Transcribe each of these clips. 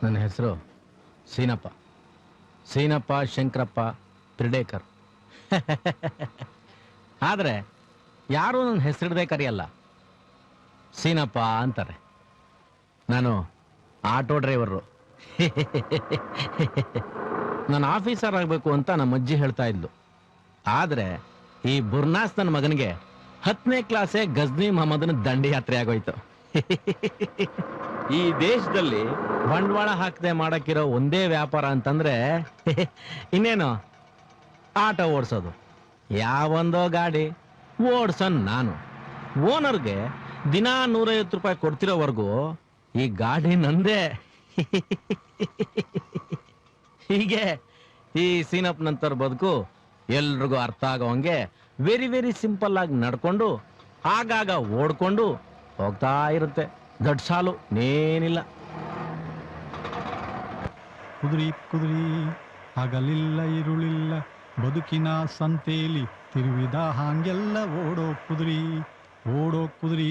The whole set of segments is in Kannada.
ನನ್ನ ಹೆಸರು ಸೀನಪ್ಪ ಸೀನಪ್ಪ ಶಂಕರಪ್ಪ ತ್ರಿಡೇಕರ್. ಆದರೆ ಯಾರೂ ನನ್ನ ಹೆಸರಿಡದೆ ಕರೆಯಲ್ಲ, ಸೀನಪ್ಪ ಅಂತಾರೆ. ನಾನು ಆಟೋ ಡ್ರೈವರು. ನಾನು ಆಫೀಸರ್ ಆಗಬೇಕು ಅಂತ ನಮ್ಮ ಅಜ್ಜಿ ಹೇಳ್ತಾ ಇದ್ಲು. ಆದರೆ ಈ ಬುರ್ನಾಸ್ ನನ್ನ ಮಗನಿಗೆ 10ನೇ ಕ್ಲಾಸೇ ಗಜ್ನಿ ಮೊಹಮ್ಮದನ ದಂಡಿ ಯಾತ್ರೆ ಆಗೋಯ್ತು. ಈ ದೇಶದಲ್ಲಿ ಬಂಡವಾಳ ಹಾಕದೆ ಮಾಡಕ್ಕಿರೋ ಒಂದೇ ವ್ಯಾಪಾರ ಅಂತಂದ್ರೆ ಇನ್ನೇನು ಆಟೋ ಓಡಿಸೋದು. ಯಾವೊಂದೋ ಗಾಡಿ ಓಡ್ಸನ್ ನಾನು. ಓನರ್ಗೆ ದಿನಾ 150 ರೂಪಾಯಿ ಕೊಡ್ತಿರೋವರೆಗೂ ಈ ಗಾಡಿ ನಂದೇ. ಹೀಗೆ ಈ ಸೀನಪ್ ನಂತರ ಬದುಕು ಎಲ್ರಿಗೂ ಅರ್ಥ ಆಗೋವಂಗೆ ವೆರಿ ಸಿಂಪಲ್ ಆಗಿ ನಡ್ಕೊಂಡು ಆಗಾಗ ಓಡ್ಕೊಂಡು ಹೋಗ್ತಾ ಇರುತ್ತೆ. ದೊಡ್ಡ ಸಾಲು ನೇನಿಲ್ಲ. ಕುದುರಿ ಕುದುರಿ ಹಗಲಿಲ್ಲ ಇರುಳಿಲ್ಲ ಬದುಕಿನ ಸಂತೇಲಿ ತಿರುವಿದ ಹಾಂಗೆಲ್ಲ ಓಡೋ ಕುದುರಿ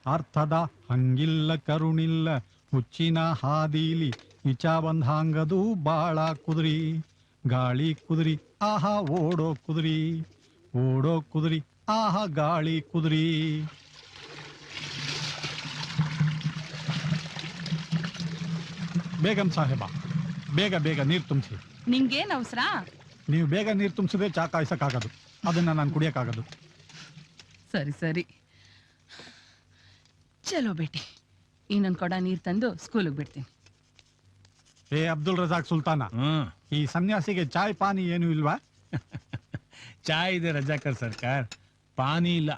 ಅರ್ಥದ ಹಂಗಿಲ್ಲ ಕರುಣಿಲ್ಲ ಹುಚ್ಚಿನ ಹಾದೀಲಿ ಇಚ ಬಂದ ಹಾಂಗದು ಬಾಳ ಕುದುರಿ ಗಾಳಿ ಕುದುರಿ ಆಹಾ ಓಡೋ ಕುದುರಿ ಆಹಾ ಗಾಳಿ ಕುದುರಿ. ಬೇಗಂ ಸಾಹೇಬ, ಬೇಗ ಬೇಗ ನೀರು ತುಂಬಿಸಿ. ನಿಂಗೇನ್ ಅವಸರ? ನೀವು ಬೇಗ ನೀರು ತುಂಬಿಸಿದ್ರೆ ಚಾ ಕಾಯಿಸಕ್ಕಾಗದು, ಅದನ್ನ ನಾನು ಕುಡಿಯಕ್ಕಾಗದು. ಸರಿ ಸರಿ, ಚಲೋ ಬೇಟಿ, ಇನ್ನೊಂದು ಕೊಡ ನೀರು ತಂದು ಸ್ಕೂಲಿಗೆ ಬಿಡ್ತೀನಿ. ಏ ಅಬ್ದುಲ್ ರಜಾಕ್ ಸುಲ್ತಾನ, ಈ ಸನ್ಯಾಸಿಗೆ ಚಾಯ್ ಪಾನಿ ಏನು ಇಲ್ವಾ? ಚಾಯ್ ಇದೆ ರಜಾಕರ್ ಸರ್ಕಾರ್, ಪಾನಿ ಇಲ್ಲ.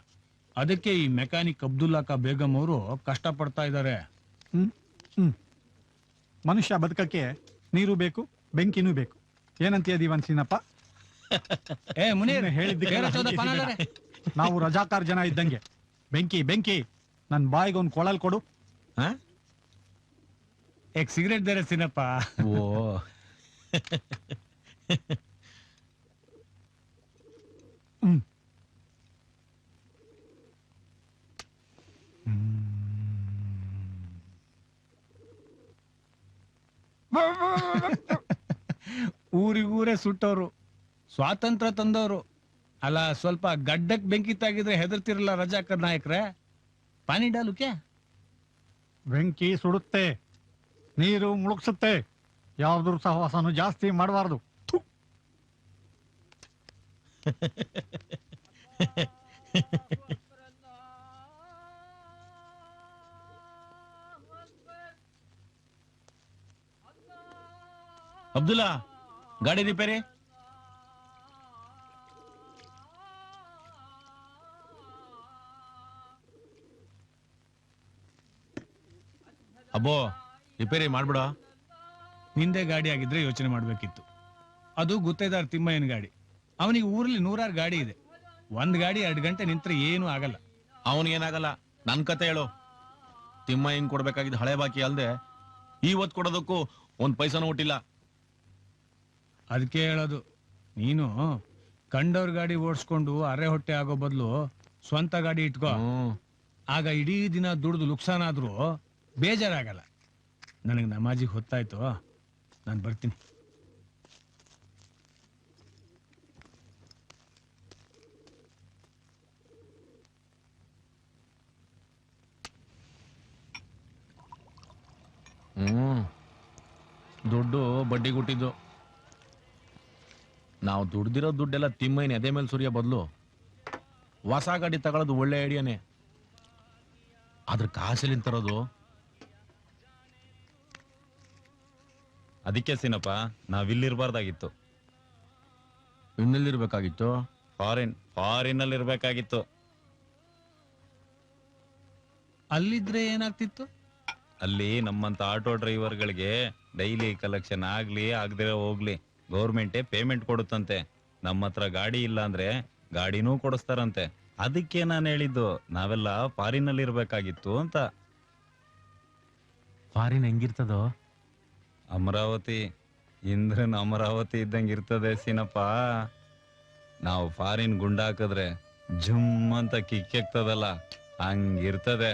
ಅದಕ್ಕೆ ಈ ಮೆಕ್ಯಾನಿಕ್ ಅಬ್ದುಲ್ಲಾ ಕಾ ಬೇಗಂ ಅವರು ಕಷ್ಟ ಪಡ್ತಾ ಇದ್ದಾರೆ. ಮನುಷ್ಯ ಬದುಕಕ್ಕೆ ನೀರು ಬೇಕು, ಬೆಂಕಿನೂ ಬೇಕು. ಏನಂತೀಯ ದೀವನ್ ಸೀನಪ್ಪ? ಏ ಮುನೀರ್, ಹೇಳಿದ್ದಕ್ಕೆ ನಾವು ರಜಾಕಾರ್ ಜನ ಇದ್ದಂಗೆ. ಬೆಂಕಿ ಬೆಂಕಿ, ನನ್ ಬಾಯಿಗೆ ಒಂದು ಕೊಳಲ್ ಕೊಡು. ಏಕ್ ಸಿಗರೇಟ್ ಬೇರೆ ಸೀನಪ್ಪ. ಓ ಊರಿಗೂರೇ ಸುಟ್ಟವರು, ಸ್ವಾತಂತ್ರ್ಯ ತಂದವರು. ಅಲ್ಲ, ಸ್ವಲ್ಪ ಗಡ್ಡಕ್ ಬೆಂಕಿ ತಾಗಿದ್ರೆ ಹೆದರ್ತಿರಲ್ಲ ರಜಾಕರ್ ನಾಯಕ್ರೆ. ಪಾನಿ ಡಾಲು ಕ್ಯಾ? ಬೆಂಕಿ ಸುಡುತ್ತೆ, ನೀರು ಮುಳುಗ್ಸುತ್ತೆ. ಯಾವ್ದ್ರ ಸಹವಾಸನು ಜಾಸ್ತಿ ಮಾಡಬಾರ್ದು. ಅಬ್ದುಲ್ಲಾ, ಗಾಡಿ ರಿಪೇರಿ. ಅಬ್ಬೋ, ರಿಪೇರಿ ಮಾಡ್ಬಿಡ. ನಿಂದೆ ಗಾಡಿ ಆಗಿದ್ರೆ ಯೋಚನೆ ಮಾಡ್ಬೇಕಿತ್ತು. ಅದು ಗುತ್ತೇದಾರ್ ತಿಮ್ಮಯ್ಯನ ಗಾಡಿ. ಅವನಿಗೆ ಊರಲ್ಲಿ 100 ಗಾಡಿ ಇದೆ. ಒಂದ್ ಗಾಡಿ 2 ಗಂಟೆ ನಿಂತ್ರೆ ಏನು ಆಗಲ್ಲ. ಅವನಿಗೇನಾಗಲ್ಲ, ನನ್ ಕತೆ ಹೇಳು. ತಿಮ್ಮ ಹಿಂಗ್ ಕೊಡ್ಬೇಕಾಗಿದ್ದು ಹಳೆ ಬಾಕಿ ಅಲ್ದೆ ಇವತ್ ಕೊಡೋದಕ್ಕೂ 1 ಪೈಸಾನೂ ಹುಟ್ಟಿಲ್ಲ. ಅದಕ್ಕೆ ಹೇಳೋದು, ನೀನು ಕಂಡವ್ರ ಗಾಡಿ ಓಡಿಸ್ಕೊಂಡು ಅರೆ ಹೊಟ್ಟೆ ಆಗೋ ಬದಲು ಸ್ವಂತ ಗಾಡಿ ಇಟ್ಕೋ. ಆಗ ಇಡೀ ದಿನ ದುಡ್ದು ಲುಕ್ಸಾನಾದ್ರೂ ಬೇಜಾರಾಗಲ್ಲ. ನನಗೆ ನಮಾಜಿಗೆ ಹೊತ್ತಾಯ್ತು, ನಾನು ಬರ್ತೀನಿ. ದುಡ್ಡು ಬಡ್ಡಿ ಗುಟ್ಟಿದ್ದು. ನಾವು ದುಡ್ದಿರೋ ದುಡ್ಡೆಲ್ಲ ತಿಮ್ಮಯ್ಯನ ಎದೆ ಮೇಲೆ ಸುರಿಯೋ ಬದಲು ಹೊಸ ಗಾಡಿ ತಗೊಳ್ಳೋದು ಒಳ್ಳೆ ಐಡಿಯಾನೇ. ಆದ್ರೆ ಕಾಸಲ್ಲಿಂದ ತರೋದು. ಅದಕ್ಕೆ ಸೀನಪ್ಪ, ನಾವಿಲ್ಲಿರ್ಬಾರ್ದಾಗಿತ್ತು. ಇನ್ನೆಲ್ಲಿರ್ಬೇಕಾಗಿತ್ತು? ಫಾರಿನ್ ಅಲ್ಲಿ ಇರ್ಬೇಕಾಗಿತ್ತು. ಅಲ್ಲಿದ್ರೆ ಏನಾಗ್ತಿತ್ತು? ಅಲ್ಲಿ ನಮ್ಮಂತ ಆಟೋ ಡ್ರೈವರ್ಗಳಿಗೆ ಡೈಲಿ ಕಲೆಕ್ಷನ್ ಆಗ್ಲಿ ಆಗದಿರೋ ಹೋಗ್ಲಿ ಗೌರ್ಮೆಂಟೇ ಪೇಮೆಂಟ್ ಕೊಡುತ್ತಂತೆ. ನಮ್ಮ ಹತ್ರ ಗಾಡಿ ಇಲ್ಲ ಅಂದ್ರೆ ಗಾಡಿನೂ ಕೊಡಿಸ್ತಾರಂತೆ. ಅದಕ್ಕೆ ನಾನು ಹೇಳಿದ್ದು ನಾವೆಲ್ಲ ಫಾರಿನ್ ಅಲ್ಲಿ ಇರ್ಬೇಕಾಗಿತ್ತು ಅಂತ. ಫಾರಿನ್ ಹೆಂಗಿರ್ತದೋ? ಅಮರಾವತಿ ಇಂದ್ರನ್ ಅಮರಾವತಿ ಇದ್ದಂಗೆ ಇರ್ತದೆ ಸೀನಪ್ಪ. ನಾವು ಫಾರಿನ್ ಗುಂಡಾಕಿದ್ರೆ ಜುಮ್ ಅಂತ ಕಿಕ್ಕೆಕ್ತದಲ್ಲ, ಹಂಗಿರ್ತದೆ.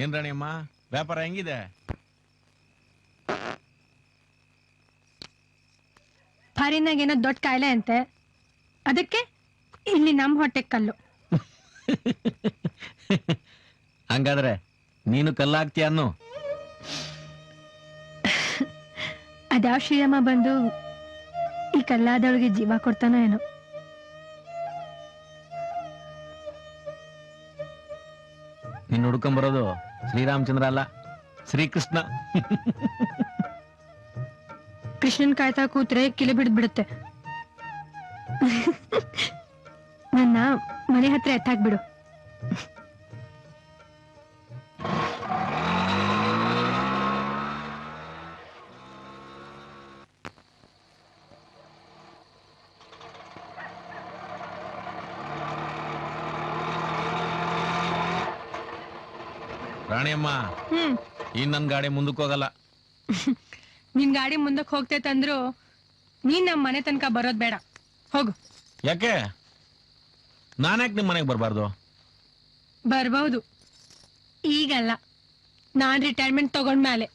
ಏನ್ ರಾಣಿಯಮ್ಮ ವ್ಯಾಪಾರ ಹೆಂಗಿದೆ? ಫಾರಿನಾಗ ಏನೋ ದೊಡ್ಡ ಕಾಯಿಲೆ ಅಂತೆ, ಅದಕ್ಕೆ ಇಲ್ಲಿ ನಮ್ ಹೊಟ್ಟೆ ಕಲ್ಲು. ಹಂಗಾದ್ರೆ ನೀನು ಕಲ್ಲಾಗ್ತೀಯ ಅನ್ನು. ಅದ್ಯಾವ ಶ್ರೀಯಮ್ಮ ಬಂದು ಈ ಕಲ್ಲಾದವಳಿಗೆ ಜೀವ ಕೊಡ್ತಾನೋ ಏನೋ. ನೀನ್ ಹುಡ್ಕೊಂಬರೋದು ಶ್ರೀರಾಮಚಂದ್ರ ಅಲ್ಲ, ಶ್ರೀಕೃಷ್ಣ. ಕೃಷ್ಣನ್ ಕಾಯ್ತಾ ಕೂತ್ರೆ ಕಿಲಿ ಬಿಡುತ್ತೆ. ನನ್ನ ಮನೆ ಹತ್ರ ಎತ್ತಾಕ್ಬಿಡು. ರಾಣಿಯಮ್ಮ, ಇನ್ ನನ್ ಗಾಡಿ ಮುಂದಕ್ಕೆ ಹೋಗಲ್ಲ. ನಿನ್ ಗಾಡಿ ಮುಂದಕ್ಕೆ ಹೋಗ್ತೈತಂದ್ರು ನೀನ್ ನಮ್ ಮನೆ ತನಕ ಬರೋದ್ ಬೇಡ, ಹೋಗು. ಯಾಕೆ? ನಾನ್ಯಾಕೆ ನಿಮ್ ಮನೆಗೆ ಬರ್ಬಾರ್ದು? ಬರ್ಬಹುದು, ಈಗಲ್ಲ, ನಾನ್ ರಿಟೈರ್ಮೆಂಟ್ ತಗೊಂಡ್ಮೇಲೆ.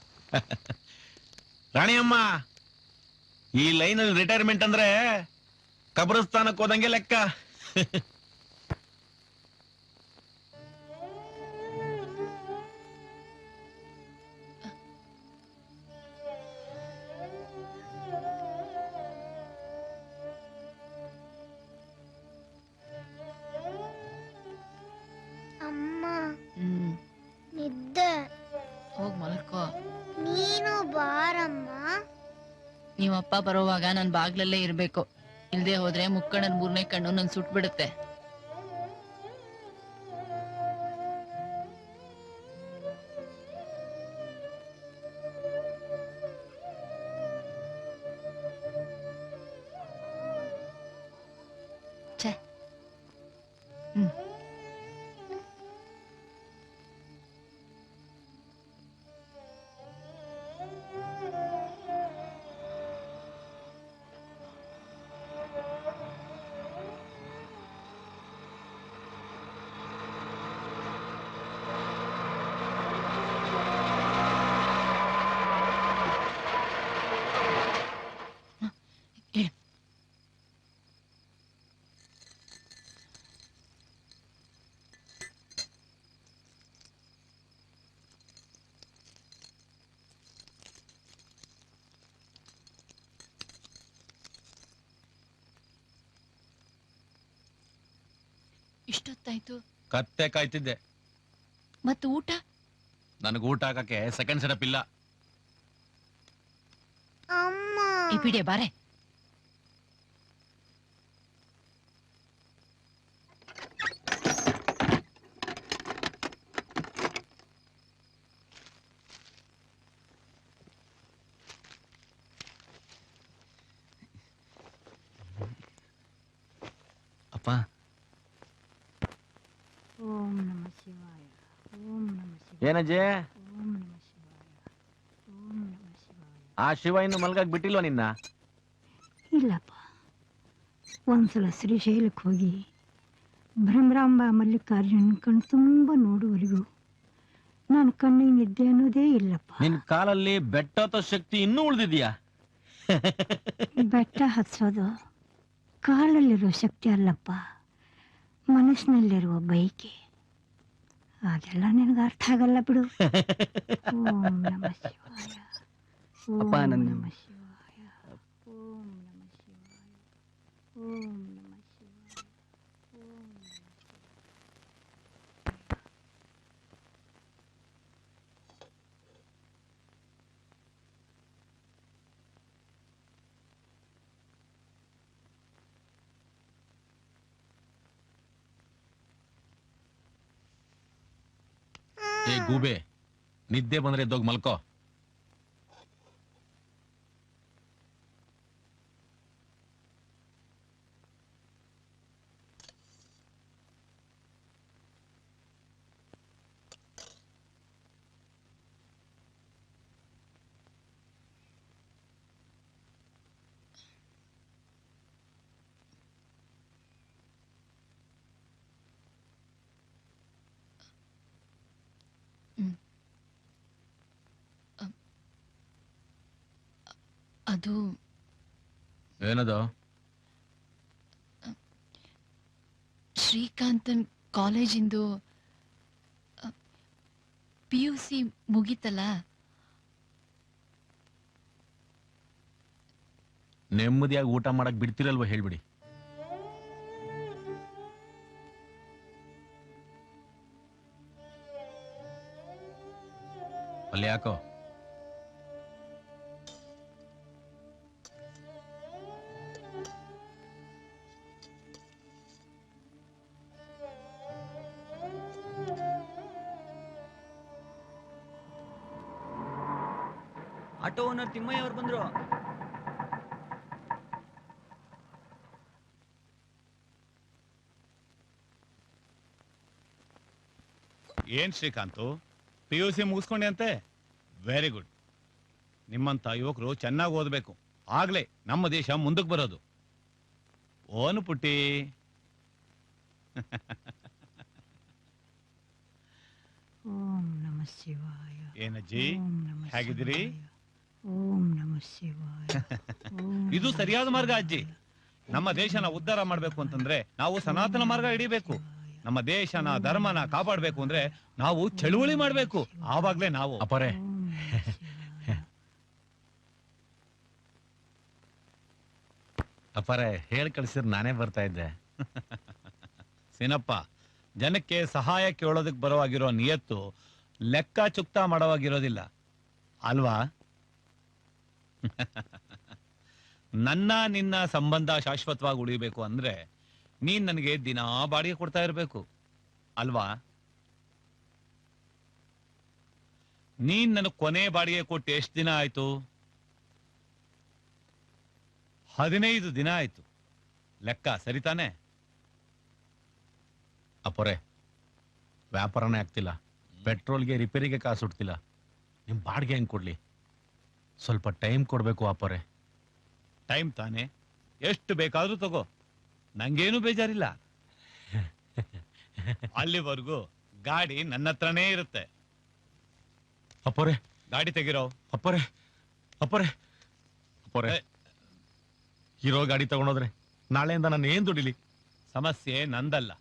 ರಾಣಿಯಮ್ಮ, ಈ ಲೈನಲ್ಲಿ ರಿಟೈರ್ಮೆಂಟ್ ಅಂದ್ರೆ ಕಬ್ರಸ್ತಾನಕ್ಕೆ ಹೋದಂಗೆ ಲೆಕ್ಕ. ಅಮ್ಮ ಹ್ಮ್ ನಿದ್ದೆ. ಹೋಗ್ ಮಲ್ಕೋ. ನೀನು ಬಾರಮ್ಮ. ನೀವಪ್ಪ ಬರೋವಾಗ ನಾನ್ ಬಾಗ್ಲಲ್ಲೇ ಇರ್ಬೇಕು, ಇಲ್ದೆ ಹೋದ್ರೆ ಮುಕ್ಕಣ್ಣನ್ 3ನೇ ಕಣ್ಣು ನನ್ ಸುಟ್ಬಿಡುತ್ತೆ. ಛೆ. ಹ್ಮ್. ಹೇಳು. ಇಷ್ಟೊತ್ತಾಯ್ತು, ಕತ್ತೆ ಕಾಯ್ತಿದ್ದೆ. ಮತ್ ಊಟ? ನನಗೆ ಊಟ ಹಾಕಕ್ಕೆ ಸೆಕೆಂಡ್ ಸೆಟಪ್ ಇಲ್ಲ. ಅಮ್ಮ ಈ ಬಿಡೆ ಬಾರೆ. ಅಪ್ಪ, ಓಂ ನಮ ಶಿವಾಯ, ಓಂ ನಮ ಶಿವಾಯ, ಏನಜ್ಜೆ ಓಂ ನಮ ಶಿವಾಯ, ಓಂ ನಮ ಶಿವಾಯ. ಆ ಶಿವ ಇನ್ನು ಮಲ್ಗಾಕ್ ಬಿಟ್ಟಿಲ್ವಾ ನಿನ್ನ? ಇಲ್ಲಪ್ಪ, ಒಂದ್ಸಲ ಶ್ರೀಶೈಲಕ್ಕೆ ಹೋಗಿ ಭ್ರಮರಾಂಬ ಮಲ್ಲಿಕಾರ್ಜುನ್ ಕಣ್ಣು ತುಂಬ ನೋಡುವವರೆಗೂ ನಾನು ಕಣ್ಣಿಗೆ ನಿದ್ದೆ ಅನ್ನೋದೇ ಇಲ್ಲಪ್ಪ. ನಿನ್ ಕಾಲಲ್ಲಿ ಬೆಟ್ಟದ ಶಕ್ತಿ ಇನ್ನೂ ಉಳಿದಿದ್ಯಾ? ಬೆಟ್ಟ ಹತ್ಸೋದು ಕಾಲಲ್ಲಿರೋ ಶಕ್ತಿ ಅಲ್ಲಪ್ಪ, ಮನಸ್ಸಿನಲ್ಲಿರುವ ಬಯಕೆ. ಅದೆಲ್ಲ ನಿನಗೆ ಅರ್ಥ ಆಗಲ್ಲ ಬಿಡು. ಓಂ ನಮ ಶಿವಾಯ, ಓಂ ನಮ ಶಿವಾಯ, ಓಂ ನಮ ಶಿವಾಯ, ಓಂ ನಮ ಶಿವಾಯ, ಓಂ ನಮ ಶಿವಾಯ. ಏ ಗೂಬೆ, ನಿದ್ದೆ ಬಂದ್ರೆ ಎದ್ದೋಗ್ ಮಲ್ಕೋ. ಹ್ಮ್. ಅದು ಏನದು? ಶ್ರೀಕಾಂತನ್ ಕಾಲೇಜಿಂದು PUC ಮುಗೀತಲ್ಲ, ನೆಮ್ಮದಿಯಾಗಿ ಊಟ ಮಾಡಕ್ ಬಿಡ್ತಿರಲ್ವ ಹೇಳ್ಬಿಡಿ. ಅಲ್ಲಿ ಯಾಕೋ ಆಟೋ ಓನರ್ ತಿಮ್ಮಯ್ಯ ಅವ್ರು ಬಂದ್ರು. ಏನ್ ಶ್ರೀಕಾಂತು, PUC ಮುಗಿಸ್ಕೊಂಡೆ ಅಂತೆ? Very good. ನಿಮ್ಮಂತ ಯುವಕರು ಚೆನ್ನಾಗಿ ಓದಬೇಕು, ಆಗ್ಲೇ ನಮ್ಮ ದೇಶ ಮುಂದಕ್ಕೆ ಬರೋದು. ಓನು ಪುಟ್ಟಿ. ಓಂ ನಮಃ ಶಿವಾಯ. ಏನಜ್ಜಿ, ಓಂ ನಮಃ ಹೇಗಿದ್ದೀರಿ? ಶಿವಾಯ. ಓಂ ನಮಃ ಶಿವಾಯ. ಇದು ಸರಿಯಾದ ಮಾರ್ಗ ಅಜ್ಜಿ. ನಮ್ಮ ದೇಶನ ಉದ್ಧಾರ ಮಾಡ್ಬೇಕು ಅಂತಂದ್ರೆ ನಾವು ಸನಾತನ ಮಾರ್ಗ ಹಿಡಿಬೇಕು. ನಮ್ಮ ದೇಶನ ಧರ್ಮನ ಕಾಪಾಡ್ಬೇಕು ಅಂದ್ರೆ ನಾವು ಚಳುವಳಿ ಮಾಡ್ಬೇಕು. ಆವಾಗ್ಲೇ ನಾವು ಅಪರೆ ಅಪರೆ ಹೇಳಿ ಕಳ್ಸಿದ್ರೆ ನಾನೇ ಬರ್ತಾ ಇದ್ದೆ. ಸಿನಪ್ಪ, ಜನಕ್ಕೆ ಸಹಾಯ ಕೇಳೋದಕ್ಕೆ ಬರೋವಾಗಿರೋ ನಿಯತ್ತು ಲೆಕ್ಕ ಚುಕ್ತ ಮಾಡೋವಾಗಿರೋದಿಲ್ಲ ಅಲ್ವಾ? ನನ್ನ ನಿನ್ನ ಸಂಬಂಧ ಶಾಶ್ವತವಾಗಿ ಉಳಿಬೇಕು ಅಂದ್ರೆ ನೀನ್ ನನಗೆ ದಿನಾ ಬಾಡಿಗೆ ಕೊಡ್ತಾ ಇರಬೇಕು ಅಲ್ವಾ? ನೀನ್ ನನಗೆ ಕೊನೆ ಬಾಡಿಗೆ ಕೊಟ್ಟು ಎಷ್ಟು ದಿನ ಆಯ್ತು? 15 ದಿನ ಆಯ್ತು. ಲೆಕ್ಕ ಸರಿತಾನೆ? ಅಪರೆ ವ್ಯಾಪಾರನೇ ಆಗ್ತಿಲ್ಲ, ಪೆಟ್ರೋಲ್ಗೆ ರಿಪೇರಿಗೆ ಕಾಸು ಹುಡ್ತಿಲ್ಲ, ನಿಮ್ ಬಾಡಿಗೆ ಹೆಂಗ್ ಕೊಡ್ಲಿ? ಸ್ವಲ್ಪ ಟೈಮ್ ಕೊಡ್ಬೇಕು ಅಪರೆ. ಟೈಮ್ ತಾನೆ, ಎಷ್ಟು ಬೇಕಾದ್ರೂ ತಗೋ, ನಂಗೇನು ಬೇಜಾರಿಲ್ಲ. ಅಲ್ಲಿವರೆಗೂ ಗಾಡಿ ನನ್ನ ಹತ್ರನೇ ಇರುತ್ತೆ. ಅಪರೆ ಗಾಡಿ ತೆಗಿರೋ. ಅಪರೆ ಅಪರೆ ಅಪರೆ ಏ. ಇರೋ ಗಾಡಿ ತಗೊಂಡೋದ್ರೆ ನಾಳೆಯಿಂದ ನಾನು ಏನ್ ದುಡಿಲಿ? ಸಮಸ್ಯೆ ನಂದಲ್ಲ,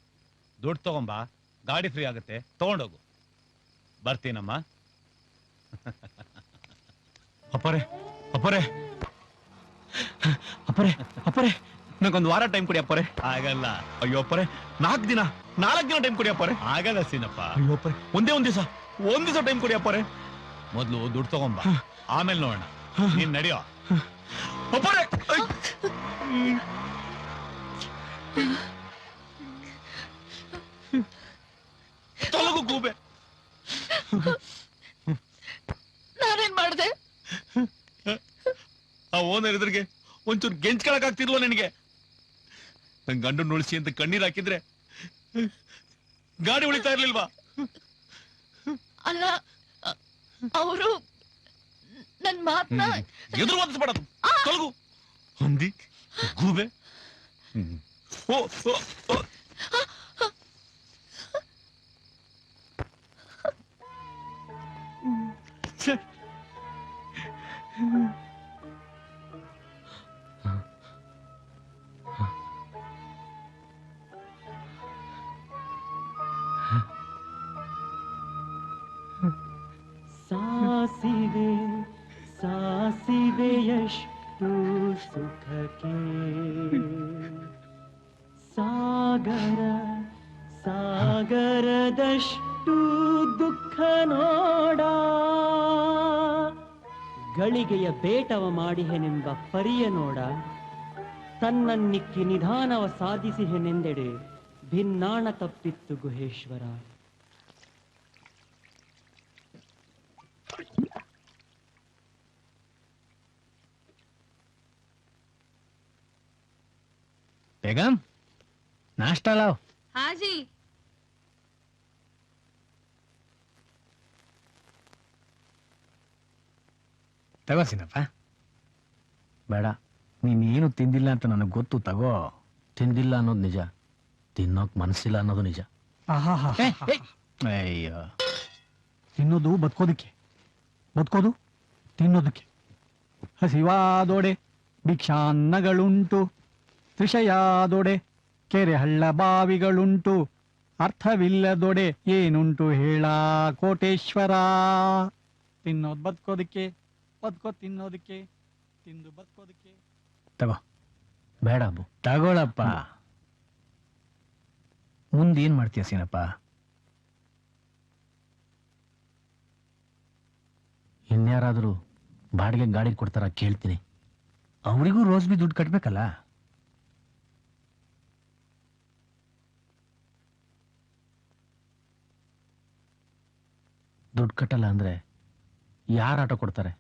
ದುಡ್ಡು ತಗೊಂಬಾ, ಗಾಡಿ ಫ್ರೀ ಆಗುತ್ತೆ, ತಗೊಂಡೋಗು. ಬರ್ತೀನಮ್ಮ. ಅಪರೆ ಅಪರೆ ಅಪರೆ ಅಪರೆ ನಂಗೊಂದು ವಾರ ಟೈಮ್ ಕೊಡಿ ಅಪ್ಪರೆ. ಆಗಲ್ಲ, ಅಯ್ಯೋ ಅಪ್ಪರೆ, 4 ದಿನ ಟೈಮ್ ಕೊಡಿ ಅಪ್ಪರೆ. ಆಗಲ್ಲ ಸೀನಪ್ಪ. ಅಯ್ಯೋ ಅಪ್ಪರೆ, ಒಂದೇ ಒಂದ್ ದಿವಸ ಟೈಮ್ ಕೊಡಿ ಅಪ್ಪರೆ. ಮೊದ್ಲು ದುಡ್ಡು ತಗೊಂಬಾ, ಆಮೇಲೆ ನೋಡೋಣ. ನೀನ್ ನಡಿಯೋ. ಅಪ್ಪರೆ ತೊಲಗು ಗೂಬೆ. ನಾನೇನ್ ಮಾಡ್ದೆ? ಆ ಓನರ್ ಎದುರಿಗೆ ಒಂಚೂರು ಗೆಂಚ್ಕೊಳಕ್ ಆಗ್ತಿರ್ಲೋ ನಿನಗೆ? ನನ್ ಗಂಡು ನುಳ್ಸಿ ಅಂತ ಕಣ್ಣೀರ್ ಹಾಕಿದ್ರೆ ಗಾಡಿ ಉಳಿತಾ ಇರ್ಲಿಲ್ವಾ? ಅಲ್ಲ, ಅವರು ನನ್ ಮಾತನ್ನ ಎದುರು ಓದಿಸ್ಬೇಡದು, ತೊಲಗು ಹೊಂದಿ ಗೂಬೆ. ಓ ಓ, ಓ. ಛೆ. ಸಾಸಿವೆ ಸಾಸಿವೆಯಷ್ಟು ಸುಖಕ್ಕೆ ಸಾಗರ ಸಾಗರದಷ್ಟು ದುಃಖ ನೋಡ. ಗಳಿಗೆಯ ಬೇಟವ ಮಾಡಿಹೆನೆಂಬ ಪರಿಯ ನೋಡ. ತನ್ನನ್ನಿಕ್ಕಿ ನಿಧಾನವ ಸಾಧಿಸಿಹೆನೆಂದೆಡೆ ಭಿನ್ನಾಣ ತಪ್ಪಿತ್ತು ಗುಹೇಶ್ವರ. ಬೇಗಂ, ನಾಷ್ಟಾ ಲಾವ್. ಹಾಜಿ. ತಗೋಸಿನಪ್ಪ. ಬೇಡ, ನೀನೇನು ತಿಂದಿಲ್ಲ ಅಂತ ನನಗೆ ಗೊತ್ತು, ತಗೋ. ತಿಂದಿಲ್ಲ ಅನ್ನೋದು ನಿಜ, ತಿನ್ನೋಕ್ ಮನಸ್ಸಿಲ್ಲ ಅನ್ನೋದು ನಿಜ. ಅಯ್ಯೋ, ತಿನ್ನೋದು ಬದುಕೋದಕ್ಕೆ, ಬದುಕೋದು ತಿನ್ನೋದಕ್ಕೆ. ಹಸಿವಾದೊಡೆ ಭಿಕ್ಷಾನ್ನಗಳುಂಟು, ತ್ರಿಷಯಾದೊಡೆ ಕೆರೆ ಹಳ್ಳ ಬಾವಿಗಳುಂಟು, ಅರ್ಥವಿಲ್ಲದೊಡೆ ಏನುಂಟು ಹೇಳ ಕೋಟೇಶ್ವರ. ತಿನ್ನೋದ್ ಬದುಕೋದಕ್ಕೆ, ತಿನ್ನೋದಕ್ಕೆ, ತಿಂದು ಬದುಕೋದಕ್ಕೆ. ತಗೋ. ಬೇಡ ಅಬ್ಬು. ತಗೊಳಪ್ಪ. ಮುಂದೇನ್ ಮಾಡ್ತೀಯ ಸೀನಪ್ಪ? ಇನ್ಯಾರಾದ್ರೂ ಬಾಡಿಗೆ ಗಾಡಿ ಕೊಡ್ತಾರ ಕೇಳ್ತೀನಿ. ಅವರಿಗೂ ರೋಸ್ ಬಿ ದುಡ್ಡು ಕಟ್ಬೇಕಲ್ಲ. ದುಡ್ಡು ಕಟ್ಟಲ್ಲ ಅಂದ್ರೆ ಯಾರು ಆಟೋ ಕೊಡ್ತಾರೆ?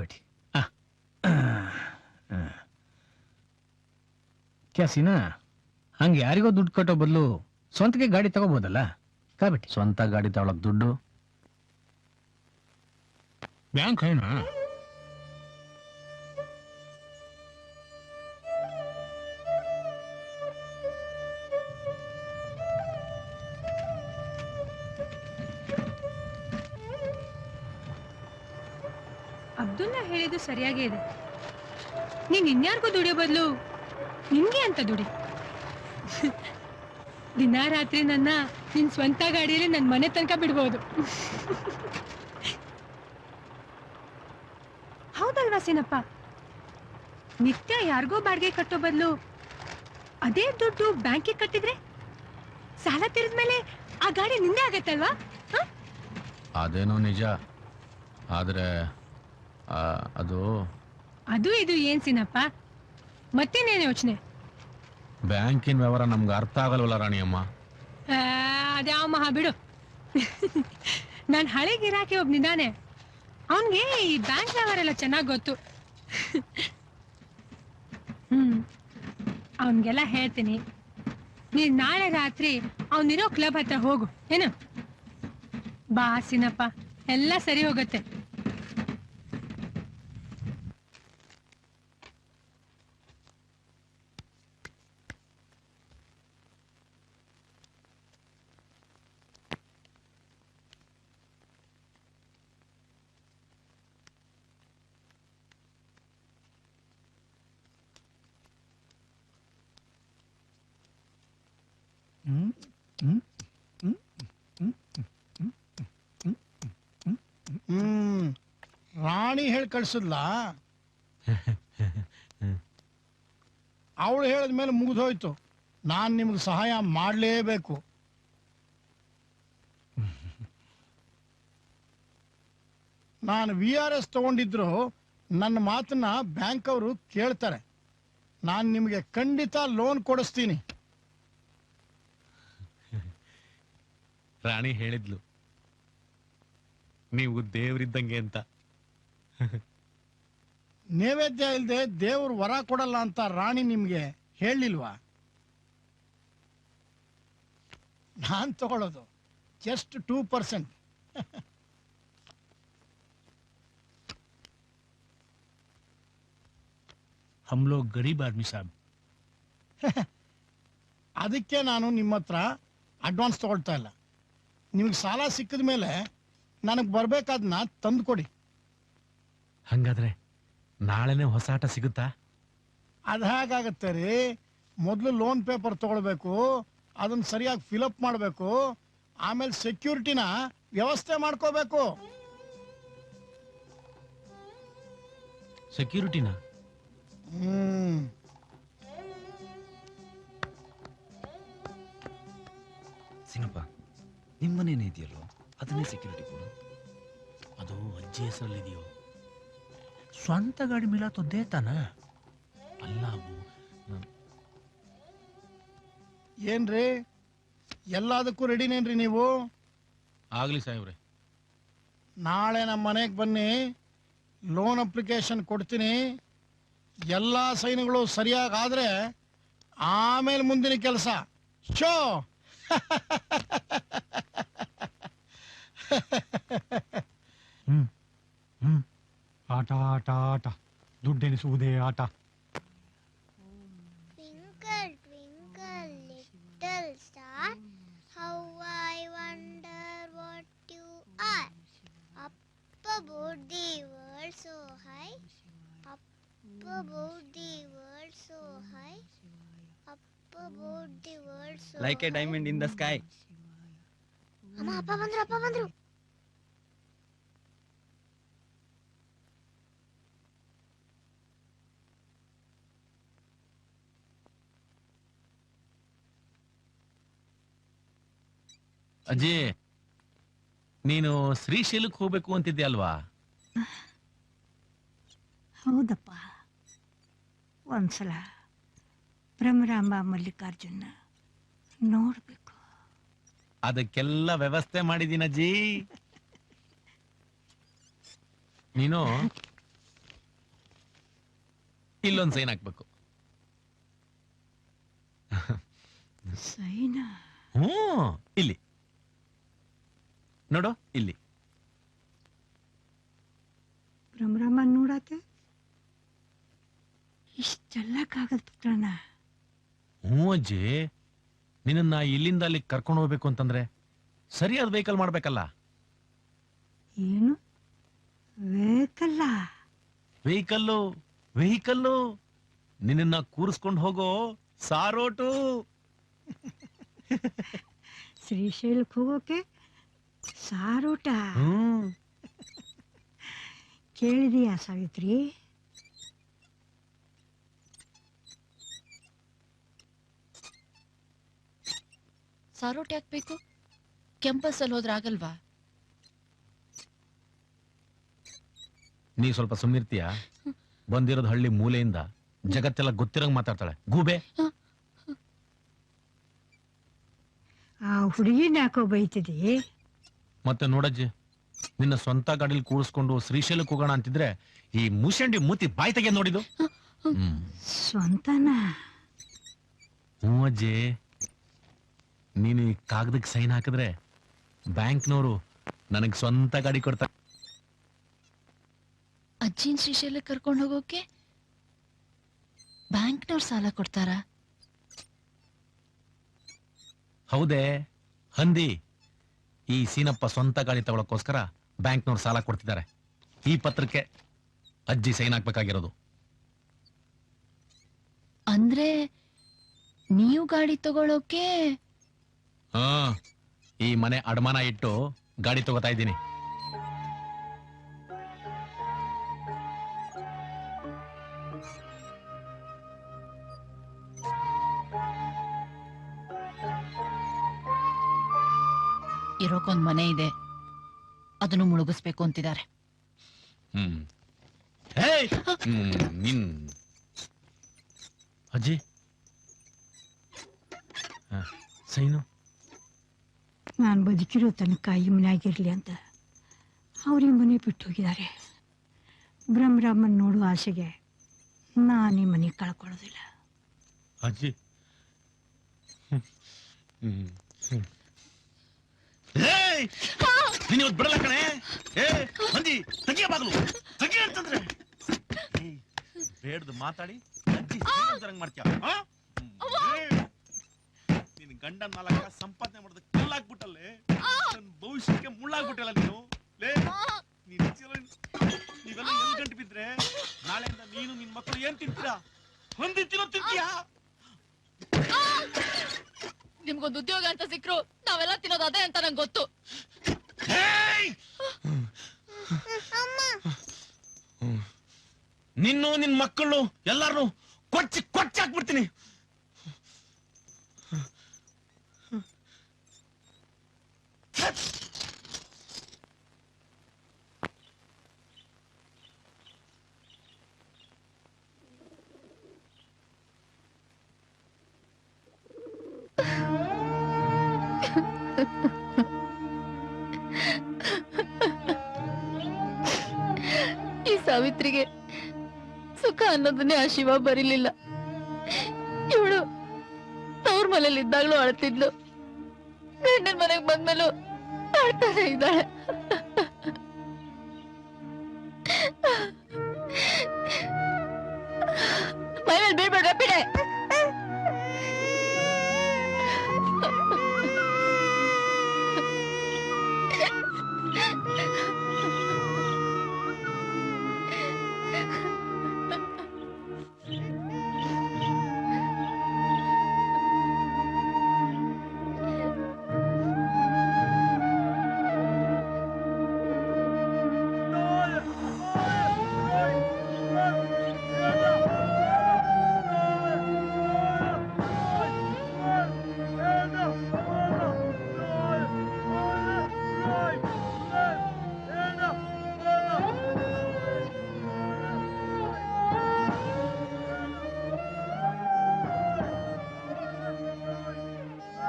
ಬೇಟಿ ಕ್ಯಾಸಿನ ಹಂಗೆ ಯಾರಿಗೋ ದುಡ್ಡು ಕಟ್ಟೋ ಬದಲು ಸ್ವಂತಕ್ಕೆ ಗಾಡಿ ತಗೋಬಹುದಲ್ಲ. ಕಾಬಿಟ್ಟಿ ಸ್ವಂತ ಗಾಡಿ ತಗೊಳಕ್ ದುಡ್ಡು ಬ್ಯಾಂಕ್ ಏನಾ? ಅಬ್ದುಲ್ಲಾ ಹೇಳಿದ್ದು ಸರಿಯಾಗೇ ಇದೆ. ನೀನ್ ಇನ್ಯಾರಿಗೂ ದುಡಿಯೋ ಬದಲು ನಿನ್ಗೆ ಅಂತ ದುಡಿ. ದಿನ ರಾತ್ರಿ ನನ್ನ ನಿನ್ ಸ್ವಂತ ಗಾಡಿಯಲ್ಲಿ ನನ್ನ ಮನೆ ತನಕ ಬಿಡ್ಬೋದು. ಹೌದಲ್ವಾ ಸೀನಪ್ಪ? ನಿತ್ಯ ಯಾರಿಗೋ ಬಾಡಿಗೆ ಕಟ್ಟೋ ಬದಲು ಅದೇ ದುಡ್ಡು ಬ್ಯಾಂಕಿಗೆ ಕಟ್ಟಿದ್ರೆ ಸಾಲ ತೀರಿದ್ಮೇಲೆ ಆ ಗಾಡಿ ನಿಂದೆ ಆಗತ್ತಲ್ವಾ? ಅದೇನೋ ನಿಜ. ಆದ್ರೆ ಅದು ಇದು ಏನ್ ಸೀನಪ್ಪ? ಮತ್ತೇನೇನು ಯೋಚನೆ? ಬ್ಯಾಂಕಿನ ವ್ಯವಹಾರ ನಮ್ಗೆ ಅರ್ಥ ಆಗಲ್ವಲ್ಲ ರಾಣಿಯಮ್ಮ. ಅದ್ಯಾವ ಮಹಾ ಬಿಡು. ನಾನ್ ಹಳೆ ಗಿರಾಕಿ ಒಬ್ನಿದ್ದಾನೆ, ಅವನ್ಗೆ ಈ ಬ್ಯಾಂಕ್ ವ್ಯವಹಾರ ಎಲ್ಲ ಚೆನ್ನಾಗ್ ಗೊತ್ತು. ಅವನ್ಗೆಲ್ಲ ಹೇಳ್ತೀನಿ. ನೀನ್ ನಾಳೆ ರಾತ್ರಿ ಅವನಿರೋ ಕ್ಲಬ್ ಹತ್ರ ಹೋಗು ಏನು. ಬಾ ಸೀನಪ್ಪ, ಎಲ್ಲ ಸರಿ ಹೋಗುತ್ತೆ. ರಾಣಿ ಹೇಳಿ ಕಳ್ಸಿದ್ಲ. ಅವಳು ಹೇಳಿದ ಮೇಲೆ ಮುಗಿದೋಯ್ತು. ನಾನು ನಿಮ್ಗೆ ಸಹಾಯ ಮಾಡಲೇಬೇಕು. ನಾನು VRS ತಗೊಂಡಿದ್ರು ನನ್ನ ಮಾತನ್ನ ಬ್ಯಾಂಕ್ ಅವರು ಕೇಳ್ತಾರೆ. ನಾನು ನಿಮಗೆ ಖಂಡಿತ ಲೋನ್ ಕೊಡಿಸ್ತೀನಿ. ರಾಣಿ ಹೇಳಿದ್ಲು ನೀವು ದೇವರಿದ್ದಂಗೆ ಅಂತ. ನೈವೇದ್ಯ ಇಲ್ಲದೆ ದೇವ್ರು ವರ ಕೊಡಲ್ಲ ಅಂತ ರಾಣಿ ನಿಮ್ಗೆ ಹೇಳಿಲ್ವಾ? ನಾನ್ ತಗೊಳ್ಳೋದು ಜಸ್ಟ್ 2%. हम लोग गरीब आदमी साहब. ಅದಕ್ಕೆ ನಾನು ನಿಮ್ಮ ಹತ್ರ ಅಡ್ವಾನ್ಸ್ ತಗೊಳ್ತಾ ಇಲ್ಲ. ನಿಮ್ಗೆ ಸಾಲ ಸಿಕ್ಕಿದ ಮೇಲೆ ನನಗೆ ಬರ್ಬೇಕಾದ್ನ ತಂದು ಕೊಡಿ. ಹಂಗಾದ್ರೆ ನಾಳೆನೆ ಹೊಸ ಆಟ ಸಿಗುತ್ತಾ? ಅದು ಹೇಗಾಗತ್ತೆ ರೀ? ಮೊದಲು ಲೋನ್ ಪೇಪರ್ ತಗೊಳ್ಬೇಕು, ಅದನ್ನ ಸರಿಯಾಗಿ ಫಿಲಪ್ ಮಾಡಬೇಕು, ಆಮೇಲೆ ಸೆಕ್ಯೂರಿಟಿನ ವ್ಯವಸ್ಥೆ ಮಾಡ್ಕೋಬೇಕು. ಸೆಕ್ಯೂರಿಟಿನ? ಸಿನಪ್ಪ, ನಿಮ್ಮನೇನೆ ಇದೆಯಲ್ಲೋ, ಅದನ್ನೇ ಸೆಕ್ಯೂರಿಟಿ ಕೊಡು. ಅದು ಅಜ್ಜಿ ಹೆಸರಲ್ಲಿದೆಯೋ? ಸ್ವಂತ ಗಾಡಿ ಮಿಲಾತೊದ್ದೇ ತಾನ? ಅಲ್ಲ ಅವು. ಏನ್ರಿ ಎಲ್ಲದಕ್ಕೂ ರೆಡಿನೇನ್ರಿ ನೀವು? ಆಗ್ಲಿ ಸಾಹೇಬ್ರೆ. ನಾಳೆ ನಮ್ಮ ಮನೆಗೆ ಬನ್ನಿ, ಲೋನ್ ಅಪ್ಲಿಕೇಶನ್ ಕೊಡ್ತೀನಿ. ಎಲ್ಲ ಸೈನ್ಗಳು ಸರಿಯಾಗಾದ್ರೆ ಆಮೇಲೆ ಮುಂದಿನ ಕೆಲಸ. ಶೋ ಆಟ ಆಟ ಆಟ, ದುಡ್ಡೆನಿಸುವುದೇ ಆಟ. Twinkle, twinkle, little star, how I like A diamond in the sky. ಅಮ್ಮ ಅಪ್ಪ ಬಂದ್ರು ಅಪ್ಪ ಬಂದ್ರು. ಅಜ್ಜಿ, ನೀನು ಶ್ರೀಶೈಲಕ್ಕೆ ಹೋಗ್ಬೇಕು ಅಂತಿದ್ದೆ ಅಲ್ವಾ? ಹೌದಪ್ಪ, ಒಂದ್ಸಲ ಭ್ರಮರಾಂಬ ಮಲ್ಲಿಕಾರ್ಜುನ ನೋಡ್ಬೇಕು. ಅದಕ್ಕೆಲ್ಲ ವ್ಯವಸ್ಥೆ ಮಾಡಿದೀನಜ್ಜಿ. ನೀನು ಇಲ್ಲೊಂದ್ ಸೈನ್ ಹಾಕ್ಬೇಕು. ಸೈನಾ? ಹ್ಞೂ, ಇಲ್ಲಿ ನೋಡು, ಇಲ್ಲಿ. ಭ್ರಮರಾಂಬ ನೋಡಾತೆ ಇಷ್ಟೆಲ್ಲ ಕಾಗದ ಪತ್ರನ? ಹ್ಞೂ ಅಜ್ಜಿ, ನಿನ್ನ ಇಲ್ಲಿಂದ ಅಲ್ಲಿ ಕರ್ಕೊಂಡು ಹೋಗ್ಬೇಕು ಅಂತಂದ್ರೆ ಸರಿಯಾದ ವೆಹಿಕಲ್ ಮಾಡ್ಬೇಕಲ್ಲ. ಏನು ಬೇಕಲ್ಲ? ವೆಹಿಕಲ್ಲು ವೆಹಿಕಲ್ಲು ನಿನ್ನ ಕೂರಿಸ್ಕೊಂಡು ಹೋಗೋ ಸಾರೋಟು. ಶ್ರೀಶೈಲಕ್ಕೆ ಹೋಗೋಕೆ ಸಾರೋಟ? ಹ್ಮ್, ಕೇಳಿದೀಯಾ ಸಾವಿತ್ರಿ? ಸಾರೋಟ್ ಯಾಕ್ಬೇಕು? ಕೆಂಪಸ್ ಅಲ್ಲಿ ಹೋದ್ರೆ ಆಗಲ್ವಾ? ನೀ ಸ್ವಲ್ಪ ಸುಮ್ಮಿರ್ತೀಯ? ಬಂದಿರೋದು ಹಳ್ಳಿ ಮೂಲೆಯಿಂದ, ಜಗತ್ತೆಲ್ಲ ಗೊತ್ತಿರಂಗ್ ಮಾತಾಡ್ತಾಳೆ ಗೂಬೆ. ಆ ಹುಡುಗಿನ ಯಾಕೋ ಬೈತಿದಿ? ಮತ್ತೆ ನೋಡಜ್ಜಿ, ನಿನ್ನ ಸ್ವಂತ ಗಾಡಿಲಿ ಕೂಡಿಸ್ಕೊಂಡು ಶ್ರೀಶೈಲಕ್ಕೆ ಹೋಗೋಣ ಅಂತಿದ್ರೆ ಈ ಮುಷಂಡಿ ಮೂತಿ ಬಾಯಿ ತೆಗೆ ನೋಡಿದು. ಸ್ವಂತನಾ? ಹ್ಞೂ ಅಜ್ಜಿ, ನೀನು ಈ ಕಾಗದಕ್ಕೆ ಸೈನ್ ಹಾಕಿದ್ರೆ ಬ್ಯಾಂಕ್ನವರು ನನಗೆ ಸ್ವಂತ ಗಾಡಿ ಕೊಡ್ತಾರೆ. ಅಜ್ಜಿನ್ ಶ್ರೀಶೈಲಕ್ಕೆ ಕರ್ಕೊಂಡು ಹೋಗೋಕೆ ಬ್ಯಾಂಕ್ನವ್ರು ಸಾಲ ಕೊಡ್ತಾರಾ? ಹೌದೇ ಹಂದಿ, ಈ ಸೀನಪ್ಪ ಸ್ವಂತ ಗಾಡಿ ತಗೊಳಕ್ಕೋಸ್ಕರ ಬ್ಯಾಂಕ್ನವ್ರು ಸಾಲ ಕೊಡ್ತಿದ್ದಾರೆ. ಈ ಪತ್ರಕ್ಕೆ ಅಜ್ಜಿ ಸೈನ್ ಹಾಕ್ಬೇಕಾಗಿರೋದು. ಅಂದ್ರೆ ನೀವು ಗಾಡಿ ತಗೊಳೋಕೆ? ಹಾ, ಈ ಮನೆ ಅಡಮಾನ ಇಟ್ಟು ಗಾಡಿ ತಗೋತಾ ಇದ್ದೀನಿ. ಇರೋಕೊಂದ್ ಮನೆ ಇದೆ, ಅದನ್ನು ಮುಳುಗಿಸ್ಬೇಕು ಅಂತಿದ್ದಾರೆ. ಹ್ಮ್ ಹೇಯ್! ನಿನ್ ಅಜ್ಜಿ ಸೈನು. ನಾನು ಬದುಕಿರೋ ತನಕ ಈ ಮನೆಯಾಗಿರ್ಲಿ ಅಂತ ಅವ್ರಿಗೆ ಮನೆ ಬಿಟ್ಟು ಹೋಗಿದ್ದಾರೆ. ಬ್ರಹ್ಮರಾಮನ್ ನೋಡುವ ಆಸೆಗೆ ನಾನು ಈ ಮನೆ ಕಳ್ಕೊಳ್ಳೋದಿಲ್ಲ. ಅಜ್ಜಿ, ನೀನು ಇವತ್ತು ಬಿಡಲ್ಲ ಕಣೆ. ಮಂದಿ ತೆಗಿಯ ಬಾಗ್ಲು, ತೆಗಿಯ ಅಂತಂದ್ರೆ ಬೇಡ್ದು ಮಾತಾಡಿ ಅಜ್ಜಿ ಮಾಡ್ತೀಯ. ನಿನ್ ಗಂಡ ನಾಲ್ಕ ಸಂಪಾದನೆ ಮಾಡೋದು ಕಲ್ಲಾಗ್ಬಿಟ್ಟಲ್ಲೇ, ನನ್ನ ಭವಿಷ್ಯಕ್ಕೆ ಮುಳ್ಳಾಗ್ಬಿಟ್ಟಲ್ಲ ನೀನು. ನೀವೆಲ್ಲ ಎಲ್ಲಿ ಗಂಟು ಬಿದ್ರೆ ನಾಳೆಯಿಂದ ನೀನು ನಿನ್ ಮಕ್ಕಳು ಏನ್ ತಿಂತೀರಾ? ಹೊಂದಿ ತಿಂತೀಯಾ? ನಿಮ್ಗೊಂದು ಉದ್ಯೋಗ ಅಂತ ಸಿಕ್ರು ನಾವೆಲ್ಲ ತಿನ್ನೋದು ಅದೇ ಅಂತ ನಂಗೆ ಗೊತ್ತು. ನಿನ್ನು ನಿನ್ ಮಕ್ಕಳು ಎಲ್ಲಾರು ಕೊಚ್ಚಿ ಕೊಚ್ಚಿ ಹಾಕ್ಬಿಡ್ತೀನಿ. ಈ ಸಾವಿತ್ರಿಗೆ ಸುಖ ಅನ್ನೋದನ್ನೇ ಆ ಶಿವ ಬರೀಲಿಲ್ಲ. ಇವಳು ತವ್ರ ಮನೇಲಿ ಇದ್ದಾಗ್ಲೂ ಅಳ್ತಿದ್ಲು, ಗಂಡನ ಮನೆಗ್ ಬಂದ್ಮೇಲೂ ಅಳ್ತಾನೆ ಇದ್ದಾಳೆ. ಮೈಮೇಲೆ ಬೀಳ್ಬೇಡ್ರ ಬಿಡೆ.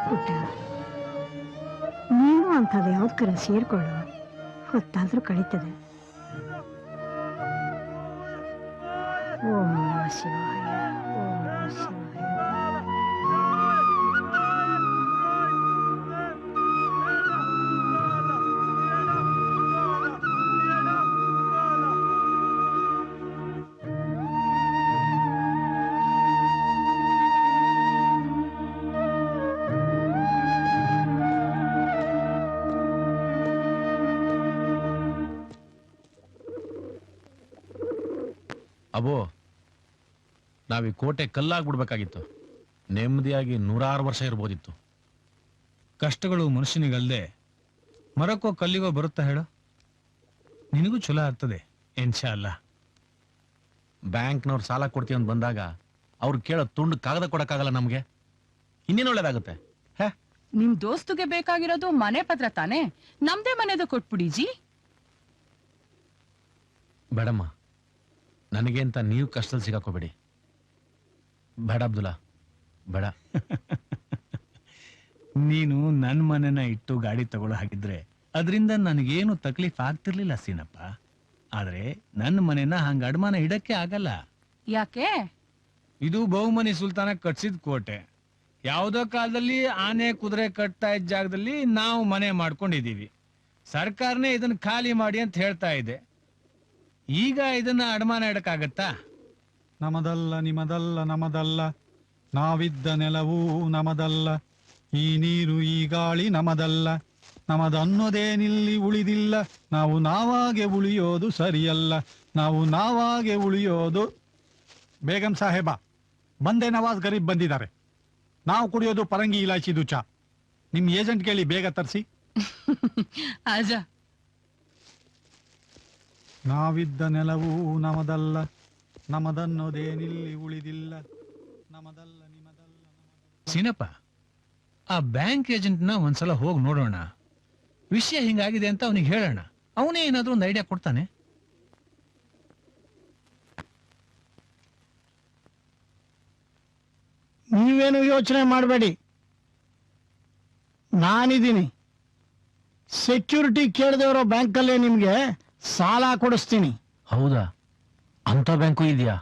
ಪುಟ್ಟ ನೀನು ಅಂಥದ್ದು ಯಾವ್ದಕ್ಕರ ಸೇರ್ಕೊಳ್ಳು, ಹೊತ್ತಾದ್ರೂ ಕಳೀತದೆ. ಓಂ ನಮಃ ಶಿವಾಯ, ಓಂ ನಮಃ ಶಿವಾಯ. ಅಬೋ, ನಾವೀ ಕೋಟೆ ಕಲ್ಲಾಗ್ಬಿಡ್ಬೇಕಾಗಿತ್ತು. ನೆಮ್ಮದಿಯಾಗಿ 106 ವರ್ಷ ಇರ್ಬೋದಿತ್ತು. ಕಷ್ಟಗಳು ಮನುಷ್ಯನಿಗಲ್ದೆ ಮರಕ್ಕೋ ಕಲ್ಲಿಗೋ ಬರುತ್ತಾ ಹೇಳು? ನಿನಗೂ ಚಲೋ ಆಗ್ತದೆ ಇನ್ಶಾ ಅಲ್ಲ. ಬ್ಯಾಂಕ್ನವ್ರು ಸಾಲ ಕೊಡ್ತೀವಿ ಅಂತ ಬಂದಾಗ ಅವ್ರು ಕೇಳೋ ತುಂಡು ಕಾಗದ ಕೊಡಕ್ಕಾಗಲ್ಲ ನಮ್ಗೆ. ಇನ್ನೇನು ಒಳ್ಳೇದಾಗುತ್ತೆ? ನಿಮ್ ದೋಸ್ತುಗೆ ಬೇಕಾಗಿರೋದು ಮನೆ ಪತ್ರ ತಾನೇ, ನಮ್ದೇ ಮನೆದು ಕೊಟ್ಬಿಡಿ ಜಿ. ಬೇಡಮ್ಮ, ನನಗೆ ಅಂತ ನೀವು ಕಷ್ಟದಲ್ಲಿ ಸಿಗಾಕೋಬೇಡಿ. ಬೇಡ ಅಬ್ದುಲ್ಲಾ, ಬೇಡ. ನೀನು ನನ್ನ ಮನೆನ ಇಟ್ಟು ಗಾಡಿ ತಗೊಳ್ಳೋ ಹಾಗಿದ್ರೆ ಅದರಿಂದ ನನಗೇನು ತಕ್ಲೀಫ್ ಆಗ್ತಿರ್ಲಿಲ್ಲ ಸೀನಪ್ಪ. ಆದ್ರೆ ನನ್ನ ಮನೆನ ಹಂಗ ಅಡಮಾನ ಇಡಕ್ಕೆ ಆಗಲ್ಲ. ಯಾಕೆ? ಇದು ಬಹುಮನಿ ಸುಲ್ತಾನ ಕಟ್ಸಿದ ಕೋಟೆ. ಯಾವುದೋ ಕಾಲದಲ್ಲಿ ಆನೆ ಕುದುರೆ ಕಟ್ತಾ ಇದ್ದ ಜಾಗದಲ್ಲಿ ನಾವು ಮನೆ ಮಾಡ್ಕೊಂಡಿದೀವಿ. ಸರ್ಕಾರನೇ ಇದನ್ನ ಖಾಲಿ ಮಾಡಿ ಅಂತ ಹೇಳ್ತಾ ಇದೆ. ಈಗ ಇದನ್ನ ಅಡಮಾನ ಇಡಕ್ಕಾಗತ್ತಾ? ನಮದಲ್ಲ ನಿಮದಲ್ಲ ನಮದಲ್ಲ, ನಾವಿದ್ದ ನೆಲವೂ ನಮದಲ್ಲ, ಈ ನೀರು ಈ ಗಾಳಿ ನಮದಲ್ಲ, ನಮದನ್ನೋದೇನಿಲ್ಲಿ ಉಳಿದಿಲ್ಲ, ನಾವು ನಾವಾಗೆ ಉಳಿಯೋದು ಸರಿಯಲ್ಲ, ನಾವು ನಾವಾಗೆ ಉಳಿಯೋದು. ಬೇಗಂ ಸಾಹೇಬ, ಬಂದೆ ನವಾಜ್ ಗರೀಬ್ ಬಂದಿದ್ದಾರೆ. ನಾವು ಕುಡಿಯೋದು ಪರಂಗಿ ಇಲಾಚಿದು ಚಾ. ನಿಮ್ ಏಜೆಂಟ್ ಕೇಳಿ ಬೇಗ ತರಿಸಿ. ಆಜಾ. ನಾವಿದ್ದ ನೆಲವೂ ನಮದಲ್ಲ, ನಮದನ್ನೋದೇನಿಲ್ಲಿ ಉಳಿದಿಲ್ಲ, ನಮದಲ್ಲ ನಿಮದಲ್ಲ. ಸೀನಪ್ಪ, ಆ ಬ್ಯಾಂಕ್ ಏಜೆಂಟ್ನ ಒಂದ್ಸಲ ಹೋಗಿ ನೋಡೋಣ. ವಿಷಯ ಹಿಂಗಾಗಿದೆ ಅಂತ ಅವನಿಗೆ ಹೇಳೋಣ. ಅವನೇ ಏನಾದ್ರೂ ಒಂದು ಐಡಿಯಾ ಕೊಡ್ತಾನೆ. ನೀವೇನು ಯೋಚನೆ ಮಾಡಬೇಡಿ, ನಾನಿದ್ದೀನಿ. ಸೆಕ್ಯೂರಿಟಿ ಕೇಳದೇವರೋ ಬ್ಯಾಂಕಲ್ಲೇ ನಿಮ್ಗೆ ಸಾಲ ಕೊಡಿಸ್ತೀನಿ. ಹೌದಾ? ಅಂತ ಬ್ಯಾಂಕು ಇದೆಯಾ?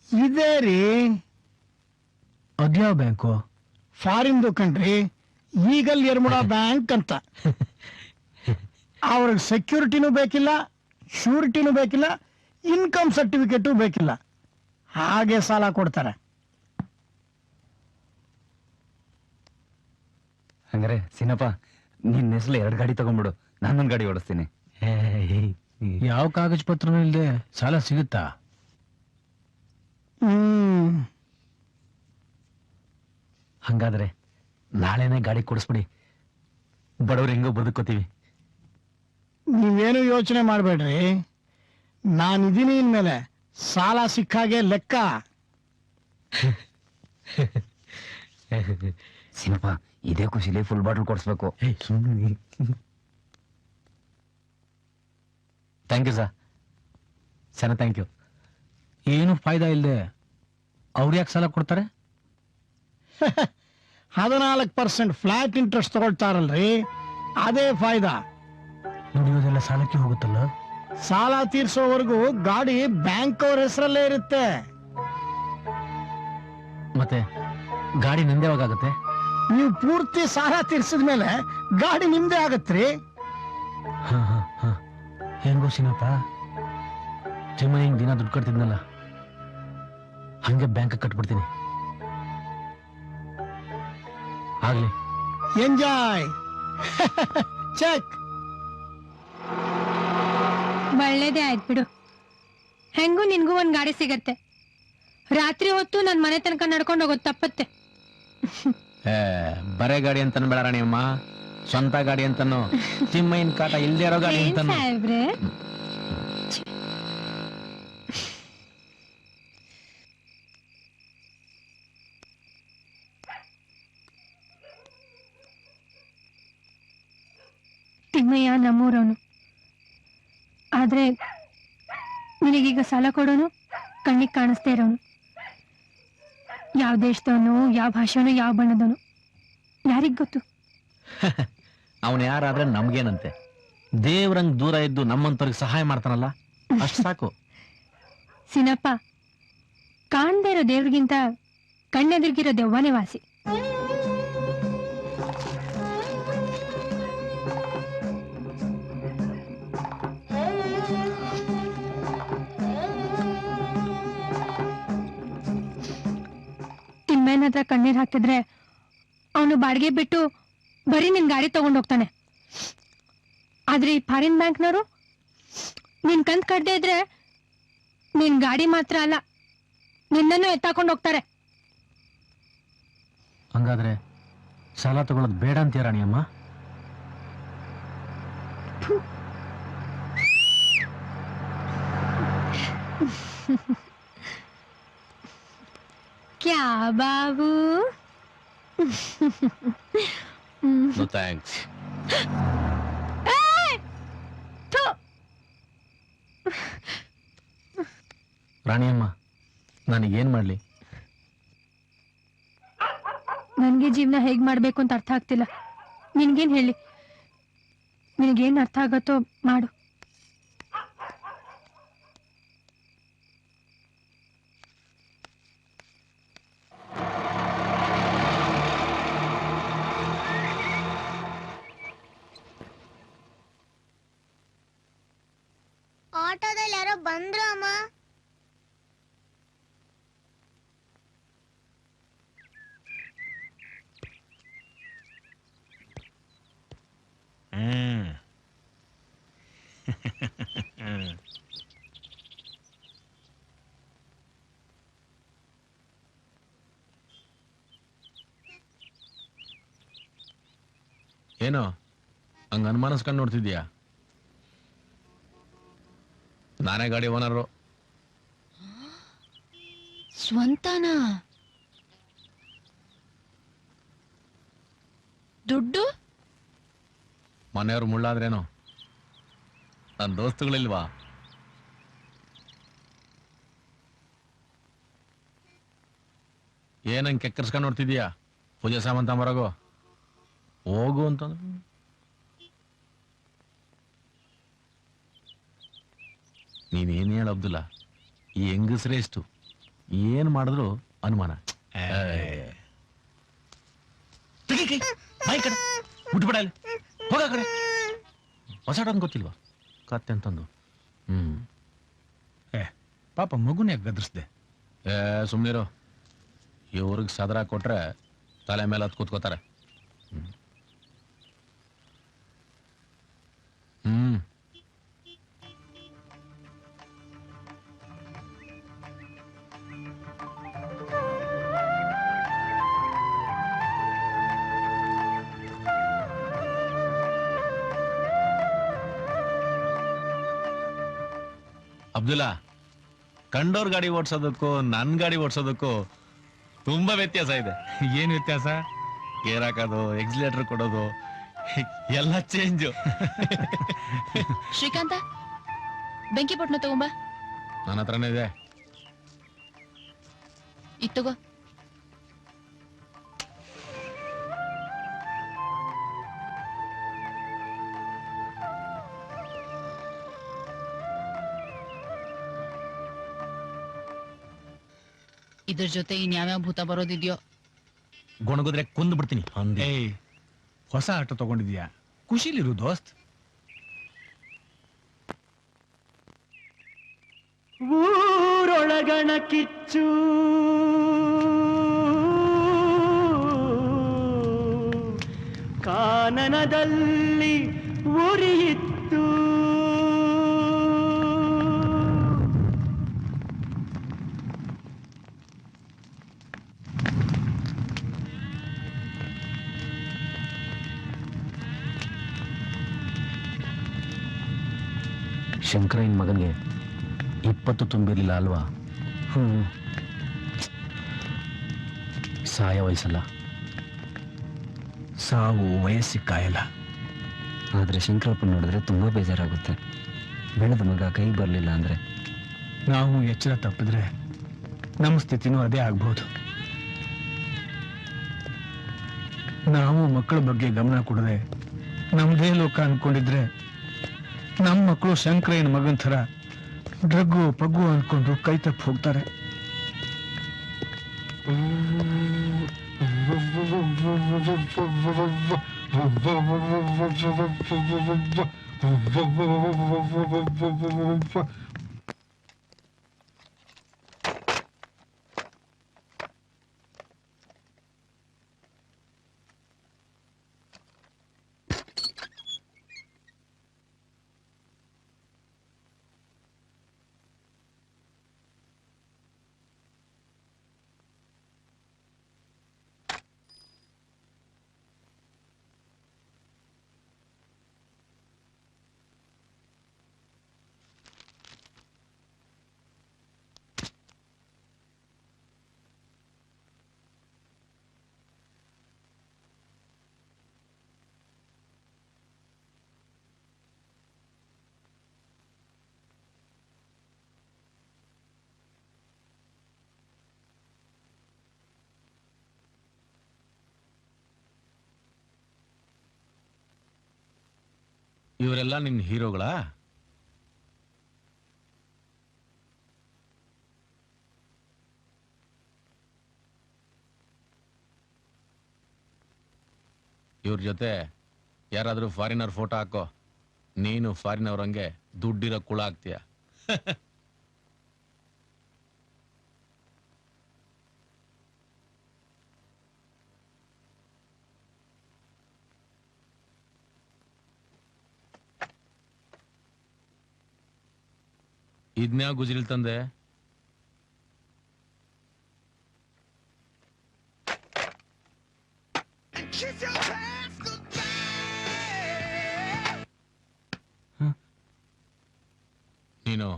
ಇದೇ ರೀ. ಅದ್ಯಾವ ಬ್ಯಾಂಕು? ಫಾರಿನ್ದು ಕಣ್ರಿ, ಈಗಲ್ ಯರ್ಮುಡಾ ಬ್ಯಾಂಕ್ ಅಂತ. ಅವ್ರಿಗೆ ಸೆಕ್ಯೂರಿಟಿನೂ ಬೇಕಿಲ್ಲ, ಶ್ಯೂರಿಟಿನೂ ಬೇಕಿಲ್ಲ, ಇನ್ಕಮ್ ಸರ್ಟಿಫಿಕೇಟು ಬೇಕಿಲ್ಲ, ಹಾಗೆ ಸಾಲ ಕೊಡ್ತಾರೆ. ಹಂಗಾರೆ ಸೀನಪ್ಪ, ನಿನ್ನ ಹೆಸರು 2 ಗಾಡಿ ತಗೊಂಡ್ಬಿಡು, ನಾನೊಂದು ಗಾಡಿ ಓಡಿಸ್ತೀನಿ. ಯಾವ ಕಾಗಜ ಪತ್ರನೂ ಇಲ್ಲದೆ ಸಾಲ ಸಿಗುತ್ತಾ? ಹಂಗಾದ್ರೆ ನಾಳೆನೆ ಗಾಡಿ ಕೊಡಿಸ್ಬಿಡಿ, ಬಡವ್ರು ಹೆಂಗೋ ಬದುಕೋತೀವಿ. ನೀವೇನು ಯೋಚನೆ ಮಾಡಬೇಡ್ರಿ, ನಾನಿದ್ದೀನಿ ಇನ್ಮೇಲೆ ಸಾಲ ಸಿಕ್ಕಾಗೆ ಲೆಕ್ಕ. ಸೀನಪ್ಪ, ಇದೇ ಖುಷಿಲಿ ಫುಲ್ ಬಾಟಲ್ ಕೊಡಿಸ್ಬೇಕು. Thank you sir. Sir thank you. ಏನು ಫಾಯ್ದಾ ಇಲ್ಲದೆ ಅವ್ರು ಯಾಕೆ ಸಾಲ ಕೊಡ್ತಾರೆ? 14% ಫ್ಲಾಟ್ ಇಂಟ್ರೆಸ್ಟ್ ತಗೊಳ್ತಾರಲ್ರಿ, ಅದೇ ಫಾಯ್ದಾ. ದುಡಿಯೋದೆಲ್ಲ ಸಾಲಕ್ಕೆ ಹೋಗುತ್ತಲ್ಲ. ಸಾಲ ತೀರ್ಸೋವರೆಗೂ ಗಾಡಿ ಬ್ಯಾಂಕ್ ಅವ್ರ ಹೆಸರಲ್ಲೇ ಇರುತ್ತೆ. ಮತ್ತೆ ಗಾಡಿ ನಂದೇ ಯಾವಾಗುತ್ತೆ? ನೀವು ಪೂರ್ತಿ ಸಾಲ ತೀರ್ಸಿದ್ಮೇಲೆ ಗಾಡಿ ನಿಮ್ದೇ ಆಗತ್ರಿ. ಹೆಂಗೋ ಸೀನಪ್ಪ, ಚಿಮ್ಮ ಹಿಂಗ್ ದಿನ ದುಡ್ಡು ಕಟ್ತಿದ್ನಲ್ಲ, ಹಂಗೆ ಬ್ಯಾಂಕ್ ಕಟ್ಬಿಡ್ತೀನಿ. ಆಗ್ಲಿ. ಎಂಜಾಯ್. ಚೆಕ್. ಒಳ್ಳೇದೇ ಆಯ್ತು ಬಿಡು. ಹೆಂಗೂ ನಿನ್ಗೂ ಒಂದ್ ಗಾಡಿ ಸಿಗತ್ತೆ. ರಾತ್ರಿ ಹೊತ್ತು ನನ್ ಮನೆ ತನಕ ನಡ್ಕೊಂಡು ಹೋಗೋದು ತಪ್ಪತ್ತೆ. ಬರೇ ಗಾಡಿ ಅಂತಾನು ಬೇಡ ರಾಣಿಯಮ್ಮ, ಸ್ವಂತ ಗಾಡಿ ಅಂತಾನು, ಚಿಮ್ಮೈನ್ ಕಾಟ ಇಲ್ದೇ ಇರೋ ಗಾಡಿ ಅಂತಾನು. ಸಾಹೇಬ್ರೆ, ತಿಮ್ಮಯ್ಯ ನಮ್ಮೂರವನು. ಆದ್ರೆ ನಿನಗೀಗ ಸಾಲ ಕೊಡೋನು ಕಣ್ಣಿಗೆ ಕಾಣಿಸ್ತಾ ಇರೋನು. ಯಾವ ದೇಶದವನು, ಯಾವ ಭಾಷೆವನು, ಯಾವ ಬಣ್ಣದವನು ಯಾರಿಗ್ ಗೊತ್ತು? ಅವನು ಯಾರಾದ್ರೆ ನಮ್ಗೇನಂತೆ, ದೇವ್ರಂಗ್ ದೂರ ಇದ್ದು ನಮ್ಮಂತವ್ರಿಗೆ ಸಹಾಯ ಮಾಡ್ತಾನಲ್ಲ, ಅಷ್ಟು ಸಾಕು. ಸಿನಪ್ಪ, ಕಾಣ್ದೇ ಇರೋ ದೇವ್ರಿಗಿಂತ ಕಣ್ಣೆದುರ್ಗಿರೋ ದೆವ್ವನೇ ವಾಸಿ. ತಿಮ್ಮಯ್ಯನ ಹತ್ರ ಕಣ್ಣೀರ್ ಹಾಕಿದ್ರೆ ಅವನು ಬಾಡಿಗೆ ಬಿಟ್ಟು ಬರೀ ನಿನ್ ಗಾಡಿ ತಗೊಂಡ್ ಹೋಗ್ತಾನೆ. ಆದ್ರೆ ಈ ಫಾರಿನ್ ಬ್ಯಾಂಕ್ನವರು ನಿನ್ ಕಂತ್ ಕಡ್ಡೆ ಇದ್ರೆ ನಿನ್ ಗಾಡಿ ಮಾತ್ರ ಅಲ್ಲ, ನಿನ್ನನ್ನು ಎತ್ತಾಕೊಂಡು ಹೋಗ್ತಾರೆ. ಹಂಗಾದ್ರೆ ಸಾಲ ತಗೊಳ್ಳೋದು ಬೇಡ ಅಂತೀಯ ರಾಣಿಯಮ್ಮ? ಕ್ಯಾ ಬಾಬು? No thanks. ರಾಣಿಯಮ್ಮ, ನನಗೇನ್ ಮಾಡ್ಲಿ? ನನ್ಗೆ ಜೀವನ ಹೇಗ್ ಮಾಡ್ಬೇಕು ಅಂತ ಅರ್ಥ ಆಗ್ತಿಲ್ಲ. ನಿನ್ಗೇನ್ ಹೇಳಿ? ನಿನಗೇನ್ ಅರ್ಥ ಆಗತ್ತೋ ಮಾಡು. ಆಟೋದಲ್ಲಿ ಯಾರೋ ಬಂದ್ರು ಅಮ್ಮ. ಏನೋ ಹಂಗ ಅನುಮಾನಿಸ್ಕೊಂಡು ನೋಡ್ತಿದ್ಯಾ? ನಾನೇ ಗಾಡಿ ಓನರು. ಸ್ವಂತನಾ? ದುಡ್ಡು? ಮನೆಯವ್ರು ಮುಳ್ಳಾದ್ರೇನು? ನನ್ನ ದೋಸ್ತುಗಳಿಲ್ವಾ? ಏನಂಗೆ ಕೆಕ್ಕರ್ಸ್ಕೊಂಡು ನೋಡ್ತಿದ್ಯಾ? ಪೂಜೆ ಸಾಮಾನ್ ತಗೊಂಬರಾಗೋ, ಹೋಗು ಅಂತಂದ್ರು. ನೀನೇನು ಹೇಳ ಅಬ್ದುಲ್ಲಾ, ಈ ಹೆಂಗಸ್ರೇ ಇಷ್ಟು, ಏನ್ ಮಾಡಿದ್ರು ಅನುಮಾನ. ಬಿಟ್ಬಿಡ, ಹೋಗ ಕಡೆ. ಹೊಸಾಟನ್ ಗೊತ್ತಿಲ್ವಾ ಕತ್ತೆ ಅಂತಂದು? ಪಾಪ ಮಗುನ ಯಾಕೆ ಗದರ್ಸ್ದೆ? ಸುಮ್ನಿರು, ಇವ್ರಿಗೆ ಸದರ ಕೊಟ್ರೆ ತಲೆ ಮೇಲೆ ಹತ್ ಕೂತ್ಕೋತಾರೆ. ಅಬ್ದುಲ್ಲಾ, ಕಂಡೋರ್ ಗಾಡಿ ಓಡಿಸೋದಕ್ಕೂ ನನ್ ಗಾಡಿ ಓಡಿಸೋದಕ್ಕೂ ತುಂಬಾ ವ್ಯತ್ಯಾಸ ಇದೆ. ಏನ್ ವ್ಯತ್ಯಾಸ? ಗೇರ್ ಹಾಕೋದು, ಎಕ್ಸಿಲೇಟರ್ ಕೊಡೋದು ಎಲ್ಲ ಚೇಂಜು. ಶ್ರೀಕಾಂತ, ಬೆಂಕಿ ಪೊಟ್ನ ತಗೊಂಬ. ನನ್ನ ಹತ್ರನೇ ಇದೆ. ಇದ್ ತಗೋ. ಇದ್ರ ಜೊತೆ ಇನ್ಯಾವ್ಯಾವ ಭೂತ ಬರೋದಿದ್ಯೋ. ಗೊಣಗುದ್ರೆ ಕೊಂದು ಬಿಡ್ತೀನಿ. ಏಯ್, ಹೊಸ ಆಟೋ ತಗೊಂಡಿದ್ಯಾ? ಖುಷಿಲಿರು ದೋಸ್ತ್. ಊರೊಳಗಣ ಕಿಚ್ಚು ಕಾನನದಲ್ಲಿ ಉರಿಯಿತ್ತು. ಶಂಕರಯ್ಯನ ಮಗನಿಗೆ 20 ತುಂಬಿರ್ಲಿಲ್ಲ ಅಲ್ವಾ? ಸಾಯ ವಯಸ್ಸಲ್ಲ, ಸಾವು ವಯಸ್ಸಿಗೆ ಕಾಯಲ್ಲ. ಆದ್ರೆ ಶಂಕರಪ್ಪ ನೋಡಿದ್ರೆ ತುಂಬಾ ಬೇಜಾರಾಗುತ್ತೆ. ಬೆಳೆದ ಮಗ ಕೈ ಬರಲಿಲ್ಲ ಅಂದ್ರೆ ನಾವು ಎಚ್ಚರ ತಪ್ಪಿದ್ರೆ ನಮ್ಮ ಸ್ಥಿತಿನೂ ಅದೇ ಆಗ್ಬೋದು. ನಾವು ಮಕ್ಕಳ ಬಗ್ಗೆ ಗಮನ ಕೊಡದೆ ನಮ್ದೇ ಲೋಕ ಅನ್ಕೊಂಡಿದ್ರೆ ನಮ್ಮ ಮಕ್ಕಳು ಶಂಕರಯ್ಯನ ಮಗನ ಥರ ಡ್ರಗ್ಗು ಪಗ್ಗು ಅನ್ಕೊಂಡು ಕೈ ತಪ್ಪಿ ಹೋಗ್ತಾರೆ. ಇವರೆಲ್ಲ ನಿನ್ನ ಹೀರೋಗಳಾ? ಇವ್ರ ಜೊತೆ ಯಾರಾದ್ರೂ ಫಾರಿನರ್ ಫೋಟೋ ಹಾಕೋ, ನೀನು ಫಾರಿನವ್ರ ಹಂಗೆ ದುಡ್ಡಿರೋ ಕುಳ ಆಗ್ತೀಯ. ಇದ್ನ್ಯಾ ಗುಜರಿಲ್ ತಂದೆ? ನೀನು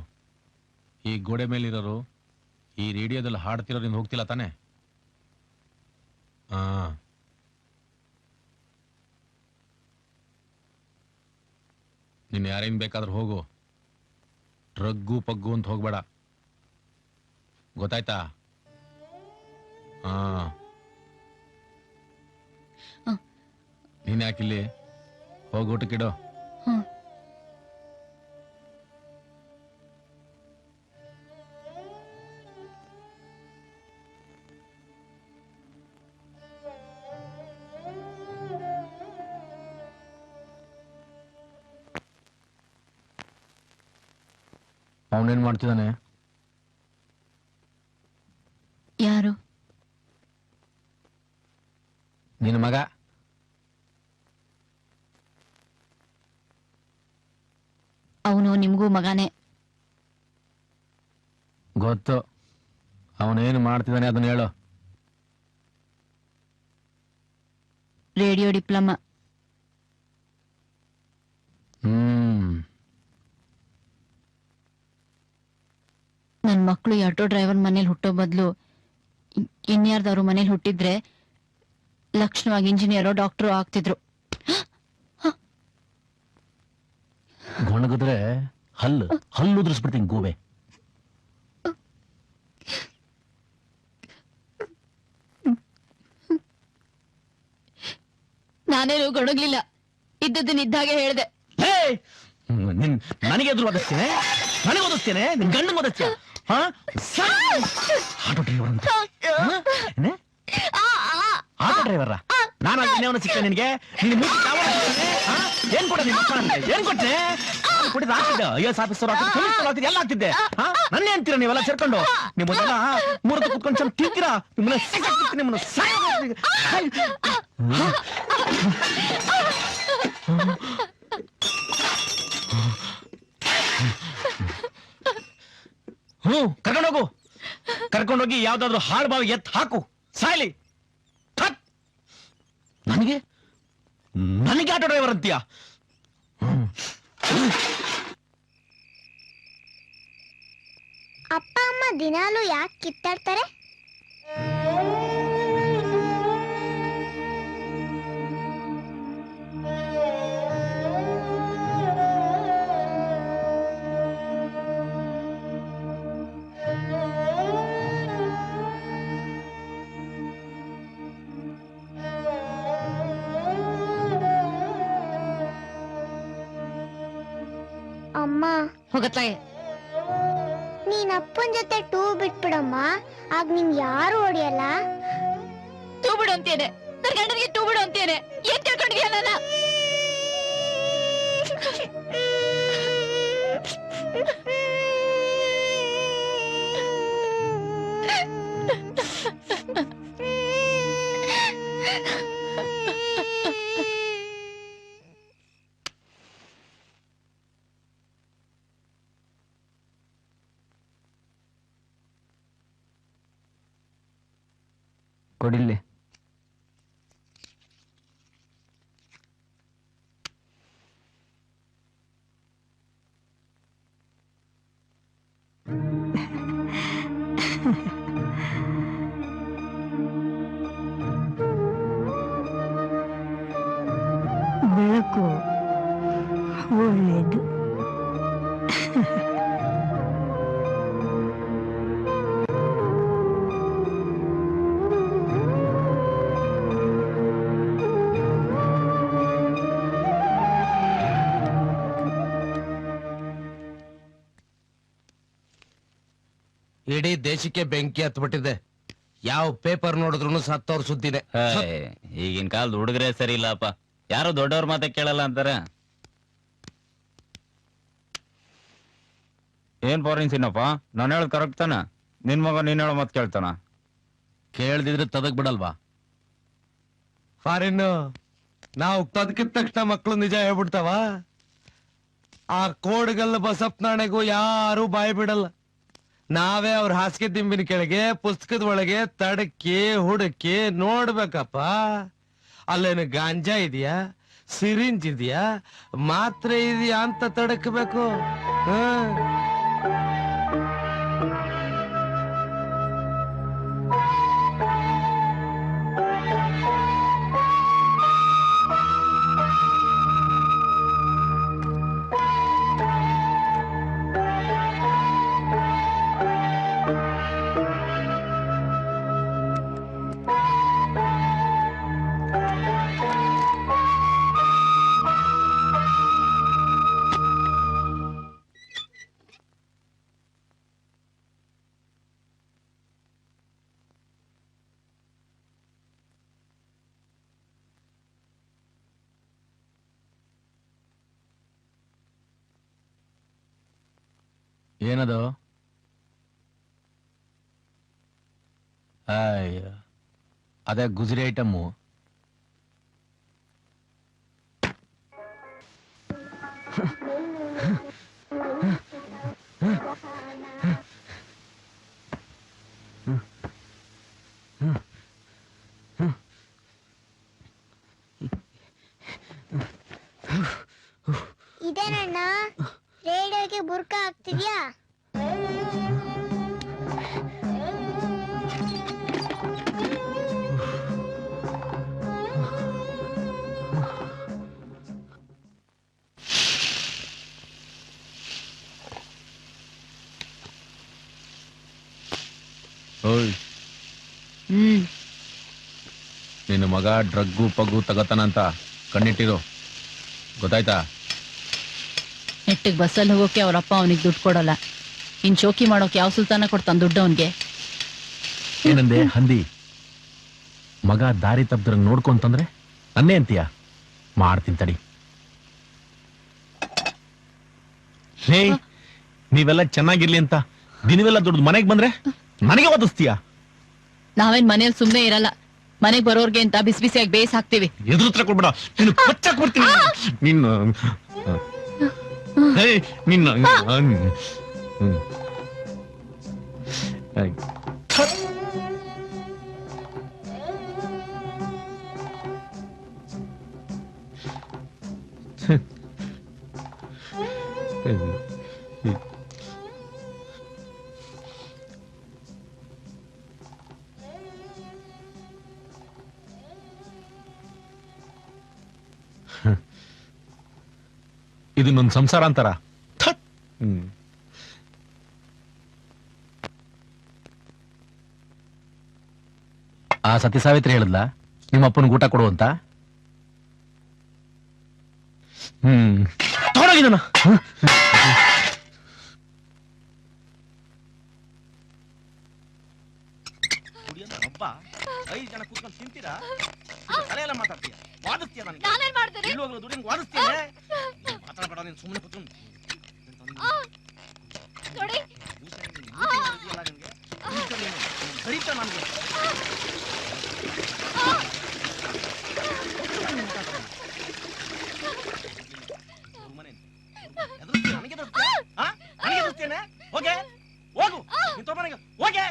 ಈ ಗೋಡೆ ಮೇಲಿರೋರು ಈ ರೇಡಿಯೋದಲ್ಲಿ ಹಾಡ್ತಿರೋ ನೀನು ಹೋಗ್ತಿಲ್ಲ ತಾನೆ? ಹಾ, ನೀನು ಯಾರೇನ್ ಬೇಕಾದ್ರೂ ಹೋಗು, ರಗ್ಗು ಪಗ್ಗು ಅಂತ ಹೋಗ್ಬೇಡ, ಗೊತ್ತಾಯ್ತಾ? ಹಾ, ನೀನ್ ಯಾಕಿಲ್ಲಿ? ಹೋಗಿ ಊಟಕ್ಕಿಡೋ. ಅವನೇನ್ ಮಾಡ್ತಿದ್ದಾನೆ? ಯಾರು? ನಿನ್ನ ಮಗ. ಅವನು ನಿಮ್ಗೂ ಮಗನೇ. ಗೊತ್ತು. ಅವನೇನು ಮಾಡ್ತಿದ್ದಾನೆ ಅದನ್ನ ಹೇಳು. Radio diploma. ನನ್ ಮಕ್ಳು ಈ ಆಟೋ ಡ್ರೈವರ್ ಮನೇಲಿ ಹುಟ್ಟೋ ಬದಲು ಇನ್ಯಾರ್ದವ್ರು ಮನೇಲಿ ಹುಟ್ಟಿದ್ರೆ ಲಕ್ಷಣವಾಗಿ ಇಂಜಿನಿಯರೋ ಡಾಕ್ಟರು ಆಗ್ತಿದ್ರು. ಗೊಣಗಿದ್ರೆ ಹಲ್ಲು ಉದುರಿಸ್ಬಿಡ್ತೀನಿ ಗೋಬೆ. ನಾನೇನು ಗೊಣಗ್ಲಿಲ್ಲ, ಇದ್ದದ್ದನ್ನ ಇದ್ದಾಗೆ ಹೇಳ್ದೆ. ನನಗೆ ಎದುರು ಓದಿಸ್ತೇನೆ, ನನಗೆ ಓದಿಸ್ತೇನೆ, ನಿನ್ ಗಂಡು ಓದಿಸ್ತೀಯ? ಆಟೋ ಡ್ರೈವರ್ ಅಂತ ಆಟೋ ಡ್ರೈವರ ನಾನು ಅಲ್ಲಿ ಸಿಗ್ತೇನೆ ನಿನಗೆ. ಏನ್ ಕೊಡ ನಿಮ್ಮ ಏನ್ ಕೊಟ್ಟೆ? ಕೊಟ್ಟಿದ್ದು ಆಗ್ತಿದ್ದೆ ಐಎಸ್ ಆಫೀಸರ್ ಆಗ್ತಿದ್ದೆ, ಎಲ್ಲ ಆಗ್ತಿದ್ದೆ. ನನ್ನೇ ಅಂತೀರ ನೀವೆಲ್ಲ ಸೇರ್ಕೊಂಡು? ನಿಮ್ಮನ್ನೆಲ್ಲ ಮೂರತ್ತು ಕುತ್ಕೊಂಡು ಸ್ವಲ್ಪ ತಿಂತೀರಾ? ನಿಮ್ಮನ್ನ ಕರ್ಕೊಂಡೋಗಿ ಯಾವ್ದಾದ್ರು ಹಾಳು ಬಾವಿ ಎತ್ ಹಾಕು, ಸಾಯ್ಲಿ. ನನಗೆ ಆಟೋ ಡ್ರೈವರ್ ಅಂತೀಯ? ಅಪ್ಪ ಅಮ್ಮ ದಿನಾಲು ಯಾಕೆ ಕಿತ್ತಾಡ್ತಾರೆ? ಅಮ್ಮ ಹೋಗತ್ಲಾಗೆ. ನೀನ್ ಅಪ್ಪನ್ ಜೊತೆ ಟೂ ಬಿಟ್ಬಿಡಮ್ಮ, ಆಗ ನಿಂಗ್ ಯಾರು ಹೊಡಿಯಲ್ಲ. ಟೂ ಬಿಡು ಅಂತೇನೆ, ನನ್ ಗಂಡನಿಗೆ ಟೂ ಬಿಡು ಅಂತೇನೆ. ಏನ್ ತಿಳ್ಕೊಂಡಿದ್ಯಾ ನನ್ನ? ಕೊಡಿಲ್ಲಿ. ಬೆಳಕು ಒಳ್ಳೇದು. ಇಡೀ ದೇಶಕ್ಕೆ ಬೆಂಕಿ ಹತ್ಬಿಟ್ಟಿದೆ. ಯಾವ ಪೇಪರ್ ನೋಡಿದ್ರು ಸತ್ತವ್ರ ಸುದ್ದಿನೇ. ಈಗಿನ ಕಾಲದ ಹುಡುಗರೇ ಸರಿ ಇಲ್ಲಪ್ಪ, ಯಾರು ದೊಡ್ಡವ್ರ ಮಾತೆ ಕೇಳಲ್ಲ ಅಂತಾರೆ. ಏನ್ ಫಾರಿನ್ ಸಿನ್ನಪ್ಪ, ನಾನು ಹೇಳದ್ ಕರೆಕ್ಟ್ ತಾನ? ನಿನ್ ಮಗ ನೀನ್ ಹೇಳೋ ಮತ್ ಕೇಳ್ತಾನ? ಕೇಳ್ದಿದ್ರೆ ತದಕ್ ಬಿಡಲ್ವಾ? ಫಾರಿನ್ ನಾವು ತದಕಿದ ತಕ್ಷಣ ಮಕ್ಕಳು ನಿಜ ಹೇಳ್ಬಿಡ್ತಾವ. ಆ ಕೋಡ್ಗಲ್ಲ ಬಸಪ್ಪನಾಣೆಗೂ ಯಾರು ಬಾಯಿ ಬಿಡಲ್ಲ. ನಾವೇ ಅವ್ರ ಹಾಸಿಗೆ ದಿಂಬಿನ ಕೆಳಗೆ ಪುಸ್ತಕದ ಒಳಗೆ ತಡಕಿ ಹುಡುಕಿ ನೋಡ್ಬೇಕಪ್ಪ. ಅಲ್ಲೇನು ಗಾಂಜಾ ಇದೆಯಾ, ಸಿರಿಂಜ್ ಇದೆಯಾ, ಮಾತ್ರೆ ಇದೆಯಾ ಅಂತ ತಡಕಬೇಕು. ಏನದು? ಅದೇ ಗುಜರಿ ಐಟಮ್ಮು. ಇದೇನಣ್ಣ, ರೇಡಿಯೋಗೆ ಬುರ್ಕ ಹಾಕ್ತಿದ್ಯಾ? ಓಯ್, ನಿನ್ನ ಮಗ ಡ್ರಗ್ಗು ಪಗ್ಗು ತಗತಾನಂತ ಕಣ್ಣಿಟ್ಟಿರು, ಗೊತ್ತಾಯ್ತಾ? ನೆಟ್ಟಿಗೆ ಬಸ್ಸಲ್ಲಿ ಹೋಗೋಕೆ ಅವ್ರಪ್ಪ ಅವನಿಗೆ ದುಡ್ಡು ಕೊಡಲ್ಲ. ಇನ್ ಶೋಕಿ ಮಾಡೋಕೆ ಯಾವ ಸುಲ್ತಾನ ಕೊಡ್ತಾನ ದುಡ್ಡು ಅವನ್ಗೆ? ಏನಂದೆ ಹಂದಿ? ಮಗ ದಾರಿ ತಪ್ಪದ್ರಂಗ್ ನೋಡ್ಕೊಂತಂದ್ರೆ ನನ್ನೇ ಅಂತೀಯ? ಮಾಡ್ತೀನಿ ತಡಿ. ಹೇ, ನೀವೆಲ್ಲ ಚೆನ್ನಾಗಿರ್ಲಿ ಅಂತ ದಿನವೆಲ್ಲ ದುಡ್ಡು ಮನೆಗೆ ಬಂದ್ರೆ ನನಗೆ ಒದಿಸ್ತೀಯ? ನಾವೇನ್ ಮನೇಲಿ ಸುಮ್ನೆ ಇರಲ್ಲ. ಮನೆಗ್ ಬರೋರ್ಗೆ ಅಂತ ಬಿಸಿ ಬಿಸಿಯಾಗಿ ಬೇಯಿಸಿ ಹಾಕ್ತಿವಿ. ಎದುರು ಹತ್ರ ಕೊಡ್ಬೇಡ, ನೀನು ಪಚ್ಚಾಕ್ ಬರ್ತೀನಿ. ನಿನ್ನ ನಿನ್ನ ಇದನ್ನೊಂದು ಸಂಸಾರ ಅಂತಾರ? ಆ ಸತಿ ಸಾವಿತ್ರಿ ಹೇಳಿದ್ಲ ನಿಮ್ಮ ಅಪ್ಪನ ಊಟ ಕೊಡು ಅಂತ? ತಗೊಂಡೋಗಿದ್ದಾನ. 5 ಜನ ಕೂತ್ಕೊಂಡು ತಿಂತೀರಾ? ತಲೆ ಎಲ್ಲ ಮಾತಾಡ್ತೀಯ, ವಾದಿಸ್ತೀಯ ನನಗೆ. ನಾನೇನ್ ಮಾಡ್ತೀನಿ? ಇಲ್ಲೂ ಹೋಗ್ಲು ದುಡಿಂಗ್ ವಾದಿಸ್ತೀಯ. ಮಾತಾಡಬೇಡ ನೀನು, ಸುಮ್ಮನೆ ಕೂತ್ಕೊಂಡು ನೋಡಿ ಕರೀತ ನನಗೆ. ನನಗೆ ಎದುರಿಸ್ತೇನೆ? ಹೋಗೆ ಹೋಗು, ನಿಂತ ಮನೆಗೆ ಹೋಗೆ.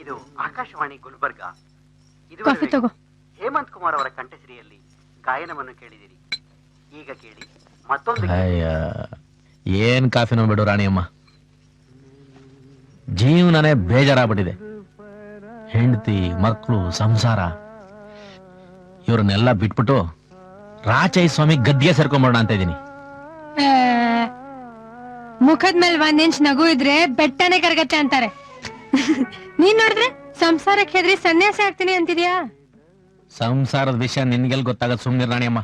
ಇದು ಆಕಾಶವಾಣಿ ಗುಲ್ಬರ್ಗ. ಕಾಫಿ ತಗೋ. ಹೇಮಂತ್ ಕುಮಾರ್ ಅವರ ಕಂಠಸಿರಿಯಲ್ಲಿ ಗಾಯನವನ್ನು ಕೇಳಿದಿರಿ. ಈಗ ಕೇಳಿ ಮತ್ತೊಂದು ಏನ್ ಕಾಫಿನೋ ಬಿಡು ರಾಣಿಯಮ್ಮ, ಜೀವನನೇ ಬೇಜಾರಾಗ್ಬಿಟ್ಟಿದೆ. ಹೆಂಡತಿ, ಮಕ್ಕಳು, ಸಂಸಾರ ಇವ್ರನ್ನೆಲ್ಲ ಬಿಟ್ಬಿಟ್ಟು ರಾಚೈ ಸ್ವಾಮಿ ಗದ್ದಿಗೆ ಸೇರ್ಕೊಂಡ್ಬಿಡೋಣ ಅಂತ ಇದೀನಿ. ಮುಖದ ಮೇಲೆ 1 ಇಂಚ್ ನಗು ಇದ್ರೆ ಬೆಟ್ಟನೆ ಕರಗತ್ತೆ ಅಂತಾರೆ. ನೀನ್ ನೋಡಿದ್ರೆ ಸಂಸಾರಕ್ಕೆ ಹೆದ್ರಿ ಸನ್ಯಾಸಿ ಆಗ್ತೀನಿ ಅಂತಿದ್ಯಾ? ಸಂಸಾರದ ವಿಷಯ ನಿನ್ಗೆಲ್ ಗೊತ್ತಾಗತ್, ಸುಮ್ನಿರ್ ರಾಣಿಯಮ್ಮ.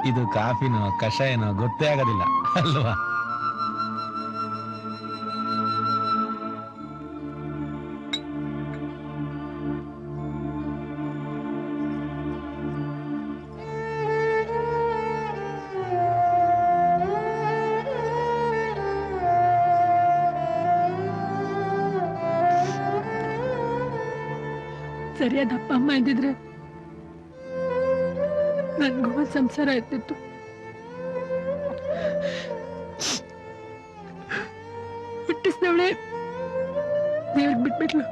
ಇದು ಕಾಫಿನೋ ಕಷಾಯನೋ ಗೊತ್ತೇ ಆಗೋದಿಲ್ಲ ಅಲ್ವಾ? ಸರಿಯಾದ ಅಪ್ಪ ಅಮ್ಮ ಇದ್ದಿದ್ರೆ ನನ್ಗೂ ಒಂದ್ ಸಂಸಾರ ಇರ್ತಿತ್ತು. ಹುಟ್ಟಿಸಿದವಳೆ ದೇವ್ರಿಗೆ ಬಿಟ್ಬಿಟ್ಲು.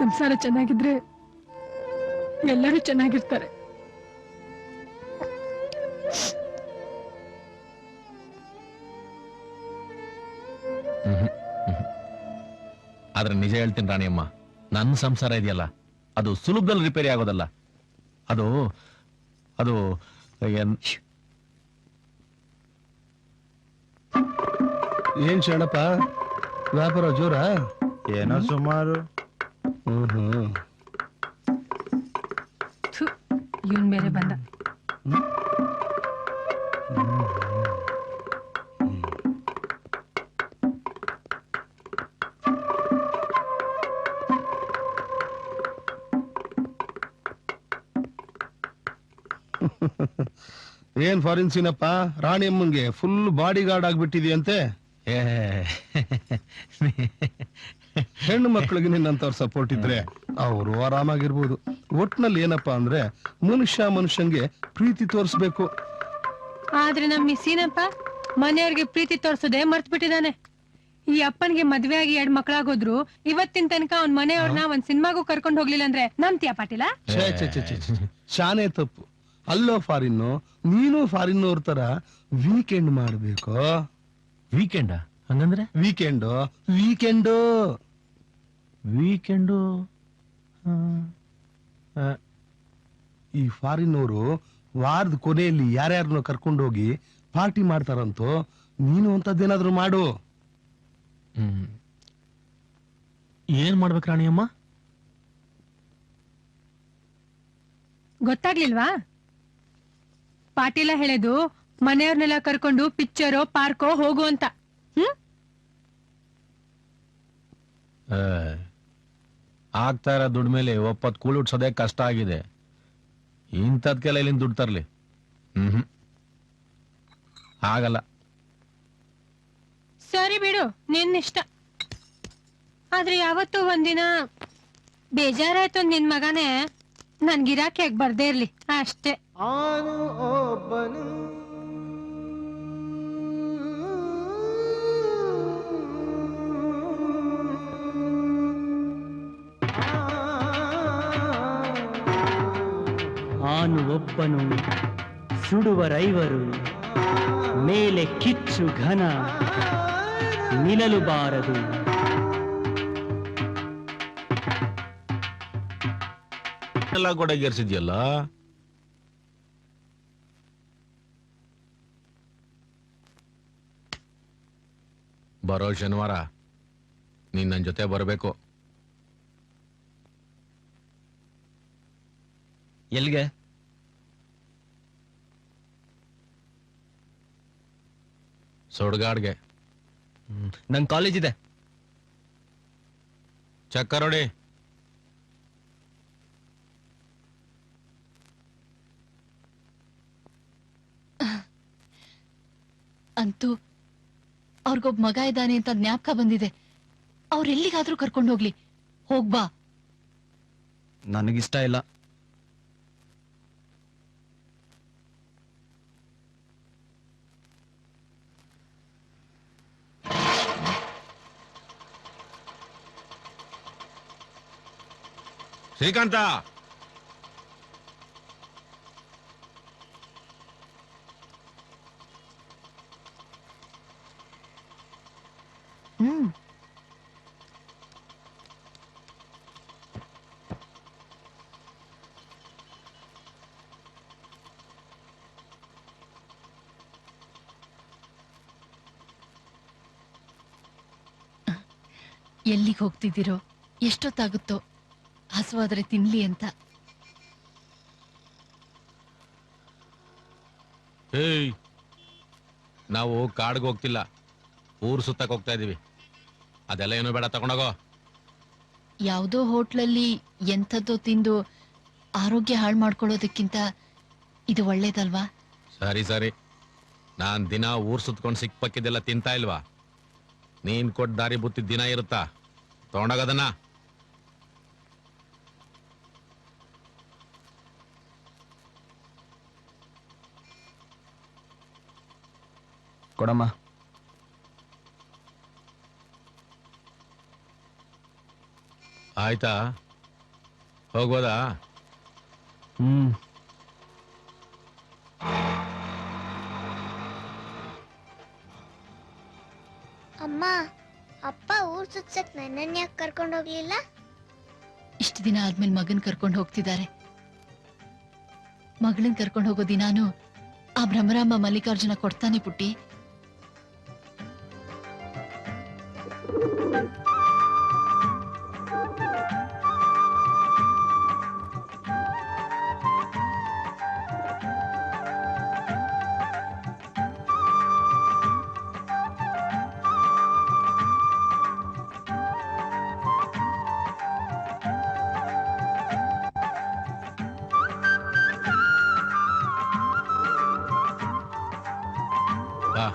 ಸಂಸಾರ ಚೆನ್ನಾಗಿದ್ರೆ ಎಲ್ಲರೂ ಚೆನ್ನಾಗಿರ್ತಾರೆ. ಆದ್ರೆ ನಿಜ ಹೇಳ್ತೀನಿ ರಾಣಿಯಮ್ಮ, ನನ್ನ ಸಂಸಾರ ಇದೆಯಲ್ಲ ಅದು ಸುಲಭದಲ್ಲಿ ರಿಪೇರಿ ಆಗೋದಲ್ಲ. ಅದು ಅದು ಏನ್ ಶರಣಪ್ಪ, ವ್ಯಾಪಾರ ಜೋರ? ಏನೋ ಸುಮಾರು. ಇವನ್ ಬೇರೆ ಬಂದ. ಏನ್ ಫಾರಿನ್ ಸೀನಪ್ಪ, ರಾಣಿಯಮ್ಮಂಗೆ ಫುಲ್ ಬಾಡಿ ಗಾರ್ಡ್ ಆಗ್ಬಿಟ್ಟಿದೆಯಂತೆ. ಹೆಣ್ಣು ಮಕ್ಕಳಿಗೆ ನಿನ್ನಂತವ್ರ ಸಪೋರ್ಟ್ ಇದ್ರೆ ಅವರು ಆರಾಮಾಗಿರ್ಬೋದು. ಒಟ್ನಲ್ಲಿ ಏನಪ್ಪಾ ಅಂದ್ರೆ ಮನುಷ್ಯಂಗೆ ಪ್ರೀತಿ ತೋರಿಸ್ಬೇಕು. ಆದ್ರೆ ನಮ್ ಸೀನಪ್ಪ ಮನೆಯವ್ರಿಗೆ ಪ್ರೀತಿ ತೋರ್ಸೋದೇ ಮರ್ತ್ ಬಿಟ್ಟಿದಾನೆ. ಈ ಅಪ್ಪನ್ಗೆ ಮದ್ವೆ ಆಗಿ 2 ಮಕ್ಳಾಗೋದ್ರು ಇವತ್ತಿನ ತನಕ ಅವ್ನ್ ಮನೆಯವ್ರನ್ನ ಒಂದ್ ಸಿನಿಮಾಗೂ ಕರ್ಕೊಂಡ್ ಹೋಗ್ಲಿಲ್ಲ ಅಂದ್ರೆ ನಂಬ್ತೀಯ ಪಾಟೀಲ? ಶಾನೆ ತಪ್ಪು. ಅಲ್ಲೋ ಫಾರಿನ್ನು, ನೀನು ಫಾರಿನ್ನವ್ರ ತರ ವೀಕೆಂಡ್ ಮಾಡ್ಬೇಕು. ವೀಕೆಂಡ ಹಂಗಂದ್ರೆ? ವೀಕೆಂಡು ವೀಕೆಂಡು ಈ ಫಾರಿನ್ನವರು ವಾರದ ಕೊನೆಯಲ್ಲಿ ಯಾರ್ಯಾರನ್ನ ಕರ್ಕೊಂಡೋಗಿ ಪಾರ್ಟಿ ಮಾಡ್ತಾರಂತೋ, ನೀನು ಅಂತದ್ದೇನಾದ್ರೂ ಮಾಡು. ಏನ್ ಮಾಡ್ಬೇಕು ರಾಣಿಯಮ್ಮ? ಗೊತ್ತಾಗ್ಲಿಲ್ವಾ? ಪಾಟೀಲ ಹೇಳೋದು ಮನೆಯವ್ರನ್ನೆಲ್ಲ ಕರ್ಕೊಂಡು ಪಿಕ್ಚರೋ ಪಾರ್ಕೋ ಹೋಗು ಅಂತ. ಆಗ್ತಾ ಇರೋ ದುಡ್ಡು ಮೇಲೆ ಒಪ್ಪತ್ ಕೂಳು ಉಟ್ಸೋದೇ ಕಷ್ಟ ಆಗಿದೆ. ಇಂಥದ್ಕೆಲ್ಲ ಇಲ್ಲಿಂದ ದುಡ್ಡು ತರ್ಲಿ? ಆಗಲ್ಲ. ಸರಿ ಬಿಡು, ನಿನ್ನಿಷ್ಟ. ಆದ್ರೆ ಯಾವತ್ತೂ ಒಂದಿನ ಬೇಜಾರಾಯ್ತು ನಿನ್ ಮಗನೇ ನನ್ ಗಿರಾಕಿಯಾಗಿ ಬರ್ದೇ ಇರ್ಲಿ ಅಷ್ಟೇ. ಆನು ಒಬ್ಬನು ಸುಡುವ ರೈವರು, ಮೇಲೆ ಕಿಚ್ಚು ಘನ ನಿಲ್ಲಲು ಬಾರದು. ಎಲ್ಲ ಕೊಡಗೇರ್ಸಿದ್ಯಲ್ಲ. ಬರೋ ಶನಿವಾರ ನೀನ್ ನನ್ ಜೊತೆ ಬರಬೇಕು. ಎಲ್ಗೆ? ಸುಡ್ಗಾಡ್ಗೆ. ನಂಗೆ ಕಾಲೇಜ್ ಇದೆ. ಚಕ್ಕರ್ ಹೊಡಿ. ಅಂತೂ ಅವ್ರಿಗೊಬ್ಬ ಮಗ ಇದ್ದಾನೆ ಅಂತ ಜ್ಞಾಪಕ ಬಂದಿದೆ. ಅವ್ರೆಲ್ಲಿಗಾದ್ರೂ ಕರ್ಕೊಂಡು ಹೋಗ್ಲಿ, ಹೋಗ್ಬಾ. ನನಗಿಷ್ಟ ಇಲ್ಲ. ಶ್ರೀಕಾಂತ, ಎಲ್ಲಿಗೆ ಹೋಗ್ತಿದ್ದೀರೋ? ಎಷ್ಟೊತ್ತಾಗುತ್ತೋ? ಹಸುವಾದ್ರೆ ತಿನ್ಲಿ ಅಂತ. ಏಯ್, ನಾವು ಕಾಡ್ಗೆ ಹೋಗ್ತಿಲ್ಲ, ಊರ್ ಸುತ್ತಕ್ ಹೋಗ್ತಾ ಇದೀವಿ. ಅದೆಲ್ಲ ಏನು ಬೇಡ, ತಗೊಂಡೋಗೋ. ಯಾವುದೋ ಹೋಟ್ಲಲ್ಲಿ ಎಂಥದ್ದೋ ತಿಂದು ಆರೋಗ್ಯ ಹಾಳು ಮಾಡ್ಕೊಳ್ಳೋದಕ್ಕಿಂತ ಇದು ಒಳ್ಳೇದಲ್ವಾ? ಸರಿ ಸರಿ, ನಾನ್ ದಿನ ಊರ್ ಸುತ್ಕೊಂಡ್ ಸಿಕ್ಪಕ್ಕಿದ್ದೆಲ್ಲ ತಿಂತಾ ಇಲ್ವಾ? ನೀನ್ ಕೊಟ್ಟು ದಾರಿ ಬುತ್ತಿದ್ ದಿನ ಇರುತ್ತಾ? ತಗೊಂಡೋಗೋದನ್ನ. ಕೊಡಮ್ಮ. ಆಯ್ತಾ? ಹೋಗ್ಬೋದಾ? ಅಮ್ಮ, ಅಪ್ಪ ಊರ್ ಸುತ್ಸಕ್ ನನ್ನನ್ನ ಯಾಕೆ ಕರ್ಕೊಂಡು ಹೋಗ್ಲಿಲ್ಲ? ಇಷ್ಟು ದಿನ ಆದ್ಮೇಲೆ ಮಗನ್ ಕರ್ಕೊಂಡು ಹೋಗ್ತಿದ್ದಾರೆ. ಮಗಳನ್ ಕರ್ಕೊಂಡು ಹೋಗೋ ದಿನಾನು ಆ ಭ್ರಮರಾಂಬ ಮಲ್ಲಿಕಾರ್ಜುನ ಕೊಡ್ತಾನೆ ಪುಟ್ಟಿ. ಬಾ.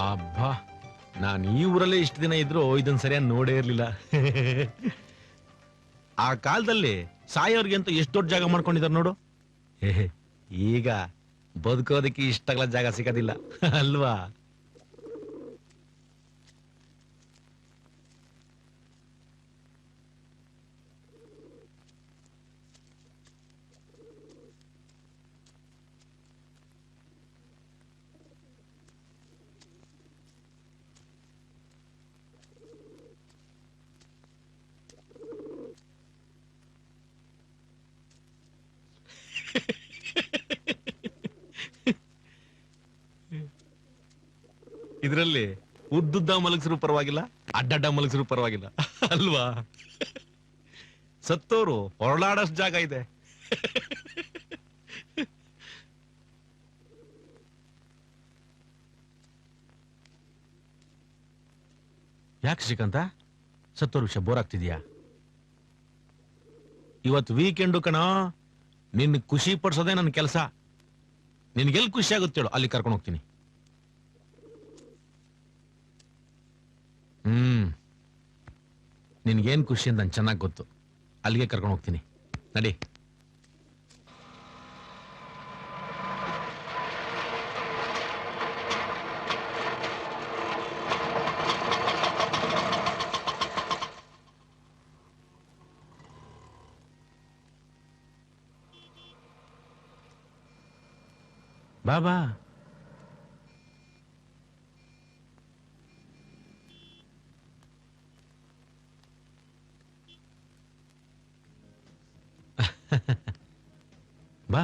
ಅಬ್ಬಾ, ನಾನು ಈ ಊರಲ್ಲೇ ಇಷ್ಟು ದಿನ ಇದ್ರು ಇದನ್ನ ಸರಿಯಾಗಿ ನೋಡೇ ಇರ್ಲಿಲ್ಲ. ಆ ಕಾಲದಲ್ಲಿ ಸಾಯೋರ್ಗೆ ಅಂತ ಎಷ್ಟು ದೊಡ್ಡ ಜಾಗ ಮಾಡ್ಕೊಂಡಿದಾರ ನೋಡು. ಈಗ ಬದುಕೋದಕ್ಕೆ ಇಷ್ಟಾಗಲ ಜಾಗ ಸಿಗೋದಿಲ್ಲ ಅಲ್ವಾ? ಇದರಲ್ಲಿ ಉದ್ದುದ್ದ ಮಲಗಿಸ್ರು ಪರವಾಗಿಲ್ಲ, ಅಡ್ಡಡ್ಡ ಮಲಗಿಸ್ರು ಪರವಾಗಿಲ್ಲ ಅಲ್ವಾ? ಸತ್ತೋರು ಹೊರಳಾಡಷ್ಟು ಜಾಗ ಇದೆ. ಯಾಕೆ ಶ್ರೀಕಾಂತ, ಸತ್ತೋರ್ ವಿಷಯ ಬೋರ್ ಆಗ್ತಿದ್ಯಾ? ಇವತ್ತು ವೀಕೆಂಡು ಕಣ, ನಿನ್ ಖುಷಿ ಪಡಿಸೋದೇ ನನ್ನ ಕೆಲಸ. ನಿನ್ಗೆಲ್ ಖುಷಿ ಆಗುತ್ತೇಳು ಅಲ್ಲಿ ಕರ್ಕೊಂಡು ಹೋಗ್ತೀನಿ. ನಿನ್ಗೇನ್ ಖುಷಿ ಅಂತ ನನ್ ಚೆನ್ನಾಗಿ ಗೊತ್ತು. ಅಲ್ಲಿಗೆ ಕರ್ಕೊಂಡು ಹೋಗ್ತೀನಿ, ನಡಿ. ಬಾಬಾ ಬಾ.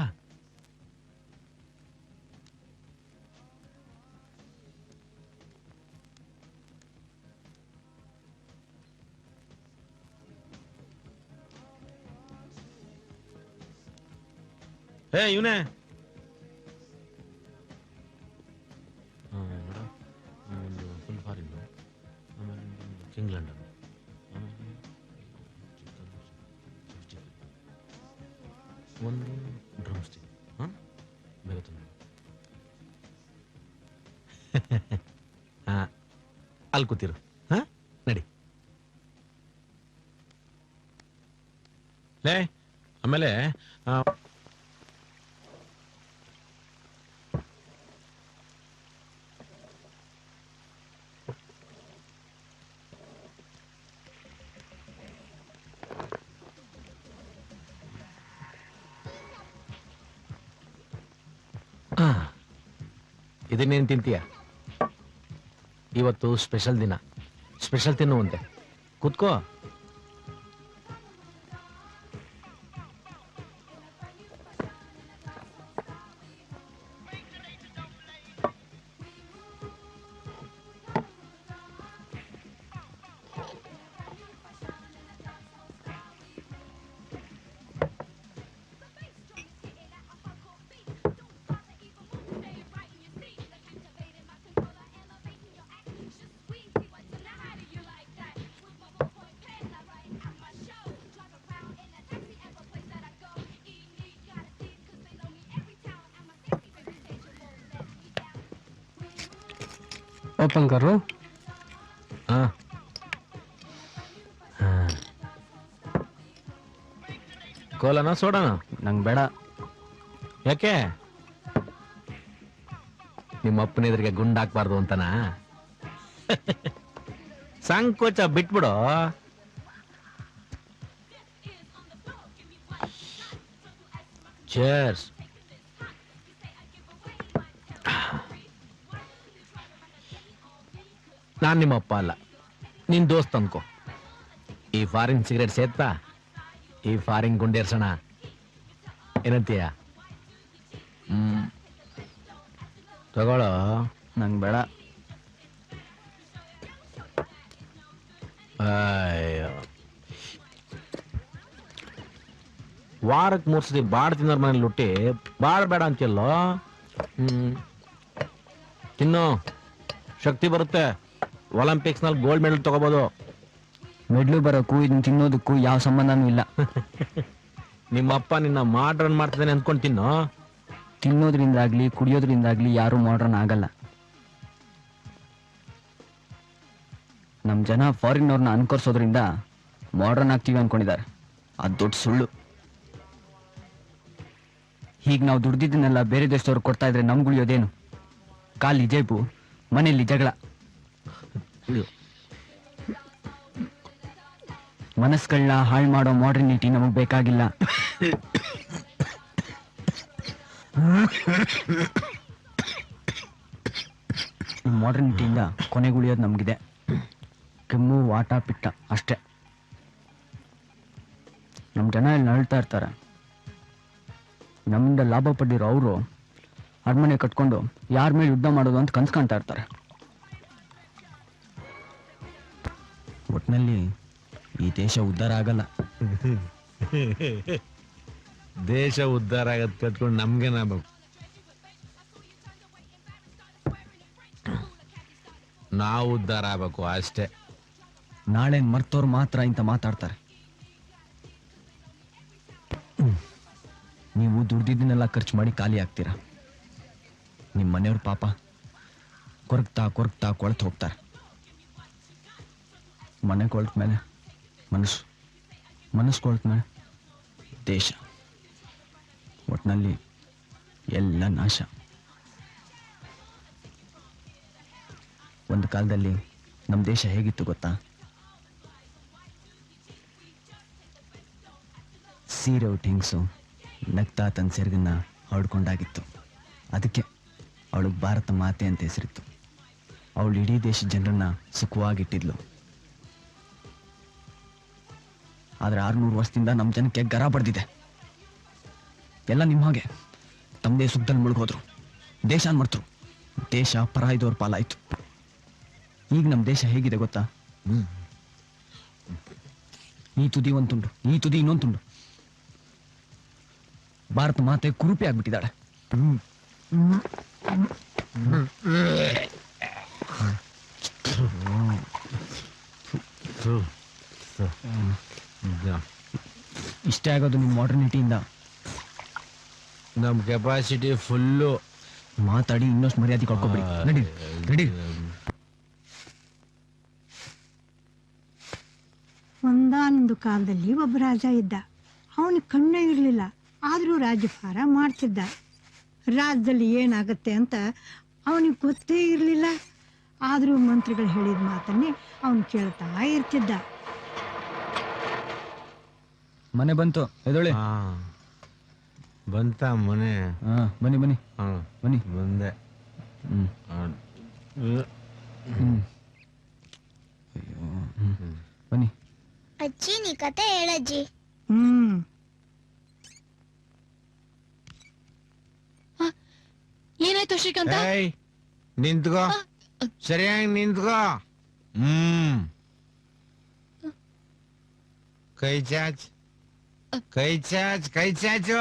ಹೇ ಇವನೇ ಫುಲ್ ಫಾರಿನ್, ಆಮೇಲೆ ಇಂಗ್ಲೆಂಡ್, ಒಂದು ಡ್ರಮ್ ಸ್ಟಿಕ್, ಬೇಗ ಹಾ, ಅಲ್ಲಿ ಕೂತಿರು. ಹಾ, ನಡಿ. ಲೇ ಆಮೇಲೆ ಇದನ್ನೇನು ತಿಂತೀಯ? ಇವತ್ತು ಸ್ಪೆಷಲ್ ದಿನ, ಸ್ಪೆಷಲ್ ತಿನ್ನುವಂತೆ. ಕೂತ್ಕೋ. ಓಪನ್ ಕರು. ಕೋಲನ ಸೋಡಾನ? ನಂಗೆ ಬೇಡ. ಯಾಕೆ? ನಿಮ್ಮ ಅಪ್ಪನ ಎದುರಿಗೆ ಗುಂಡಾಕ್ಬಾರ್ದು ಅಂತನಾ? ಸಂಕೋಚ ಬಿಟ್ಬಿಡು. ಚೇರ್ಸ್. ನಾನ್ ನಿಮ್ಮ ಅಪ್ಪ ಅಲ್ಲ, ನಿನ್ ದೋಸ್ತ್ ಅನ್ಕೋ. ಈ ಫಾರಿನ್ ಸಿಗರೇಟ್ ಸೇತ್ತಾ ಈ ಫಾರಿನ್ ಗುಂಡೇರ್ಸೋಣ ಏನಂತೀಯ? ತಗೊಳ್ಳೋ. ನಂಗೆ ಬೇಡ. ಅಯ್ಯೋ, ವಾರಕ್ಕೆ 3 ಸತಿ ಬಾಡ್ ತಿನ್ನೋರ್ ಮನೇಲಿ ಹುಟ್ಟಿ ಬಾಳ್ ಬೇಡ ಅಂತೀಯಲ್ಲೋ. ತಿನ್ನು, ಶಕ್ತಿ ಬರುತ್ತೆ. ಒಲಿಂಪಿಕ್ಸ್ ನಲ್ಲಿ ಗೋಲ್ಡ್ ಮೆಡಲ್ ತಗೋಬಹುದು. ಮೆಡ್ಲು ಬರೋಕ್ಕೂ ಇದನ್ನ ತಿನ್ನೋದಕ್ಕೂ ಯಾವ ಸಂಬಂಧನೂ ಇಲ್ಲ. ನಿಮ್ಮಪ್ಪ ನಿನ್ನ ಮಾಡ್ರನ್ ಮಾಡ್ತಿದ್ದಾನೆ ಅಂದ್ಕೊಂಡು ತಿನ್ನು. ತಿನ್ನೋದ್ರಿಂದಾಗ್ಲಿ ಕುಡಿಯೋದ್ರಿಂದಾಗ್ಲಿ ಯಾರು ಮಾಡ್ರನ್ ಆಗಲ್ಲ. ನಮ್ ಜನ ಫಾರಿನ್ ಅವ್ರನ್ನ ಅನ್ಕರ್ಸೋದ್ರಿಂದ ಮಾಡ್ರನ್ ಆಗ್ತೀವಿ ಅನ್ಕೊಂಡಿದ್ದಾರೆ. ಅದು ದೊಡ್ಡ ಸುಳ್ಳು. ಹೀಗೆ ನಾವು ದುಡ್ದಿದ್ದನ್ನೆಲ್ಲ ಬೇರೆ ದೇಶದವ್ರು ಕೊಡ್ತಾ ಇದ್ರೆ ನಮ್ಗೆ ಉಳಿಯೋದೇನು? ಕಾಲಿ ಜೇಬು, ಮನೆಯಲ್ಲಿ ಜಗಳ. ಮನಸ್ಸುಗಳನ್ನ ಹಾಳು ಮಾಡೋ ಮಾಡರ್ನಿಟಿ ನಮಗ್ ಬೇಕಾಗಿಲ್ಲ. ಮಾಡರ್ನಿಟಿಯಿಂದ ಕೊನೆಗುಳಿಯೋದು ನಮಗಿದೆ. ಕೆಮ್ಮು, ವಾಟ, ಪಿಟ್ಟ ಅಷ್ಟೇ. ನಮ್ಮ ಜನ ಇಲ್ಲಿ ನಳ್ತಾ ಇರ್ತಾರೆ. ನಮ್ಮಿಂದ ಲಾಭ ಪಡ್ಡಿರೋ ಅವರು ಅರಮನೆ ಕಟ್ಕೊಂಡು ಯಾರ ಮೇಲೆ ಯುದ್ಧ ಮಾಡೋದು ಅಂತ ಕನ್ಸ್ಕೊಂತಾ ಇರ್ತಾರೆ. ದೇಶ ಉದ್ಧಾರ ಆಗಲ್ಲ. ದೇಶ ಉದ್ಧಾರ ಆಗದ್ ಕಟ್ಕೊಂಡು ನಮ್ಗೇನಾಗಬೇಕು? ನಾವು ಉದ್ಧಾರ ಆಗ್ಬೇಕು ಅಷ್ಟೇ. ನಾಳೆ ಮರ್ತೋರು ಮಾತ್ರ ಇಂತ ಮಾತಾಡ್ತಾರೆ. ನೀವು ದುಡ್ದಿದ್ದನ್ನೆಲ್ಲ ಖರ್ಚು ಮಾಡಿ ಖಾಲಿ ಆಗ್ತೀರಾ. ನಿಮ್ಮ ಮನೆಯವ್ರ ಪಾಪ ಕೊರಗ್ತಾ ಕೊರಗ್ತಾ ಕೊಳ್ತು ಹೋಗ್ತಾರೆ. ಮನೆ ಕೊಳ್ತ ಮೇಲೆ ಮನಸ್ಸು ಕೊಳ್ತ ಮೇಲೆ ದೇಶ, ಒಟ್ಟಿನಲ್ಲಿ ಎಲ್ಲ ನಾಶ. ಒಂದು ಕಾಲದಲ್ಲಿ ನಮ್ಮ ದೇಶ ಹೇಗಿತ್ತು ಗೊತ್ತಾ? ಸೀರೆ ಉಟ್ಟು ಹೆಂಗಸು ನಗ್ತಾ ತನ್ನ ಸೆರಗನ್ನ ಹೊಡ್ಕೊಂಡಾಗಿತ್ತು. ಅದಕ್ಕೆ ಅವಳಿಗೆ ಭಾರತ ಮಾತೆ ಅಂತ ಹೆಸರಿತ್ತು. ಅವಳು ಇಡೀ ದೇಶದ ಜನರನ್ನ ಸುಖವಾಗಿಟ್ಟಿದ್ಲು. ಆದ್ರೆ 600 ವರ್ಷದಿಂದ ನಮ್ಮ ಜನಕ್ಕೆ ಗರ ಬಡ್ದಿದೆ. ಎಲ್ಲ ನಿಮ್ಮ ಹಾಗೆ ತಮ್ಮದೇ ಸುಖದಲ್ಲಿ ಮುಳುಗೋದ್ರು, ದೇಶನ ಮರ್ತರು. ದೇಶ ಪರಾಯಿದವ್ರ ಪಾಲಾಯ್ತು. ಈಗ ನಮ್ಮ ದೇಶ ಹೇಗಿದೆ ಗೊತ್ತಾ? ಈ ತುದಿ ಒಂದು ತುಂಡು, ಈ ತುದಿ ಇನ್ನೊಂದು ತುಂಡು. ಭಾರತ ಮಾತೆ ಕುರುಪಿ ಆಗ್ಬಿಟ್ಟಿದ್ದಾಳೆ. ಇಷ್ಟೇ ಆಗೋದು ನಿಮ್ಮ ಮಾಡರ್ನಿಟಿಯಿಂದ. ನಮ್ ಕೆಪಾಸಿಟಿ ಫುಲ್ಲು. ಮಾತಾಡಿ ಇನ್ನಷ್ಟು ಮರ್ಯಾದೆ ಕಳ್ಕೊಬೇಡಿ. ನಡಿ ನಡಿ. ಒಂದಾನೊಂದು ಕಾಲದಲ್ಲಿ ಒಬ್ಬ ರಾಜ ಇದ್ದ. ಅವನಿಗೆ ಕಣ್ಣೇ ಇರಲಿಲ್ಲ, ಆದರೂ ರಾಜ್ಯಭಾರ ಮಾಡ್ತಿದ್ದ. ರಾಜ್ಯದಲ್ಲಿ ಏನಾಗುತ್ತೆ ಅಂತ ಅವನಿಗೆ ಗೊತ್ತೇ ಇರಲಿಲ್ಲ. ಆದರೂ ಮಂತ್ರಿಗಳು ಹೇಳಿದ ಮಾತನ್ನೇ ಅವನು ಕೇಳ್ತಾ ಇರ್ತಿದ್ದ. ಮನೆ ಬಂತು, ಎದೊಳೆ. ಬಂತ ಮನೆ? ಬನ್ನಿ ಬನ್ನಿ ಬನ್ನಿ. ಬಂದೆ. ಬನ್ನಿ. ಅಜ್ಜಿ ನೀ ಕತೆ ಹೇಳಜ್ಜಿ. ಏನಾಯ್ತು ಶ್ರೀಕಾಂತ? ನಿಂತ್ಕೋ, ಸರಿಯಾಗಿ ನಿಂತ್ಕೋ. ಕೈ ಚಾಚ್, ಕೈ ಚಾಚ್, ಕೈ ಚಾಚು.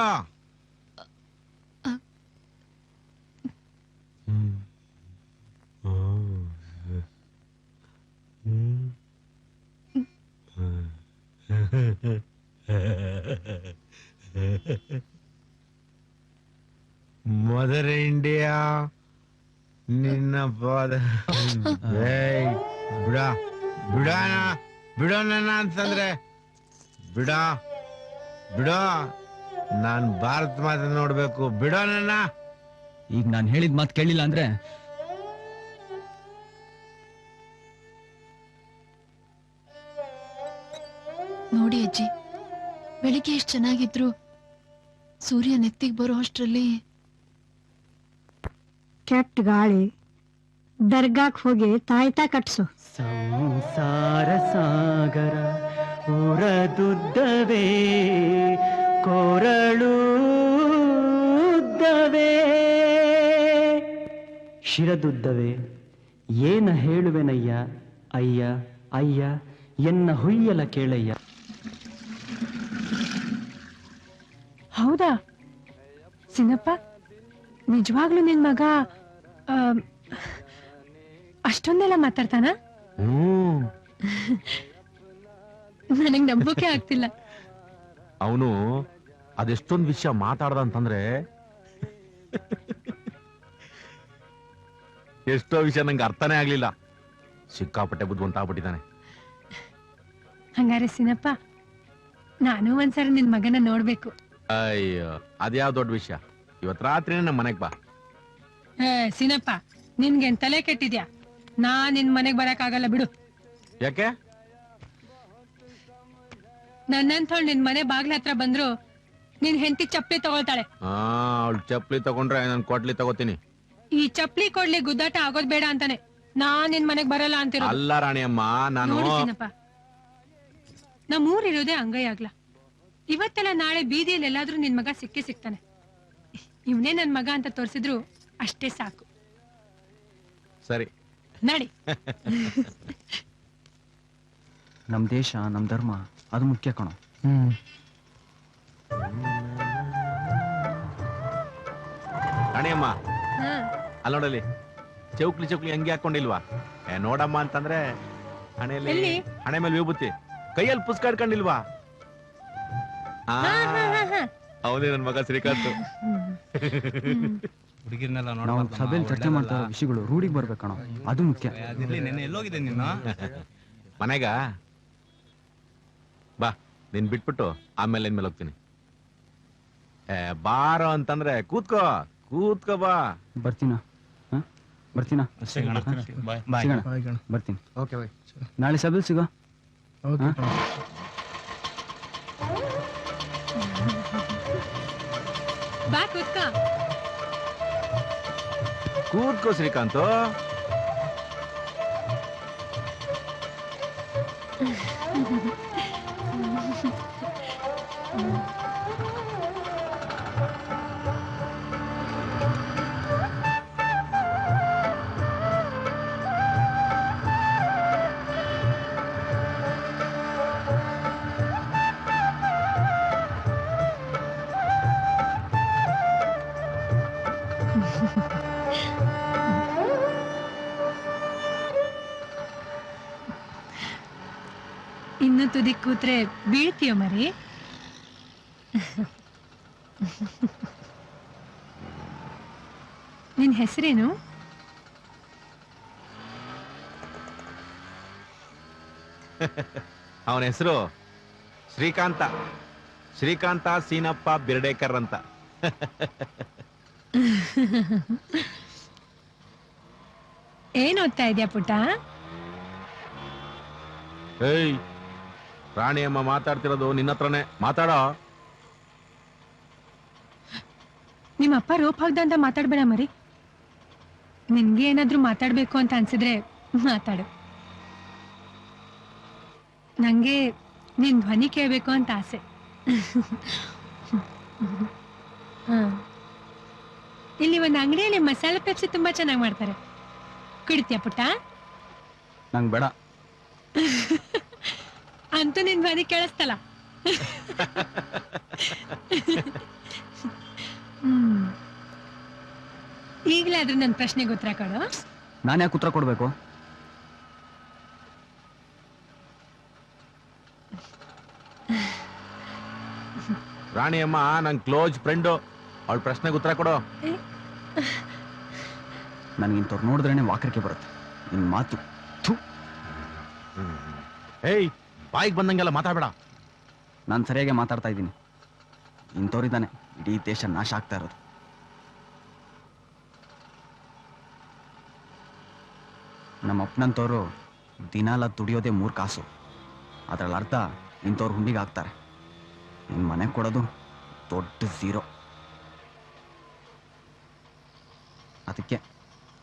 ಮದರ್ ಇಂಡಿಯಾ ನಿನ್ನ ಪಾದ. ಬಿಡ ಬಿಡೋಣ, ಬಿಡೋಣ ಅಂತಂದ್ರೆ ಬಿಡ ಬಿಡೋ. ನಾನ್ ಭಾರತ ಮಾತೆ ನೋಡ್ಬೇಕು, ಬಿಡೋಣ. ಈಗ ನಾನು ಹೇಳಿದ ಮಾತು ಕೇಳಿಲ್ಲ ಅಂದ್ರೆ ನೋಡಿ ಅಜ್ಜಿ, ಬೆಳಿಗ್ಗೆ ಎಷ್ಟು ಚೆನ್ನಾಗಿದ್ರು, ಸೂರ್ಯ ನೆತ್ತಿಗೆ ಬರೋ ಅಷ್ಟ್ರಲ್ಲಿ ಕೆಟ್ಟ ಗಾಳಿ. ದರ್ಗಾಕ್ ಹೋಗಿ ತಾಯ್ತಾ ಕಟ್ಸು. ಸಂಸಾರ ಸಾಗರ ಉರದುದ್ದವೇ, ಕೊರಳುದ್ದವೇ, ಶಿರದುದ್ದವೇ. ಏನ ಹೇಳುವೆನಯ್ಯ ಅಯ್ಯ ಅಯ್ಯ, ಎನ್ನ ಹುಯ್ಯಲ ಕೇಳಯ್ಯ. ಹೌದಾ ಸಿನಪ್ಪ, ನಿಜವಾಗ್ಲೂ ನಿನ್ ಮಗ ಅಷ್ಟೊಂದೆಲ್ಲ ಮಾತಾಡ್ತಾನ? ನನಗ್ ನಂಬೋಕೆ ಆಗ್ತಿಲ್ಲ. ಅವನು ಅದೆಷ್ಟೊಂದು ವಿಷಯ ಮಾತಾಡ್ದ ಅಂತಂದ್ರೆ, ಎಷ್ಟೋ ವಿಷಯ ನಂಗೆ ಅರ್ಥನೇ ಆಗ್ಲಿಲ್ಲ. ಸಿಕ್ಕಾಪಟ್ಟೆ ಬುದ್ಧಿವಂತ ಆಗ್ಬಿಟ್ಟಿದ್ದಾನೆ. ಹಂಗಾರೆ ಸಿನಪ್ಪ, ನಾನು ಒಂದ್ಸರಿ ನಿನ್ ಮಗನ ನೋಡ್ಬೇಕು. ಅಯ್ಯೋ, ಅದ್ಯಾವ ದೊಡ್ಡ ವಿಷಯ. ಇವತ್ ರಾತ್ರಿನೇ ನಮ್ಮ ಮನೆಗ್ ಬಾ. ಸಿನಪ್ಪ, ನಿನ್ಗೇನ್ ತಲೆ ಕೆಟ್ಟಿದ್ಯಾ? ನಾ ನಿನ್ ಮನೆಗ್ ಬರಕ್ ಆಗಲ್ಲ ಬಿಡು. ಯಾಕೆ? ನನ್ನಂಥವಳು ನಿನ್ ಮನೆ ಬಾಗ್ಲ ಹತ್ರ ಬಂದ್ರು ನಿನ್ ಹೆಂಡತಿ ಚಪ್ಪಲಿ ತಗೊಳ್ತಾಳೆ. ಅವಳು ಚಪ್ಪಲಿ ತಗೊಂಡ್ರೆ ನಾನು ಕೊಡ್ಲಿ ತಗೋತೀನಿ. ಈ ಚಪ್ಪಲಿ ಕೊಡ್ಲಿ ಗುದ್ದಾಟ ಆಗೋದ್ ಬೇಡ ಅಂತಾನೆ ನಾ ನಿನ್ ಮನೆಗ್ ಬರಲ್ಲ ಅಂತಿರೋ. ಅಲ್ಲ ರಾಣಿಯಮ್ಮ, ನಾನು ನೋಡಿದ್ದೀನಪ್ಪ, ನಮ್ಮೂರಿರೋದೇ ಅಂಗೈ ಆಗ್ಲ. ಇವತ್ತೆಲ್ಲ ನಾಳೆ ಬೀದಿಯಲ್ಲಿ ಎಲ್ಲಾದ್ರೂ ನಿನ್ ಮಗ ಸಿಗ್ತಾನೆ. ಇವನೇ ನನ್ ಮಗ ಅಂತ ತೋರ್ಸಿದ್ರು ಅಷ್ಟೇ ಸಾಕು. ಸರಿ ನಡಿ. ನಮ್ಮ ದೇಶ ನಮ್ಮ ಧರ್ಮ ಅದು ಮುಖ್ಯ ಕಣೋ. ರಾಣಿಯಮ್ಮ ಅಲ್ಲ ನೋಡಲಿ, ಚೌಕ್ಲಿ ಹಂಗೆ ಹಾಕೊಂಡಿಲ್ವಾ? ನೋಡಮ್ಮ ಅಂತಂದ್ರೆ ಹಣೆಯಲ್ಲಿ ಹಣೆ ಮೇಲೆ ವಿಭೂತಿ, ಕೈಯಲ್ಲಿ ಪುಸ್ತಕ ಹಿಡ್ಕೊಂಡಿಲ್ವಾ? ಅವನೇ ನನ್ ಮಗ ಶ್ರೀಕಾಂತ್. ಹುಡುಗಿರ್ನೆಲ್ಲ ನಾವು ಸಭೆಯಲ್ಲಿ ಚರ್ಚೆ ಮಾಡ್ತಾ ಇರೋ ವಿಷಯಗಳು ರೂಢಿಗೆ ಬರ್ಬೇಕು ಕಣೋ, ಅದು ಮುಖ್ಯ. ಎಲ್ಲೋಗಿದೆ ನೀನು? ಮನೆಗ ಬಾ, ನೀನ್ ಬಿಟ್ಬಿಟ್ಟು ಆಮೇಲೆ ಇನ್ಮೇಲೆ ಹೋಗ್ತೀನಿ. ಬಾರೋ ಅಂತಂದ್ರೆ ಕೂತ್ಕೋ ಬಾ. ಬರ್ತೀನ ಬರ್ತೀನ ಸಿಗೋಣ. ಬರ್ತೀನಿ. Okay bye. ನಾಳೆ ಸಭೆಯಲ್ಲಿ ಸಿಗೋ. ಓಕೆ. ಬಾ ಕೂತ್ಕೋ. ಕೂತ್ಕೋ ಶ್ರೀಕಾಂತ್. ಇನ್ನು ತುದಿ ಕೂತ್ರೆ ಬೀಳ್ತೀಯ ಮರಿ. ನಿನ್ ಹೆಸರೇನು? ಅವನ ಹೆಸರು ಶ್ರೀಕಾಂತ ಸೀನಪ್ಪ ಬಿರ್ಡೇಕರ್ ಅಂತ. ಏನ್ ಓದ್ತಾ ಇದ್ಯಾ ಪುಟ್ಟ? ಏಯ್, ರಾಣಿಯಮ್ಮ ಮಾತಾಡ್ತಿರೋದು ನಿನ್ನ ಹತ್ರನೇ, ಮಾತಾಡೋ. ನಿಮ್ಮ ಅಪ್ಪ ರೋಪ್ ಹಾಕ್ದ ಅಂತ ಮಾತಾಡ್ಬೇಡ ಮರಿ. ನಿನ್ಗೆ ಏನಾದ್ರೂ ಮಾತಾಡ್ಬೇಕು ಅಂತ ಅನ್ಸಿದ್ರೆ ಮಾತಾಡು. ನಂಗೆ ನಿನ್ ಧ್ವನಿ ಕೇಳ್ಬೇಕು ಅಂತ ಆಸೆ. ಇಲ್ಲಿ ಒಂದು ಅಂಗಡಿಯಲ್ಲಿ ಮಸಾಲೆ ಪೆಪ್ಸಿ ತುಂಬಾ ಚೆನ್ನಾಗಿ ಮಾಡ್ತಾರೆ, ಕುಡಿತೀಯ ಪುಟ್ಟ? ನಂಗೆ ಬೇಡ. ಅಂತೂ ನಿನ್ ಧ್ವನಿ ಕೇಳಿಸ್ತಲ್ಲ. ಈಗಲೇ ಆದ್ರೂ ನನ್ನ ಪ್ರಶ್ನೆಗೆ ಉತ್ತರ ಕೊಡು. ನಾನು ಯಾಕೆ ಉತ್ತರ ಕೊಡ್ಬೇಕು? ರಾಣಿಯಮ್ಮ ನನ್ ಕ್ಲೋಸ್ ಫ್ರೆಂಡು, ಅವಳ ಪ್ರಶ್ನೆಗೆ ಉತ್ತರ ಕೊಡು. ನನಗಿಂತವ್ರು ನೋಡಿದ್ರೇನೆ ವಾಕರಿಕೆ ಬರುತ್ತೆ ನಿನ್ ಮಾತು. ಏಯ್, ಬಾಯಿಗೆ ಬಂದಂಗೆಲ್ಲ ಮಾತಾಡ್ಬೇಡ. ನಾನು ಸರಿಯಾಗಿ ಮಾತಾಡ್ತಾ ಇದ್ದೀನಿ. ಇಂಥವ್ರಿದ್ದಾನೆ ಇಡೀ ದೇಶ ನಾಶ ಆಗ್ತಾ ಇರೋದು. ನಮ್ಮ ಅಪ್ಪನಂತವ್ರು ದಿನಾಲ ದುಡಿಯೋದೇ 3 ಕಾಸು, ಅದರಲ್ಲಿ ಅರ್ಧ ಇಂಥವ್ರು ಹುಂಡಿಗೆ ಹಾಕ್ತಾರೆ. ಇನ್ನು ಮನೆಗೆ ಕೊಡೋದು ದೊಡ್ಡ 0. ಅದಕ್ಕೆ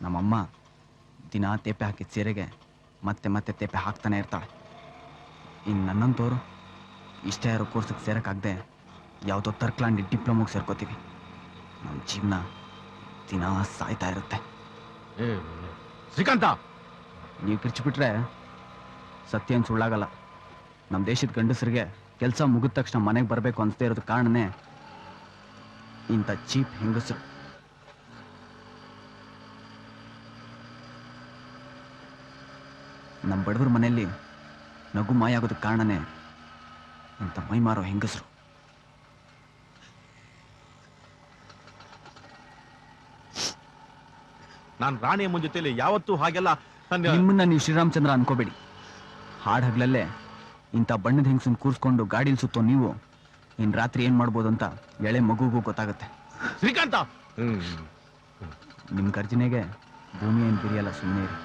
ನಮ್ಮಮ್ಮ ದಿನ ತೇಪೆ ಹಾಕಿದ ಸೀರೆಗೆ ಮತ್ತೆ ಮತ್ತೆ ತೇಪೆ ಹಾಕ್ತಾನೆ ಇರ್ತಾಳೆ. ಇನ್ನು ನನ್ನಂತವ್ರು ಇಷ್ಟೇ ಯಾರೋ ಕೋರ್ಸಿಗೆ ಸೇರೋಕ್ಕಾಗದೆ ಯಾವುದೋ ತರ್ಕ್ಲಾಂಡಿ ಡಿಪ್ಲೊಮೋಗೆ ಸೇರ್ಕೋತೀವಿ. ನಮ್ಮ ಜೀವನ ದಿನ ಸಾಯ್ತಾ ಇರುತ್ತೆ. ಶ್ರೀಕಾಂತ, ನೀವು ಕಿರ್ಚಿಬಿಟ್ರೆ ಸತ್ಯ ಏನು ಸುಳ್ಳಾಗಲ್ಲ. ನಮ್ಮ ದೇಶದ ಗಂಡಸರಿಗೆ ಕೆಲಸ ಮುಗಿದ ತಕ್ಷಣ ಮನೆಗೆ ಬರಬೇಕು ಅನಿಸ್ದೇ ಇರೋದು ಕಾರಣನೇ ಇಂಥ ಚೀಪ್ ಹೆಂಗಸರು. ನಮ್ಮ ಬಡವ್ರ ಮನೆಯಲ್ಲಿ ನಗು ಮಾಯ ಆಗೋದಕ್ಕೆ ಕಾರಣನೇ ಇಂಥ ಮೈ ಮಾರೋ ಹೆಂಗಸರು. ನಾನು ರಾಣಿಯಮ್ಮನ ಜೊತೆಲಿ ಯಾವತ್ತೂ ಹಾಗೆಲ್ಲ ನಿಮ್ಮನ್ನ ನೀವು ಶ್ರೀರಾಮಚಂದ್ರ ಅನ್ಕೋಬೇಡಿ. ಹಾಡು ಹಗ್ಲಲ್ಲೇ ಇಂಥ ಬಣ್ಣದ ಹೆಂಗಸನ್ ಕೂರಿಸ್ಕೊಂಡು ಗಾಡಿಲಿ ಸುತ್ತೋ ನೀವು ಇನ್ನು ರಾತ್ರಿ ಏನು ಮಾಡ್ಬೋದು ಅಂತ ಎಳೆ ಮಗುಗೂ ಗೊತ್ತಾಗುತ್ತೆ. ಶ್ರೀಕಾಂತ, ನಿಮ್ಮ ಗರ್ಜನೆಗೆ ಭೂಮಿ ಏನು ಬಿರಿಯಲ್ಲ, ಸುಮ್ಮನೆ ಇರಿ.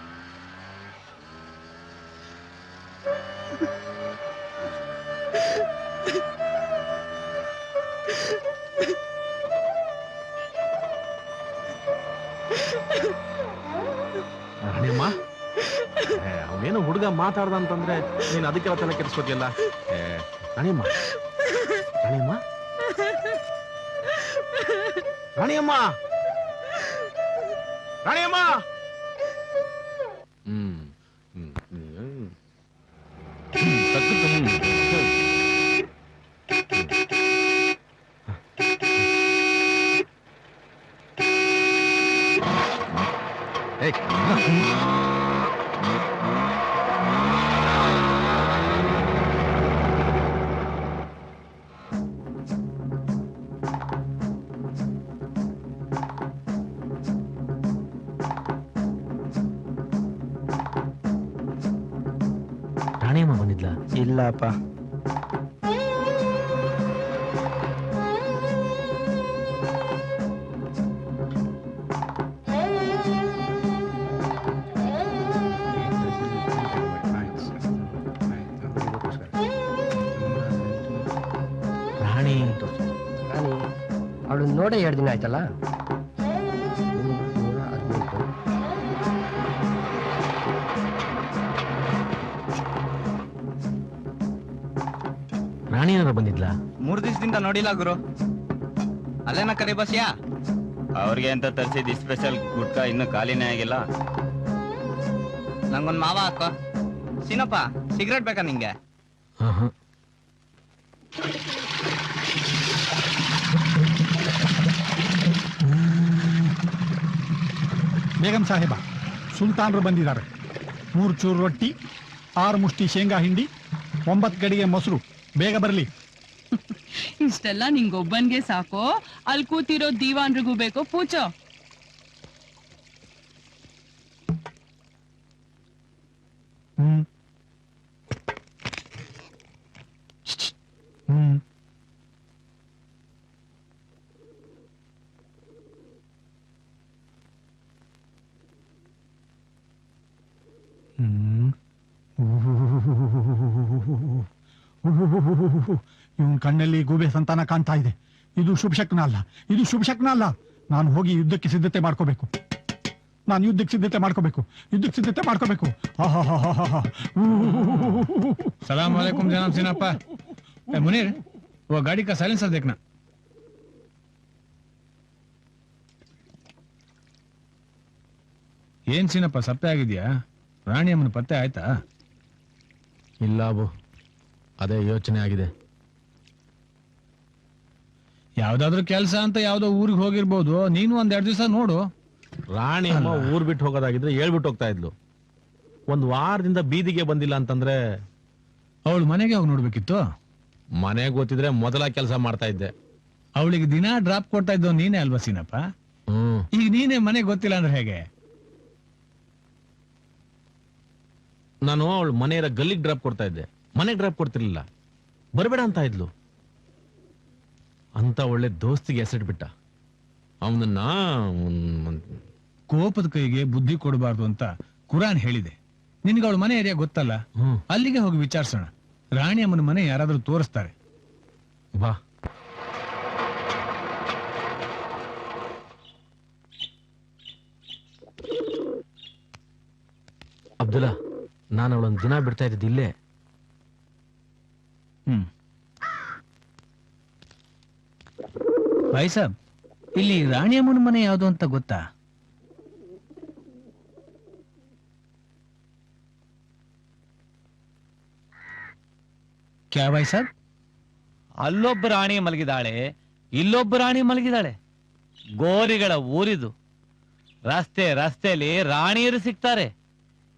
ರಾಣಿಯಮ್ಮ, ಅವನೇನು ಹುಡುಗ ಮಾತಾಡ್ದ ಅಂತಂದ್ರೆ ನೀನು ಅದಕ್ಕೆಲ್ಲ ತಲೆ ಕೆಡಿಸ್ಕೋತಿಯಲ್ಲ. ರಾಣಿಯಮ್ಮ, ರಾಣಿಯಮ್ಮ, ರಾಣಿಯಮ್ಮ, ರಾಣಿಯಮ್ಮ. ಇಲ್ಲ ಅಪ್ಪ. ರಾಣಿ ಅವಳು ನೋಡೇ 2 ದಿನ ಆಯ್ತಲ್ಲ. ರಾಣಿ ಏನಾರ ಬಂದಿದ್ಲಾ? 3 ದಿವಸದಿಂದ ನೋಡಿಲ್ಲ ಗುರು. ಅಲ್ಲೇನ ಕರಿ ಬಸ್ಯಾ? ಅವ್ರಿಗೆ ಅಂತ ತರಿಸಿದ ಸ್ಪೆಷಲ್ ಗುಟ್ಕಾ ಇನ್ನೂ ಖಾಲಿನೇ ಆಗಿಲ್ಲ. ನಂಗೊಂದು ಮಾವ ಹಾಕೋ. ಸೀನಪ್ಪ, ಸಿಗರೇಟ್ ಬೇಕಾ ನಿಂಗೆ? ಬೇಗಂ ಸಾಹೇಬ, ಸುಲ್ತಾನ್ರು ಬಂದಿದ್ದಾರೆ. 3 ಚೂರು ರೊಟ್ಟಿ, 6 ಮುಷ್ಟಿ ಶೇಂಗಾ ಹಿಂಡಿ, 9 ಗಡಿಗೆ ಮೊಸರು. ಬೇಗ ಬರಲಿ. ಇಷ್ಟೆಲ್ಲ ನಿಂಗೊಬ್ಬನ್ಗೆ ಸಾಕೋ? ಅಲ್ಲಿ ಕೂತಿರೋ ದೀವಾನ್ರಿಗೂ ಬೇಕೋ ಪೂಚೋ? ಹ್ಮ್ ಹ್ಮ್ ಇವನ್ ಕಣ್ಣಲ್ಲಿ ಗೂಬೆ ಸಂತಾನ ಕಾಣ್ತಾ ಇದೆ. ಇದು ಶುಭಶಕ್ನ ಅಲ್ಲ, ಇದು ಶುಭಶಕ್ನ ಅಲ್ಲ. ನಾನು ಹೋಗಿ ಯುದ್ಧಕ್ಕೆ ಸಿದ್ಧತೆ ಮಾಡ್ಕೋಬೇಕು. ಯುದ್ಧಕ್ಕೆ ಸಿದ್ಧತೆ ಮಾಡ್ಕೋಬೇಕು. ಸಲಾಂ ವಾಲೇಕುಂ ಜನಾಬ್ ಸಿನಪ್ಪ. ಮುನೀರ್, वो गाड़ी का साइलेंसर देखना. ಏನ್ ಸಿನಪ್ಪ, ಸಪ್ಪೆ ಆಗಿದ್ಯಾ? ರಾಣಿ ಅಮ್ಮನ ಪತ್ತೆ ಆಯ್ತಾ? ಇಲ್ಲ ಅಬು, ಅದೇ ಯೋಚನೆ ಆಗಿದೆ. ಯಾವ್ದಾದ್ರು ಕೆಲಸ ಅಂತ ಯಾವ್ದೋ ಊರಿಗೆ ಹೋಗಿರ್ಬೋದು. ನೀನು 1-2 ದಿವಸ ನೋಡು. ರಾಣಿ ಅಮ್ಮ ಊರ್ ಬಿಟ್ಟು ಹೋಗೋದಾಗಿದ್ರೆ ಹೇಳ್ಬಿಟ್ಟು ಹೋಗ್ತಾ ಇದ್ಲು. 1 ವಾರದಿಂದ ಬೀದಿಗೆ ಬಂದಿಲ್ಲ ಅಂತಂದ್ರೆ ಅವಳು ಮನೆಗೆ ಹೋಗಿ ನೋಡ್ಬೇಕಿತ್ತು. ಮನೆಗೆ ಗೊತ್ತಿದ್ರೆ ಮೊದಲ ಕೆಲಸ ಮಾಡ್ತಾ ಇದ್ದೆ. ಅವಳಿಗೆ ದಿನ ಡ್ರಾಪ್ ಕೊಡ್ತಾ ಇದ್ದೋ ನೀನೇ ಅಲ್ವಾ ಸೀನಪ್ಪ? ಈಗ ನೀನೇ ಮನೆಗೆ ಗೊತ್ತಿಲ್ಲ ಅಂದ್ರೆ ಹೇಗೆ? ನಾನು ಅವಳು ಮನೆಯ ಗಲ್ಲಿಗೆ ಡ್ರಾಪ್ ಕೊಡ್ತಾ ಇದ್ದೆ, ಮನೆಗೆ ಡ್ರಾಪ್ ಕೊಡ್ತಿರ್ಲಿಲ್ಲ. ಬರಬೇಡ ಅಂತ ಇದ್ಲು. ಅಂತ ಒಳ್ಳೆ ದೋಸ್ತಿಗೆ ಹೆಸರಿಟ್ಬಿಟ್ಟ ಅವನನ್ನ. ಕೋಪದ ಕೈಗೆ ಬುದ್ಧಿ ಕೊಡಬಾರ್ದು ಅಂತ ಕುರಾನ್ ಹೇಳಿದೆ. ನಿನ್ಗೆ ಅವಳ ಮನೆ ಏರಿಯಾ ಗೊತ್ತಲ್ಲ, ಅಲ್ಲಿಗೆ ಹೋಗಿ ವಿಚಾರಿಸೋಣ. ರಾಣಿ ಅಮ್ಮನ ಮನೆ ಯಾರಾದ್ರೂ ತೋರಿಸ್ತಾರೆ. ಬಾ. ಅಬ್ದುಲ್ಲಾ, ನಾನು ಅವಳೊಂದು ದಿನ ಬಿಡ್ತಾ ಇದ್ದಿದ್ದು ಇಲ್ಲೇ. ಭಾಯ್ ಸಾಬ್, ಇಲ್ಲಿ ರಾಣಿ ಅಮ್ಮನ ಮನೆ ಯಾವುದು ಅಂತ ಗೊತ್ತಾ? ಕ್ಯಾ ಭಾಯ್ ಸಾಬ್? ಅಲ್ಲೊಬ್ಬ ರಾಣಿ ಮಲಗಿದಾಳೆ, ಇಲ್ಲೊಬ್ಬ ರಾಣಿ ಮಲಗಿದಾಳೆ. ಗೋರಿಗಳ ಊರಿದು. ರಸ್ತೆಯಲ್ಲಿ ರಾಣಿಯರು ಸಿಗ್ತಾರೆ.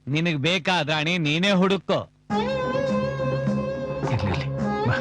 ನಿನಗ್ ಬೇಕಾದ ರಾಣಿ ನೀನೇ ಹುಡುಕೋ. ಇರ್ಲಿ, ಬಾ.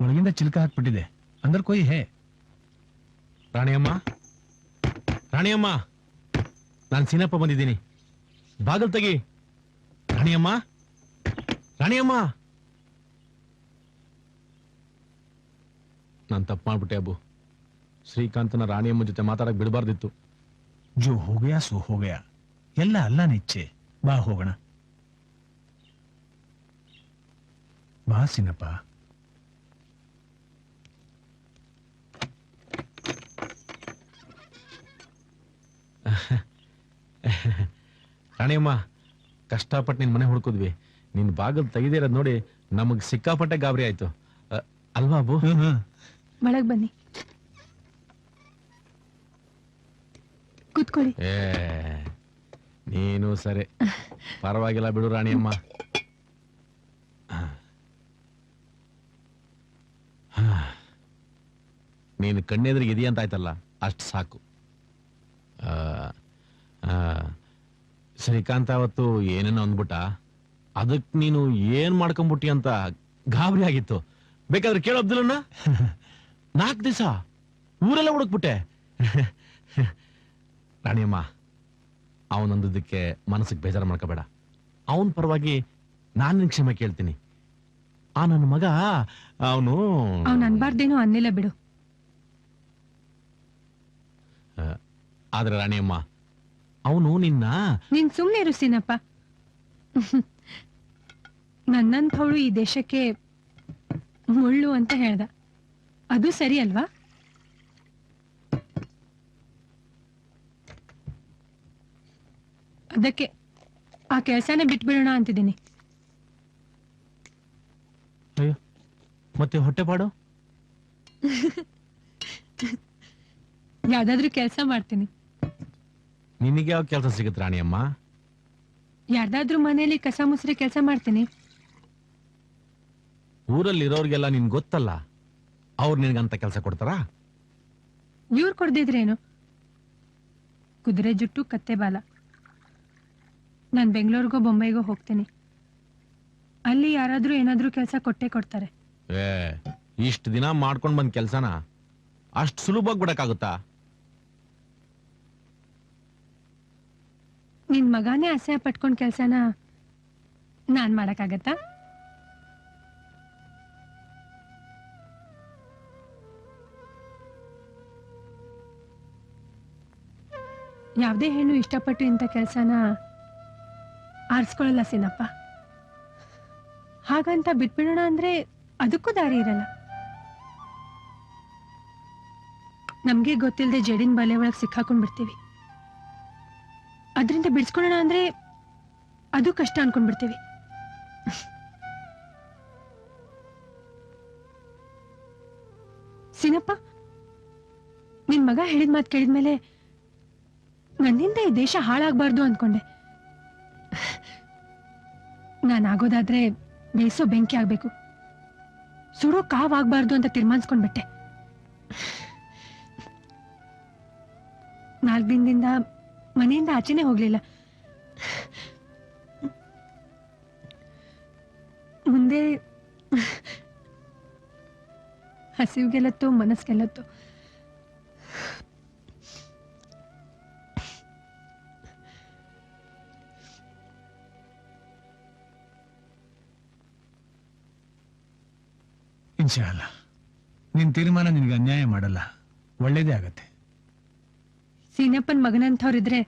ಒಳಗಿಂದ ಚಿಲ್ಕ ಹಾಕ್ಬಿಟ್ಟಿದೆ. ಅಂದರ್ ಕೊಯ್ ಹೇ. ರಾಣಿಯಮ್ಮ, ರಾಣಿಯಮ್ಮ, ನಾನು ಸೀನಪ್ಪ ಬಂದಿದ್ದೀನಿ. ಬಾಗಲ್ ತೆಗಿ. ರಾಣಿಯಮ್ಮ, ರಾಣಿಯಮ್ಮ. ನಾನು ತಪ್ಪು ಮಾಡ್ಬಿಟ್ಟೆ ಅಬ್ಬು. ಶ್ರೀಕಾಂತನ ರಾಣಿಯಮ್ಮ ಜೊತೆ ಮಾತಾಡಕ್ ಬಿಡಬಾರ್ದಿತ್ತು. ಜೋ ಹೋಗಯಾ ಸೋ ಹೋಗಯಾ, ಎಲ್ಲ ಅಲ್ಲನ ಇಚ್ಛೆ. ಬಾ ಹೋಗೋಣ. ಬಾ ಸಿನಪ್ಪ. ರಾಣಿಯಮ್ಮ, ಕಷ್ಟಪಟ್ಟು ನಿನ್ ಮನೆ ಹುಡ್ಕುದ್ವಿ. ನಿನ್ ಬಾಗಿಲು ತೆಗೆದಿರೋದ್ ನೋಡಿ ನಮಗ್ ಸಿಕ್ಕಾಪಟ್ಟೆ ಗಾಬರಿ ಆಯ್ತು. ಅಲ್ವಾ ಅಬು? ಒಳಗ್ ಬನ್ನಿ, ಕೂತ್ಕೊಳ್ಳಿ. ಏ ನೀನು ಸರಿ, ಪರವಾಗಿಲ್ಲ ಬಿಡು ರಾಣಿಯಮ್ಮ. ನೀನು ಕಣ್ಣೆದ್ರಿಗೆ ಇದೆಯಂತ ಆಯ್ತಲ್ಲ, ಅಷ್ಟು ಸಾಕು. ಶ್ರೀಕಾಂತ್ ಅವತ್ತು ಏನೇನೋ ಅಂದ್ಬಿಟ್ಟ, ಅದಕ್ ನೀನು ಏನ್ ಮಾಡ್ಕೊಂಬಿಟ್ಟಿ ಅಂತ ಗಾಬರಿ ಆಗಿತ್ತು. ಬೇಕಾದ್ರೆ ಕೇಳು ಅಬ್ದುಲ್ಲನ್ನ. 4 ದಿವಸ ಊರೆಲ್ಲ ಹುಡುಕ್ಬಿಟ್ಟೆ. ರಾಣಿಯಮ್ಮ, ಅವನೊಂದಕ್ಕೆ ಮನಸ್ಸಿಗೆ ಬೇಜಾರು ಮಾಡ್ಕೋಬೇಡ. ಅವನ ಪರವಾಗಿ ನಾನು ನಿನ್ ಕ್ಷಮೆ ಕೇಳ್ತೀನಿ. ಆ ನನ್ನ ಮಗ ಅವನು ಅನ್ಬಾರ್ದೇನೋ ಅನ್ನಿಲ್ಲ ಬಿಡು. ಆದ್ರೆ ರಾಣಿಯಮ್ಮ, ಅವನು ನಿನ್ನ ನೀನ್ ಸುಮ್ನೆ ಇರು ಸೀನಪ್ಪ. ನನ್ನಂಥವಳು ಈ ದೇಶಕ್ಕೆ ಮುಳ್ಳು ಅಂತ ಹೇಳ್ದ. ಅದು ಸರಿ ಅಲ್ವಾ? ಅದಕ್ಕೆ ಆ ಕೆಲಸನೇ ಬಿಟ್ಬಿಡೋಣ ಅಂತಿದ್ದೀನಿ. ಅಯ್ಯೋ, ಮತ್ತೆ ಹೊಟ್ಟೆ ಪಾಡು? ಯಾವ್ದಾದ್ರೂ ಕೆಲಸ ಮಾಡ್ತೀನಿ. ನಿನಗೆ ಯಾವ ಕೆಲಸ ಸಿಗುತ್ತೆ ರಾಣಿಯಮ್ಮ? ಯಾರ್ದಾದ್ರೂ ಮನೇಲಿ ಕಸ ಮುಸ್ರಿ ಕೆಲಸ ಮಾಡ್ತೀನಿ. ಊರಲ್ಲಿ ಇರೋರ್ಗೆಲ್ಲ ನಿನ್ ಗೊತ್ತಲ್ಲ, ಅವ್ರು ನಿನ್ಗಂತ ಕೆಲಸ ಕೊಡ್ತಾರಾ? ಇವ್ರು ಕೊಡ್ದಿದ್ರೇನು? ಕುದುರೆ ಜುಟ್ಟು ಕತ್ತೆ ಬಾಲ. ನಾನು ಬೆಂಗಳೂರಿಗೋ ಬೊಂಬೈಗೋ ಹೋಗ್ತೀನಿ. ಅಲ್ಲಿ ಯಾರಾದ್ರೂ ಏನಾದ್ರೂ ಕೆಲಸ ಕೊಟ್ಟೆ ಕೊಡ್ತಾರೆ. ಏ, ಇಷ್ಟು ದಿನ ಮಾಡ್ಕೊಂಡ್ ಬಂದ್ ಕೆಲ್ಸನ ಅಷ್ಟು ಸುಲಭವಾಗಿ ಬಿಡಕ್ಕಾಗುತ್ತಾ? ನಿನ್ ಮಗಾನೇ ಅಸಹ್ಯ ಪಟ್ಕೊಂಡ್ ಕೆಲ್ಸನ ನಾನ್ ಮಾಡಕ್ಕಾಗತ್ತಾ? ಯಾವ್ದೇ ಹೆಣ್ಣು ಇಷ್ಟಪಟ್ಟು ಇಂಥ ಕೆಲ್ಸನ ಆರಿಸ್ಕೊಳ್ಳಲ್ಲ ಸಿನಪ್ಪ. ಹಾಗಂತ ಬಿಟ್ಬಿಡೋಣ ಅಂದ್ರೆ ಅದಕ್ಕೂ ದಾರಿ ಇರಲ್ಲ. ನಮ್ಗೆ ಗೊತ್ತಿಲ್ಲದೆ ಜಡಿನ ಬಲೆ ಒಳಗೆ ಸಿಕ್ಕಾಕೊಂಡ್ ಬಿಡ್ತೀವಿ. ಅದರಿಂದ ಬಿಡಿಸ್ಕೊಳ್ಳೋಣ ಅಂದ್ರೆ ಅದು ಕಷ್ಟ ಅನ್ಕೊಂಡ್ಬಿಡ್ತೀವಿ. ಸಿನಪ್ಪ, ನಿನ್ ಮಗ ಹೇಳಿದ ಮಾತು ಕೇಳಿದ್ಮೇಲೆ ನನ್ನಿಂದ ಈ ದೇಶ ಹಾಳಾಗಬಾರ್ದು ಅನ್ಕೊಂಡೆ. ನಾನಾಗೋದಾದ್ರೆ ಬೇಯಿಸೋ ಬೆಂಕಿ ಆಗ್ಬೇಕು, ಸುಡೋ ಕಾವಾಗಬಾರ್ದು ಅಂತ ತೀರ್ಮಾನಿಸ್ಕೊಂಡ್ಬಿಟ್ಟೆ. 4 ದಿನದಿಂದ ಮನೆಯಿಂದ ಆಚೆನೆ ಹೋಗ್ಲಿಲ್ಲ. ಮುಂದೆ ಹಸಿವಿಗೆಲ್ಲತ್ತು ಮನಸ್ಗೆಲ್ಲತ್ತು. ಇನ್ಶಾಲ್ಲ, ನಿನ್ ತೀರ್ಮಾನ ನಿನ್ಗೆ ಅನ್ಯಾಯ ಮಾಡಲ್ಲ, ಒಳ್ಳೇದೇ ಆಗತ್ತೆ. ಸೀನಪ್ಪನ್ ಮಗನಂಥವ್ರಿದ್ರೆ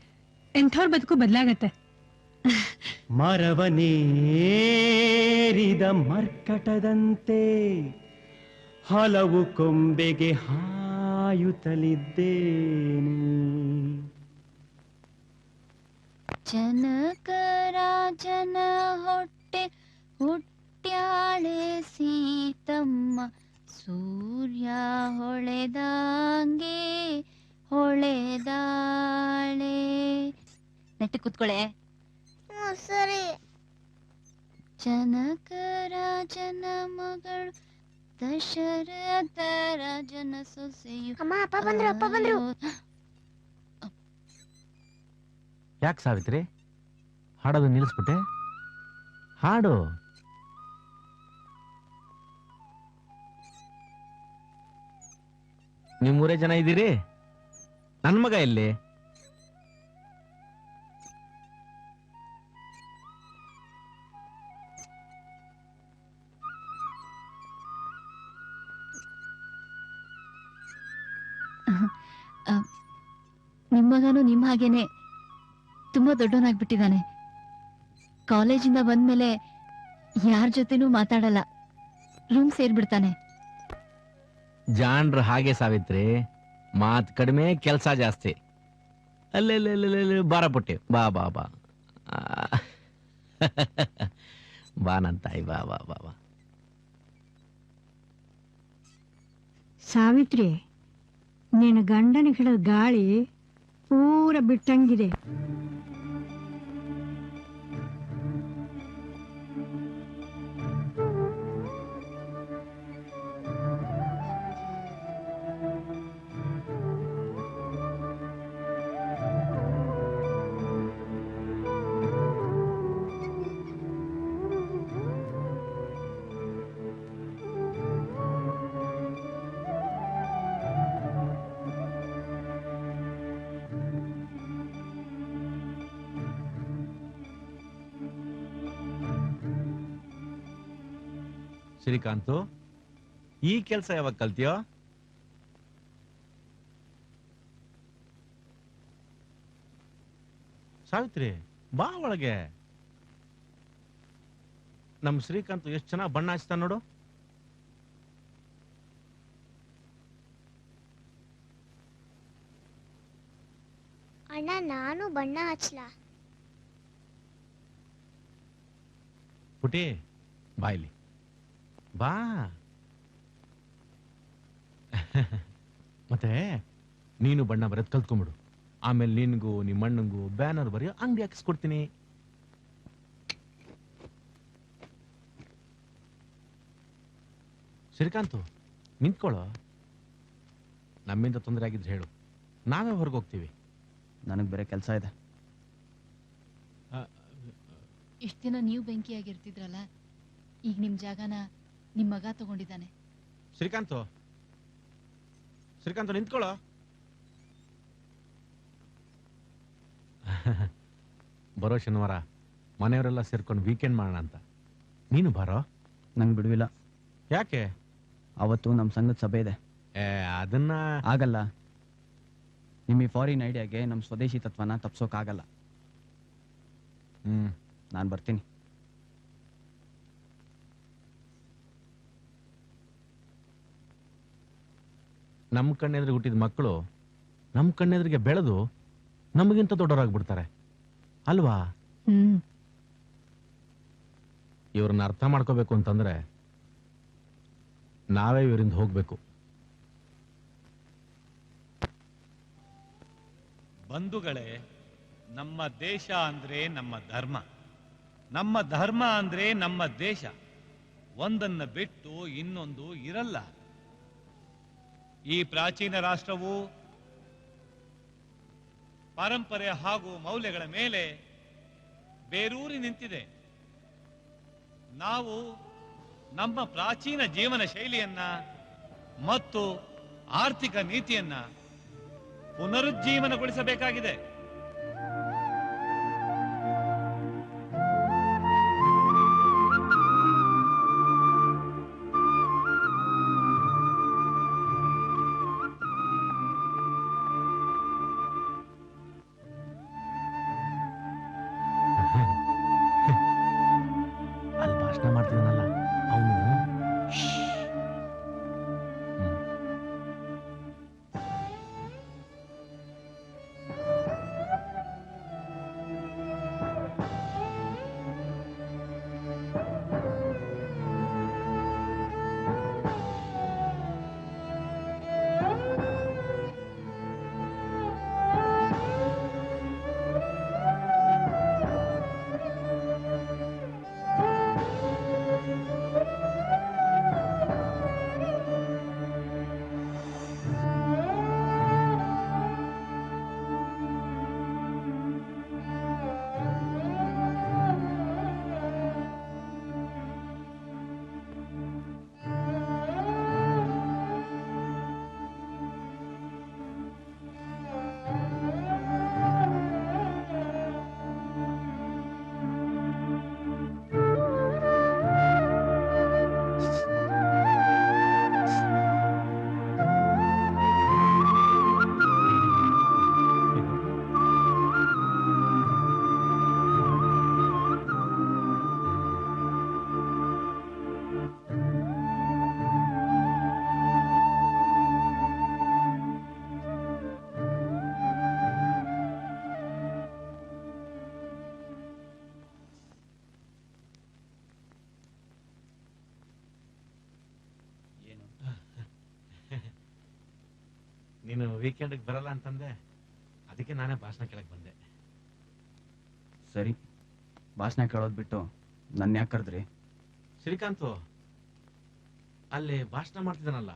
ಎಂಥವ್ರ ಬದುಕು ಬದಲಾಗತ್ತೆ. ಮರವನೇರಿದ ಮರ್ಕಟದಂತೆ ಹಲವು ಕೊಂಬೆಗೆ ಹಾಯುತ್ತಲಿದ್ದೇನೆ. ಜನಕ ರಾಜನ ಹೊಟ್ಟೆ ಹುಟ್ಟ್ಯಾಳೆ ಸೀತಮ್ಮ, ಸೂರ್ಯ ಹೊಳೆದಂಗೆ ಹೊಳೆದಾಳೆ. ನೆಟ್ಟಿ ಕೂತ್ಕೊಳ್ಳೆ. ಸರಿ. ಜನಕ ರಾಜನ ಮಗಳು ದಶರಥ ರಾಜನ ಸೊಸೆಯು. ಅಮ್ಮ, ಅಪ್ಪ ಬಂದ್ರು, ಅಪ್ಪ ಬಂದ್ರು. ಯಾಕೆ ಸಾವಿತ್ರಿ ಹಾಡೋದು ನಿಲ್ಲಿಸ್ಬಿಟ್ಟೆ? ಹಾಡು. ನಿಮ್ಮೂರೇ ಜನ ಇದ್ದೀರಿ? ನನ್ ಮಗ ಎಲ್ಲಿ? ನಿಮ್ ಮಗನೂ ನಿಮ್ ಹಾಗೇನೆ ತುಂಬಾ ದೊಡ್ಡವನಾಗ್ಬಿಟ್ಟಿದ್ದಾನೆ. ಕಾಲೇಜಿಂದ ಬಂದ್ಮೇಲೆ ಯಾರ ಜೊತೆನೂ ಮಾತಾಡಲ್ಲ, ರೂಮ್ ಸೇರ್ಬಿಡ್ತಾನೆ. ಜಾಣ್ರು ಹಾಗೆ ಸಾವಿತ್ರಿ, ಮಾತ್ ಕಡಿಮೆ ಕೆಲ್ಸ ಜಾಸ್ತಿ. ಅಲ್ಲೇ ಬಾರ ಪುಟ್ಟಿ, ಬಾ ಬಾ ಬಾ ಆ, ಬಾ ನನ್ ತಾಯಿ, ಬಾ ಬಾ ಬಾ ಬಾ. ಸಾವಿತ್ರಿ, ನಿನ್ನ ಗಂಡನ ಹಿಡಿದ ಗಾಳಿ ಪೂರ ಬಿಟ್ಟಂಗಿದೆ. ಶ್ರೀಕಾಂತು, ಈ ಕೆಲ್ಸ ಯಾವಾಗ ಕಲ್ತಿಯೋ? ಸಾವಿತ್ರಿ, ಬಾ ಒಳಗೆ. ನಮ್ ಶ್ರೀಕಾಂತ್ ಎಷ್ಟು ಚೆನ್ನಾಗಿ ಬಣ್ಣ ಹಚ್ತಾನ ನೋಡು. ಅಣ್ಣ, ನಾನು ಬಣ್ಣ ಹಚ್ಲಾ? ಪುಟಿ, ಬಾ ಇಲ್ಲಿ, ಬಾ. ಮತ್ತೆ ನೀನು ಬಣ್ಣ ಬರೋದ್ ಕಲ್ತ್ಕೊಂಡ್ಬಿಡು. ಆಮೇಲೆ ನಿನ್ಗೂ ನಿಮ್ಮ ಅಣ್ಣಂಗೂ ಬ್ಯಾನರ್ ಬರೆಯೋ ಅಂಗಡಿ ಹಾಕಿಸ್ಕೊಡ್ತೀನಿ. ಶ್ರೀಕಾಂತು, ನಿಂತ್ಕೊಳ್ಳೋ. ನಮ್ಮಿಂದ ತೊಂದರೆ ಆಗಿದ್ರೆ ಹೇಳು, ನಾವೇ ಹೊರಗೆ ಹೋಗ್ತೀವಿ. ನನಗೆ ಬೇರೆ ಕೆಲಸ ಇದೆ. ಇಷ್ಟ ದಿನ ನೀವು ಬೆಂಕಿಯಾಗಿರ್ತಿದ್ರಲ್ಲ, ಈಗ ನಿಮ್ ಜಾಗನ ನಿಮ್ ಮಗ ತಗೊಂಡಿದ್ದಾನೆ. ಶ್ರೀಕಾಂತು, ಶ್ರೀಕಾಂತು ನಿಂತ್ಕೊಳ್ಳೋ. ಬರೋ ಶನಿವಾರ ಮನೆಯವರೆಲ್ಲ ಸೇರ್ಕೊಂಡು ವೀಕೆಂಡ್ ಮಾಡೋಣ ಅಂತ. ನೀನು ಬರೋ. ನಂಗೆ ಬಿಡುವಿಲ್ಲ. ಯಾಕೆ? ಅವತ್ತು ನಮ್ಮ ಸಂಘದ ಸಭೆ ಇದೆ. ಅದನ್ನ ಆಗಲ್ಲ. ನಿಮ್ಮ ಈ ಫಾರಿನ್ ಐಡಿಯಾಗೆ ನಮ್ಮ ಸ್ವದೇಶಿ ತತ್ವನ ತಪ್ಸೋಕ್ಕಾಗಲ್ಲ. ನಾನು ಬರ್ತೀನಿ. ನಮ್ಮ ಕಣ್ಣೆದ್ರಿಗೆ ಹುಟ್ಟಿದ ಮಕ್ಕಳು ನಮ್ಮ ಕಣ್ಣೆದ್ರಿಗೆ ಬೆಳೆದು ನಮಗಿಂತ ದೊಡ್ಡವರಾಗ್ಬಿಡ್ತಾರೆ ಅಲ್ವಾ? ಇವ್ರನ್ನ ಅರ್ಥ ಮಾಡ್ಕೋಬೇಕು ಅಂತಂದ್ರೆ ನಾವೇ ಇವರಿಂದ ಹೋಗ್ಬೇಕು. ಬಂಧುಗಳೇ, ನಮ್ಮ ದೇಶ ಅಂದ್ರೆ ನಮ್ಮ ಧರ್ಮ, ನಮ್ಮ ಧರ್ಮ ಅಂದ್ರೆ ನಮ್ಮ ದೇಶ. ಒಂದನ್ನ ಬಿಟ್ಟು ಇನ್ನೊಂದು ಇರಲ್ಲ. ಈ ಪ್ರಾಚೀನ ರಾಷ್ಟ್ರವು ಪರಂಪರೆ ಹಾಗೂ ಮೌಲ್ಯಗಳ ಮೇಲೆ ಬೇರೂರಿ ನಿಂತಿದೆ. ನಾವು ನಮ್ಮ ಪ್ರಾಚೀನ ಜೀವನ ಶೈಲಿಯನ್ನ ಮತ್ತು ಆರ್ಥಿಕ ನೀತಿಯನ್ನ ಪುನರುಜ್ಜೀವನಗೊಳಿಸಬೇಕಾಗಿದೆ. ಅಲ್ಲಿ ಭಾಷಣ ಮಾಡ್ತಿದ್ದಾನಲ್ಲ ಅವನು. ವೀಕೆಂಡ್ಗೆ ಬರಲ್ಲ ಅಂತಂದೆ, ಅದಕ್ಕೆ ನಾನೇ ಭಾಷಣ ಕೇಳಕ್ ಬಂದೆ. ಸರಿ, ಭಾಷಣ ಕೇಳೋದ್ ಬಿಟ್ಟು ನನ್ನ ಯಾಕೆ ಕರೆದ್ರಿ? ಶ್ರೀಕಾಂತ್ ಅಲ್ಲಿ ಭಾಷಣ ಮಾಡ್ತಿದ್ದಾನಲ್ಲ,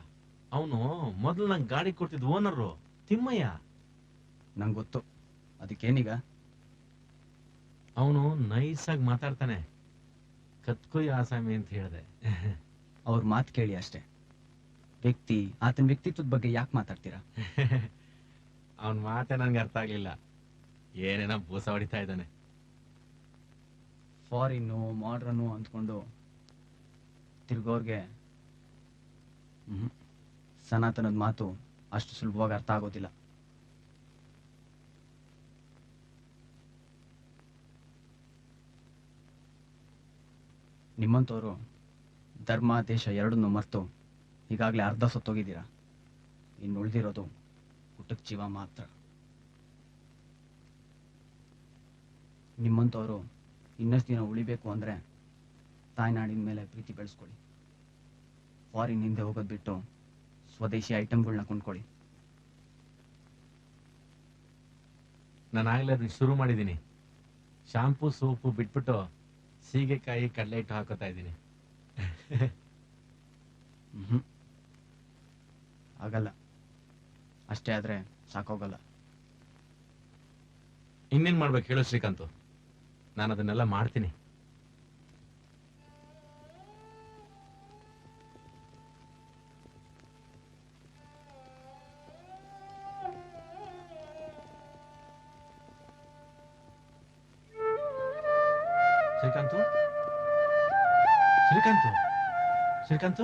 ಅವನು ಮೊದಲು ನಂಗೆ ಗಾಡಿ ಕೊಡ್ತಿದ್ ಓನರು ತಿಮ್ಮಯ್ಯ. ನಂಗೆ ಗೊತ್ತು, ಅದಕ್ಕೇನೀಗ? ಅವನು ನೈಸಾಗಿ ಮಾತಾಡ್ತಾನೆ. ಕತ್ಕೊಯ್ ಆಸಾಮಿ ಅಂತ ಹೇಳಿದೆ. ಅವ್ರ ಮಾತು ಕೇಳಿ ಅಷ್ಟೇ. ಆತನ ವ್ಯಕ್ತಿತ್ವದ ಬಗ್ಗೆ ಯಾಕೆ ಮಾತಾಡ್ತೀರಾ? ಅವನ್ ಮಾತೆ ನನ್ಗೆ ಅರ್ಥ ಆಗ್ಲಿಲ್ಲ. ಏನೇನ ಬೂಸ ಹೊಡಿತಾ ಇದ್ದಾನೆ. ಫಾರಿನ್ನು ಮಾಡ್ರನ್ನು ಅಂದ್ಕೊಂಡು ತಿರ್ಗೋರ್ಗೆ ಸನಾತನದ ಮಾತು ಅಷ್ಟು ಸುಲಭವಾಗಿ ಅರ್ಥ ಆಗೋದಿಲ್ಲ. ನಿಮ್ಮಂಥವ್ರು ಧರ್ಮ ದೇಶ ಎರಡನ್ನೂ ಮರೆತು ಈಗಾಗಲೇ ಅರ್ಧ ಸತ್ತೋಗಿದ್ದೀರಾ. ಇನ್ನು ಉಳಿದಿರೋದು ಊಟಕ್ಕೆ ಜೀವ ಮಾತ್ರ. ನಿಮ್ಮಂಥವ್ರು ಇನ್ನಷ್ಟು ದಿನ ಉಳಿಬೇಕು ಅಂದರೆ ತಾಯ್ನಾಡಿನ ಮೇಲೆ ಪ್ರೀತಿ ಬೆಳೆಸ್ಕೊಳ್ಳಿ. ಫಾರಿನ್ ಹಿಂದೆ ಹೋಗೋದು ಬಿಟ್ಟು ಸ್ವದೇಶಿ ಐಟಮ್ಗಳನ್ನ ಕೊಂಡ್ಕೊಳ್ಳಿ. ನಾನು ಆಗ್ಲೇ ಅದನ್ನ ಶುರು ಮಾಡಿದ್ದೀನಿ. ಶಾಂಪೂ ಸೋಪು ಬಿಟ್ಬಿಟ್ಟು ಸೀಗೆಕಾಯಿ ಕಡಲೆ ಹಿಟ್ಟು ಹಾಕೋತಾ ಇದ್ದೀನಿ. ಆಗಲ್ಲ, ಅಷ್ಟೇ ಆದ್ರೆ ಸಾಕೋಗಲ್ಲ. ಇನ್ನೇನ್ ಮಾಡ್ಬೇಕು ಹೇಳು ಶ್ರೀಕಾಂತ್, ನಾನು ಅದನ್ನೆಲ್ಲ ಮಾಡ್ತೀನಿ. ಶ್ರೀಕಾಂತ್ ಶ್ರೀಕಾಂತ್ ಶ್ರೀಕಾಂತ್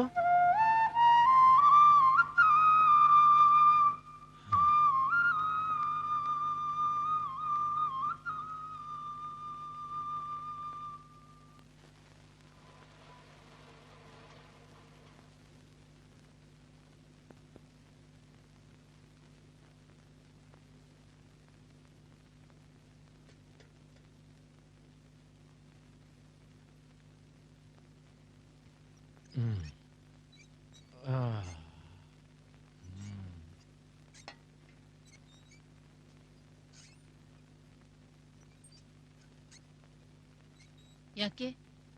ಯಾಕೆ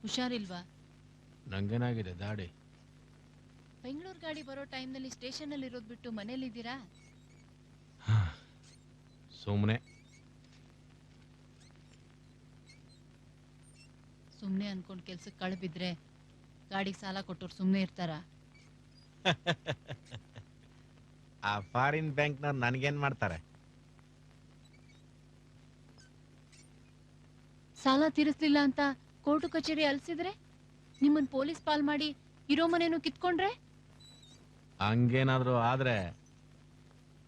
ಹುಷಾರಿಲ್ವಾ? ನಂಗೇನಾಗಿದೆ ದಾಡಿ? ಬೆಂಗಳೂರು ಗಾಡಿ ಬರೋ ಟೈಮ್ನಲ್ಲಿ ಸ್ಟೇಷನ್ ಅಲ್ಲಿ ಇರೋದ್ ಬಿಟ್ಟು ಮನೇಲಿದ್ದೀರಾ? ಸುಮ್ಮನೆ ಸುಮ್ನೆ ಅನ್ಕೊಂಡ್ ಕೆಲ್ಸಕ್ಕೆ ಕಳ್ಬಿದ್ರೆ ಗಾಡಿಗೆ ಸಾಲ ಕೊಟ್ಟವ್ರು ಸುಮ್ನೆ ಇರ್ತಾರ? ಆ ಫಾರಿನ್ ಬ್ಯಾಂಕ್ನವ್ರು ನನ್ಗೇನ್ ಮಾಡ್ತಾರೆ? ಸಾಲ ತೀರಿಸ್ಲಿಲ್ಲ ಅಂತ ಕೋರ್ಟು ಕಚೇರಿ ಅಲ್ಸಿದ್ರೆ, ನಿಮ್ಮನ್ ಪೊಲೀಸ್ ಪಾಲ್ ಮಾಡಿ ಇರೋ ಮನೇನು ಕಿತ್ಕೊಂಡ್ರೆ? ಹಂಗೇನಾದ್ರು ಆದ್ರೆ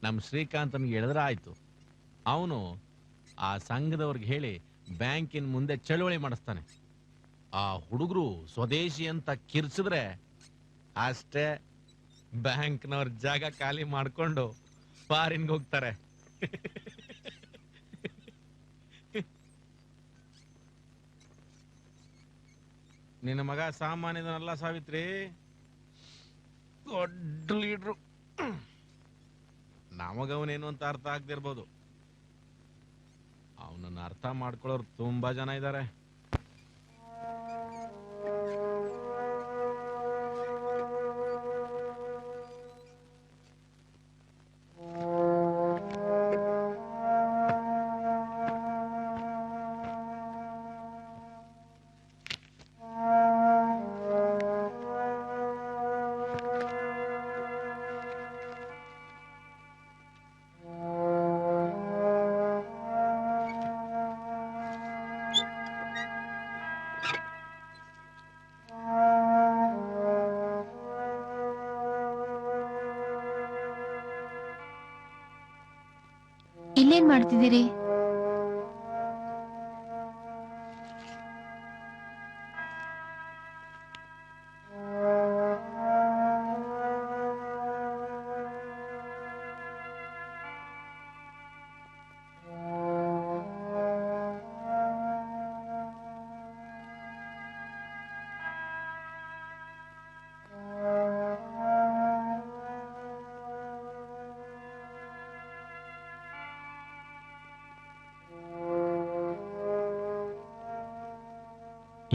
ನಮ್ ಶ್ರೀಕಾಂತನ್ಗೆ ಹೇಳಿದ್ರೆ ಆಯ್ತು. ಅವನು ಆ ಸಂಘದವ್ರಿಗೆ ಹೇಳಿ ಬ್ಯಾಂಕಿನ ಮುಂದೆ ಚಳುವಳಿ ಮಾಡಿಸ್ತಾನೆ. ಆ ಹುಡುಗರು ಸ್ವದೇಶಿ ಅಂತ ಕಿರ್ಸಿದ್ರೆ ಅಷ್ಟೇ, ಬ್ಯಾಂಕ್ನವ್ರ ಜಾಗ ಖಾಲಿ ಮಾಡ್ಕೊಂಡು ಫಾರಿನ್ಗೆ ಹೋಗ್ತಾರೆ. ನಿನ್ನ ಮಗ ಸಾಮಾನ್ಯದನಲ್ಲ ಸಾವಿತ್ರಿ, ದೊಡ್ಡ ಲೀಡ್ರು. ನಮಗವನೇನು ಅಂತ ಅರ್ಥ ಆಗ್ದಿರ್ಬೋದು, ಅವನನ್ನ ಅರ್ಥ ಮಾಡ್ಕೊಳ್ಳೋರು ತುಂಬಾ ಜನ ಇದ್ದಾರೆ. ಇಲ್ಲೇನ್ ಮಾಡ್ತಿದ್ದೀರಿ?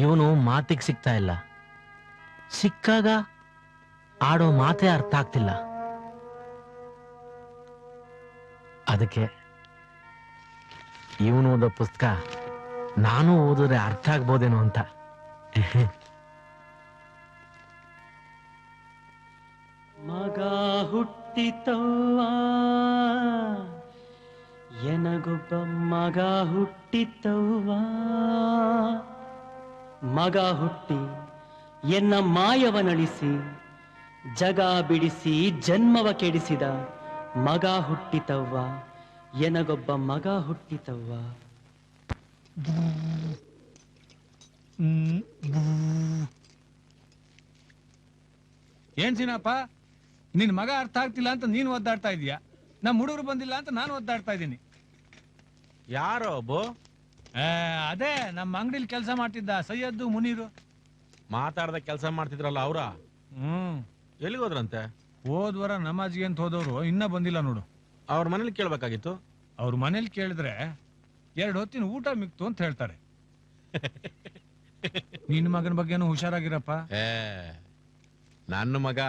ಇವನು ಮಾತಿಗೆ ಸಿಗ್ತಾ ಇಲ್ಲ, ಸಿಕ್ಕಾಗ ಆಡೋ ಮಾತೇ ಅರ್ಥ ಆಗ್ತಿಲ್ಲ. ಅದಕ್ಕೆ ಇವನು ಓದೋ ಪುಸ್ತಕ ನಾನು ಓದಿದ್ರೆ ಅರ್ಥ ಆಗ್ಬೋದೇನೋ ಅಂತ. ಮಗ ಹುಟ್ಟಿತವ್ವ, ಎನಗೊಬ್ಬ ಮಗ ಹುಟ್ಟಿತವ್ವ. ಮಗ ಹುಟ್ಟಿ ಎನ್ನ ಮಾಯವನಳಿಸಿ ಜಗ ಬಿಡಿಸಿ ಜನ್ಮವ ಕೆಡಿಸಿದ ಮಗ ಹುಟ್ಟಿತವ್ವ, ಎನಗೊಬ್ಬ ಮಗ ಹುಟ್ಟಿತವ್ವ. ಏನ್ ಸೀನಪ್ಪ, ನಿನ್ ಮಗ ಅರ್ಥ ಆಗ್ತಿಲ್ಲ ಅಂತ ನೀನು ಒದ್ದಾಡ್ತಾ ಇದೀಯಾ, ನಮ್ಮ ಹುಡುಗರು ಬಂದಿಲ್ಲ ಅಂತ ನಾನು ಒದ್ದಾಡ್ತಾ ಇದ್ದೀನಿ. ಯಾರೋ ಒಬ್ಬ ಅದೇ ನಮ್ಮ ಅಂಗಡಿಲಿ ಕೆಲಸ ಮಾಡ್ತಿದ್ದ ಸೈಯದ್ದು ಮುನೀರು. ಮಾತಾಡ್ದ ಕೆಲಸ ಮಾಡ್ತಿದ್ರಲ್ಲ ಅವ್ರ ಎಲ್ಲಿಗೋದ್ರಂತೆ? ಹೋದ್ವರ ನಮಾಜ್ಗೆ ಅಂತ ಹೋದವ್ರು ಇನ್ನ ಬಂದಿಲ್ಲ ನೋಡು. ಅವ್ರ ಮನೇಲಿ ಕೇಳ್ಬೇಕಾಗಿತ್ತು. ಅವ್ರ ಮನೇಲಿ ಕೇಳಿದ್ರೆ 2 ಹೊತ್ತಿನ ಊಟ ಮಿಕ್ತು ಅಂತ ಹೇಳ್ತಾರೆ. ನಿನ್ನ ಮಗನ ಬಗ್ಗೆನೂ ಹುಷಾರಾಗಿರಪ್ಪ. ನನ್ನ ಮಗ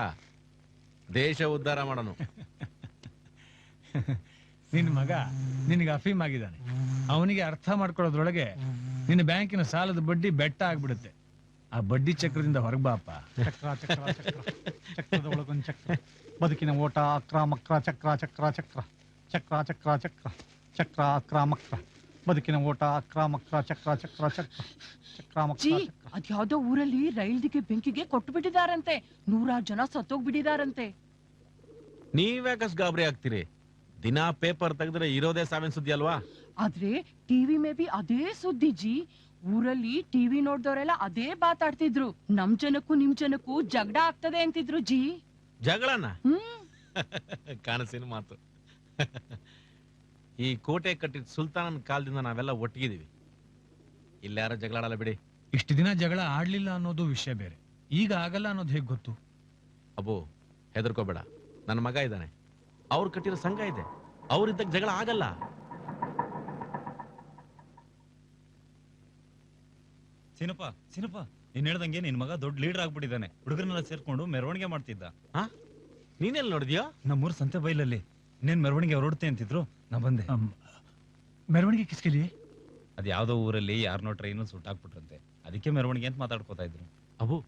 ದೇಶ ಉದ್ಧಾರ ಮಾಡೋನು. ನಿನ್ನ ಮಗ ನಿನಗೆ ಅಫೀಮ್ ಆಗಿದ್ದಾನೆ. ಅವನಿಗೆ ಅರ್ಥ ಮಾಡ್ಕೊಳ್ಳೋದ್ರೊಳಗೆ ನಿನ್ನ ಬ್ಯಾಂಕಿನ ಸಾಲದ ಬಡ್ಡಿ ಬೆಟ್ಟ ಆಗ್ಬಿಡುತ್ತೆ. ಆ ಬಡ್ಡಿ ಚಕ್ರದಿಂದ ಹೊರಗ್ಬಾಪ. ಚಕ್ರ ಚಕ್ರ ಚಕ್ರ ಚಕ್ರದ ಒಳಗೊಂದು ಚಕ್ರ, ಬದುಕಿನ ಓಟ ಅಕ್ರ ಮಕ್ರ ಚಕ್ರ ಚಕ್ರ ಚಕ್ರ ಚಕ್ರ ಚಕ್ರ ಚಕ್ರ ಚಕ್ರ ಅಕ್ರ ಮಕ್ರ, ಬದುಕಿನ ಓಟ ಅಕ್ರ ಮಕ್ರ ಚಕ್ರ ಚಕ್ರ ಚಕ್ರ ಚಕ್ರ ಮಕ್ರ ಚಕ್ರ. ಅದ್ಯಾವ್ದೋ ಊರಲ್ಲಿ ರೈಲ್ದಿಗೆ ಬೆಂಕಿಗೆ ಕೊಟ್ಟು ಬಿಟ್ಟಿದಾರಂತೆ, 100 ಜನ ಸತ್ತೋಗ್ಬಿಟ್ಟಿದಾರಂತೆ. ನೀವ್ಯಾಕಸ್ ಗಾಬರಿ ಆಗ್ತೀರಿ? ದಿನ ಪೇಪರ್ ತೆಗೆದ್ರೆ ಇರೋದೇ ಸಾವಿನ ಸುದ್ದಿ ಅಲ್ವಾ? ಆದ್ರೆ ಟಿವಿ ಮೇ ಬಿ ಅದೇ ಸುದ್ದಿ ಜಿ. ಊರಲ್ಲಿ ಟಿವಿ ನೋಡ್ದವರೆಲ್ಲ ಅದೇ ಮಾತಾಡ್ತಿದ್ರು, ನಮ್ ಜನಕ್ಕೂ ನಿಮ್ ಜನಕ್ಕೂ ಜಗಳ ಆಗ್ತದೆ ಅಂತಿದ್ರು ಜಿ. ಜಗಳನ? ಕಾಣಸಿನ ಮಾತು. ಈ ಕೋಟೆ ಕಟ್ಟಿದ ಸುಲ್ತಾನನ ಕಾಲದಿಂದ ನಾವೆಲ್ಲ ಒಟ್ಟಿಗಿದೀವಿ. ಇಲ್ಲಾರ ಜಗಳ ಆಡಲ್ಲ ಬಿಡಿ. ಇಷ್ಟು ದಿನ ಜಗಳ ಆಡ್ಲಿಲ್ಲ ಅನ್ನೋದು ವಿಷಯ ಬೇರೆ, ಈಗ ಆಗಲ್ಲ ಅನ್ನೋದು ಹೇಗ್ ಗೊತ್ತು? ಅಬ್ಬೋ ಹೆದರ್ಕೋಬೇಡ, ನನ್ನ ಮಗ ಇದ್ದಾನೆ, ಅವ್ರು ಕಟ್ಟಿರೋ ಸಂಘ ಇದೆ, ಅವ್ರಿದ್ದಾಗ ಜಗಳ ಆಗಲ್ಲ. ಸಿನಪ್ಪ ಸಿನಪ್ಪ, ನೀನ್ ಹೇಳ್ದಂಗೆ ನಿನ್ ಮಗ ದೊಡ್ಡ ಲೀಡರ್ ಆಗ್ಬಿಟ್ಟಿದ್ದಾನೆ. ಹುಡುಗರನ್ನೆಲ್ಲ ಸೇರ್ಕೊಂಡು ಮೆರವಣಿಗೆ ಮಾಡ್ತಿದ್ದ. ನೀನೆಲ್ಲ ನೋಡಿದ್ಯಾ? ನಮ್ಮೂರ್ ಸಂತೆ ಬೈಲಲ್ಲಿ ನೀನ್ ಮೆರವಣಿಗೆ ಹೊರಡ್ತೆ ಅಂತಿದ್ರು, ನಾ ಬಂದೆ. ಮೆರವಣಿಗೆ ಕಿಸ್ಕಲಿ? ಅದ್ ಯಾವ್ದೋ ಊರಲ್ಲಿ ಯಾರನೋ ಟ್ರೈನ್ ಸುಟ್ಟಾಕ್ಬಿಟ್ರಂತೆ, ಅದಕ್ಕೆ ಮೆರವಣಿಗೆ ಅಂತ ಮಾತಾಡ್ಕೋತಾ ಇದ್ರು. ಅಬು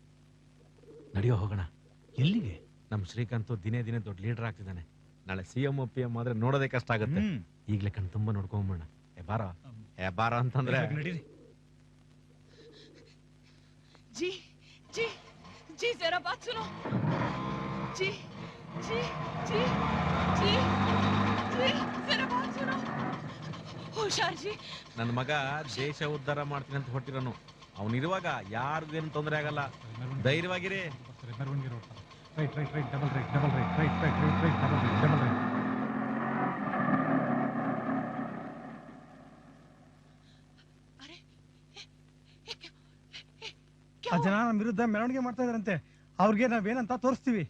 ನಡೆಯೋ ಹೋಗೋಣ. ಎಲ್ಲಿಗೆ? ನಮ್ ಶ್ರೀಕಾಂತ್ ದಿನೇ ದಿನೇ ದೊಡ್ಡ ಲೀಡರ್ ಆಗ್ತಿದ್ದಾನೆ. ನಾಳೆ CM PM ಆದ್ರೆ ನೋಡೋದೇ ಕಷ್ಟ ಆಗುತ್ತೆ. ಈಗ್ಲೇ ಕಣ್ ತುಂಬಾ ನೋಡ್ಕೊಂಬೋಣ. ಬಾರ ಅಂತಂದ್ರೆ ನಡೀರಿ. जी जी जी जरा बात सुनो। जी जी जी जी जी जरा बात सुनो। ಹುಷಾರ್ ಜಿ. ನನ್ನ ಮಗ ದೇಶ ಉದ್ಧಾರ ಮಾಡ್ತೀನಿ ಅಂತ ಹೊಟ್ಟಿರೋನು. ಅವನಿರುವಾಗ ಯಾರಿಗೂ ಏನು ತೊಂದರೆ ಆಗಲ್ಲ, ಧೈರ್ಯವಾಗಿರಿ. ಮೆರವಣಿಗೆ road right right right double right double right right right right right double right double right. ಆ ಜನ ನಮ್ಮ ವಿರುದ್ಧ ಮೆರವಣಿಗೆ ಮಾಡ್ತಾ ಇದಾರಂತೆ, ಅವ್ರಿಗೆ ನಾವೇನಂತ ತೋರಿಸ್ತೀವಿ.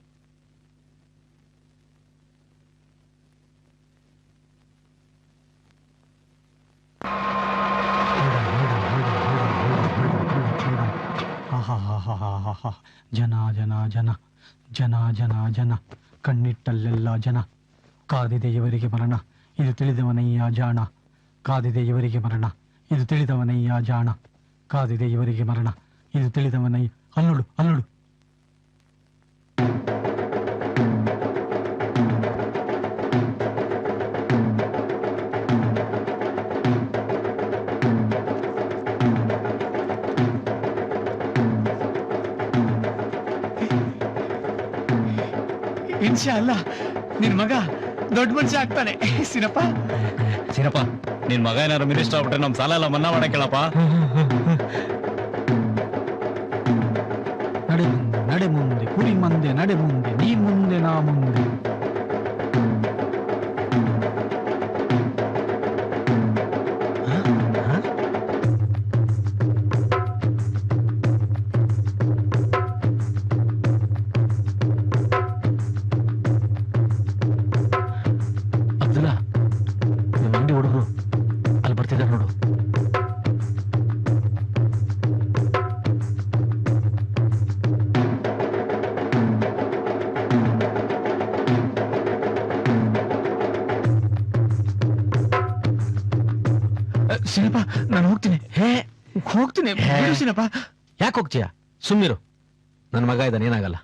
ಜನ ಜನ ಜನ ಜನ ಜನ ಜನ ಕಣ್ಣಿಟ್ಟಲ್ಲೆಲ್ಲ ಜನ. ಕಾದಿದೆ ಇವರಿಗೆ ಮರಣ, ಇದು ತಿಳಿದವನಯ್ಯ ಜಾಣ. ಕಾದಿದೆ ಇವರಿಗೆ ಮರಣ, ಇದು ತಿಳಿದವನಯ್ಯ ಜಾಣ. ಕಾದಿದೆ ಇವರಿಗೆ ಮರಣ, ಇದು ತಿಳಿದವನಯ್ಯ. ಅಲ್ಲೋಡು ಅಲ್ಲೋಡು. ಇನ್ಶಾ ಅಲ್ಲ ನಿನ್ ಮಗ ದೊಡ್ಡ ಮನುಷ್ಯ ಆಗ್ತಾನೆ. ಸಿನಪ್ಪ ಸಿನಪ್ಪ, ನಿನ್ ಮಗ ಏನಾರು ಮಿನಿಸ್ಟರ್ ಆಗ್ಬಿಟ್ರೆ ನಮ್ ಸಾಲ ಎಲ್ಲ ಮನ್ನಾ ಮಾಡಕ್ಕೇಳಪ್ಪ. ನಡೆ ಮುಂದೆ ನಡೆ ಮುಂದೆ ಕುರಿ ಮಂದೆ ನಡೆ ಮುಂದೆ, ನೀ ಮುಂದೆ ನಾ ಮುಂದೆ. ಅಬ್ದುಲ್ಲಾ, ನಿಮ್ಮ ಅಂಗಡಿ ಹುಡುಗರು ಅಲ್ಲಿ ಬರ್ತಿದ್ದಾರೆ ನೋಡು. ಹೋಗ್ತೀನಿ ಬಿಡಿಸಿನಪ್ಪ. ಯಾಕೆ ಹೋಗ್ತೀಯ? ಸುಮ್ಮಿರು, ನನ್ನ ಮಗ ಇದ್ದಾನೆ, ಏನಾಗಲ್ಲ.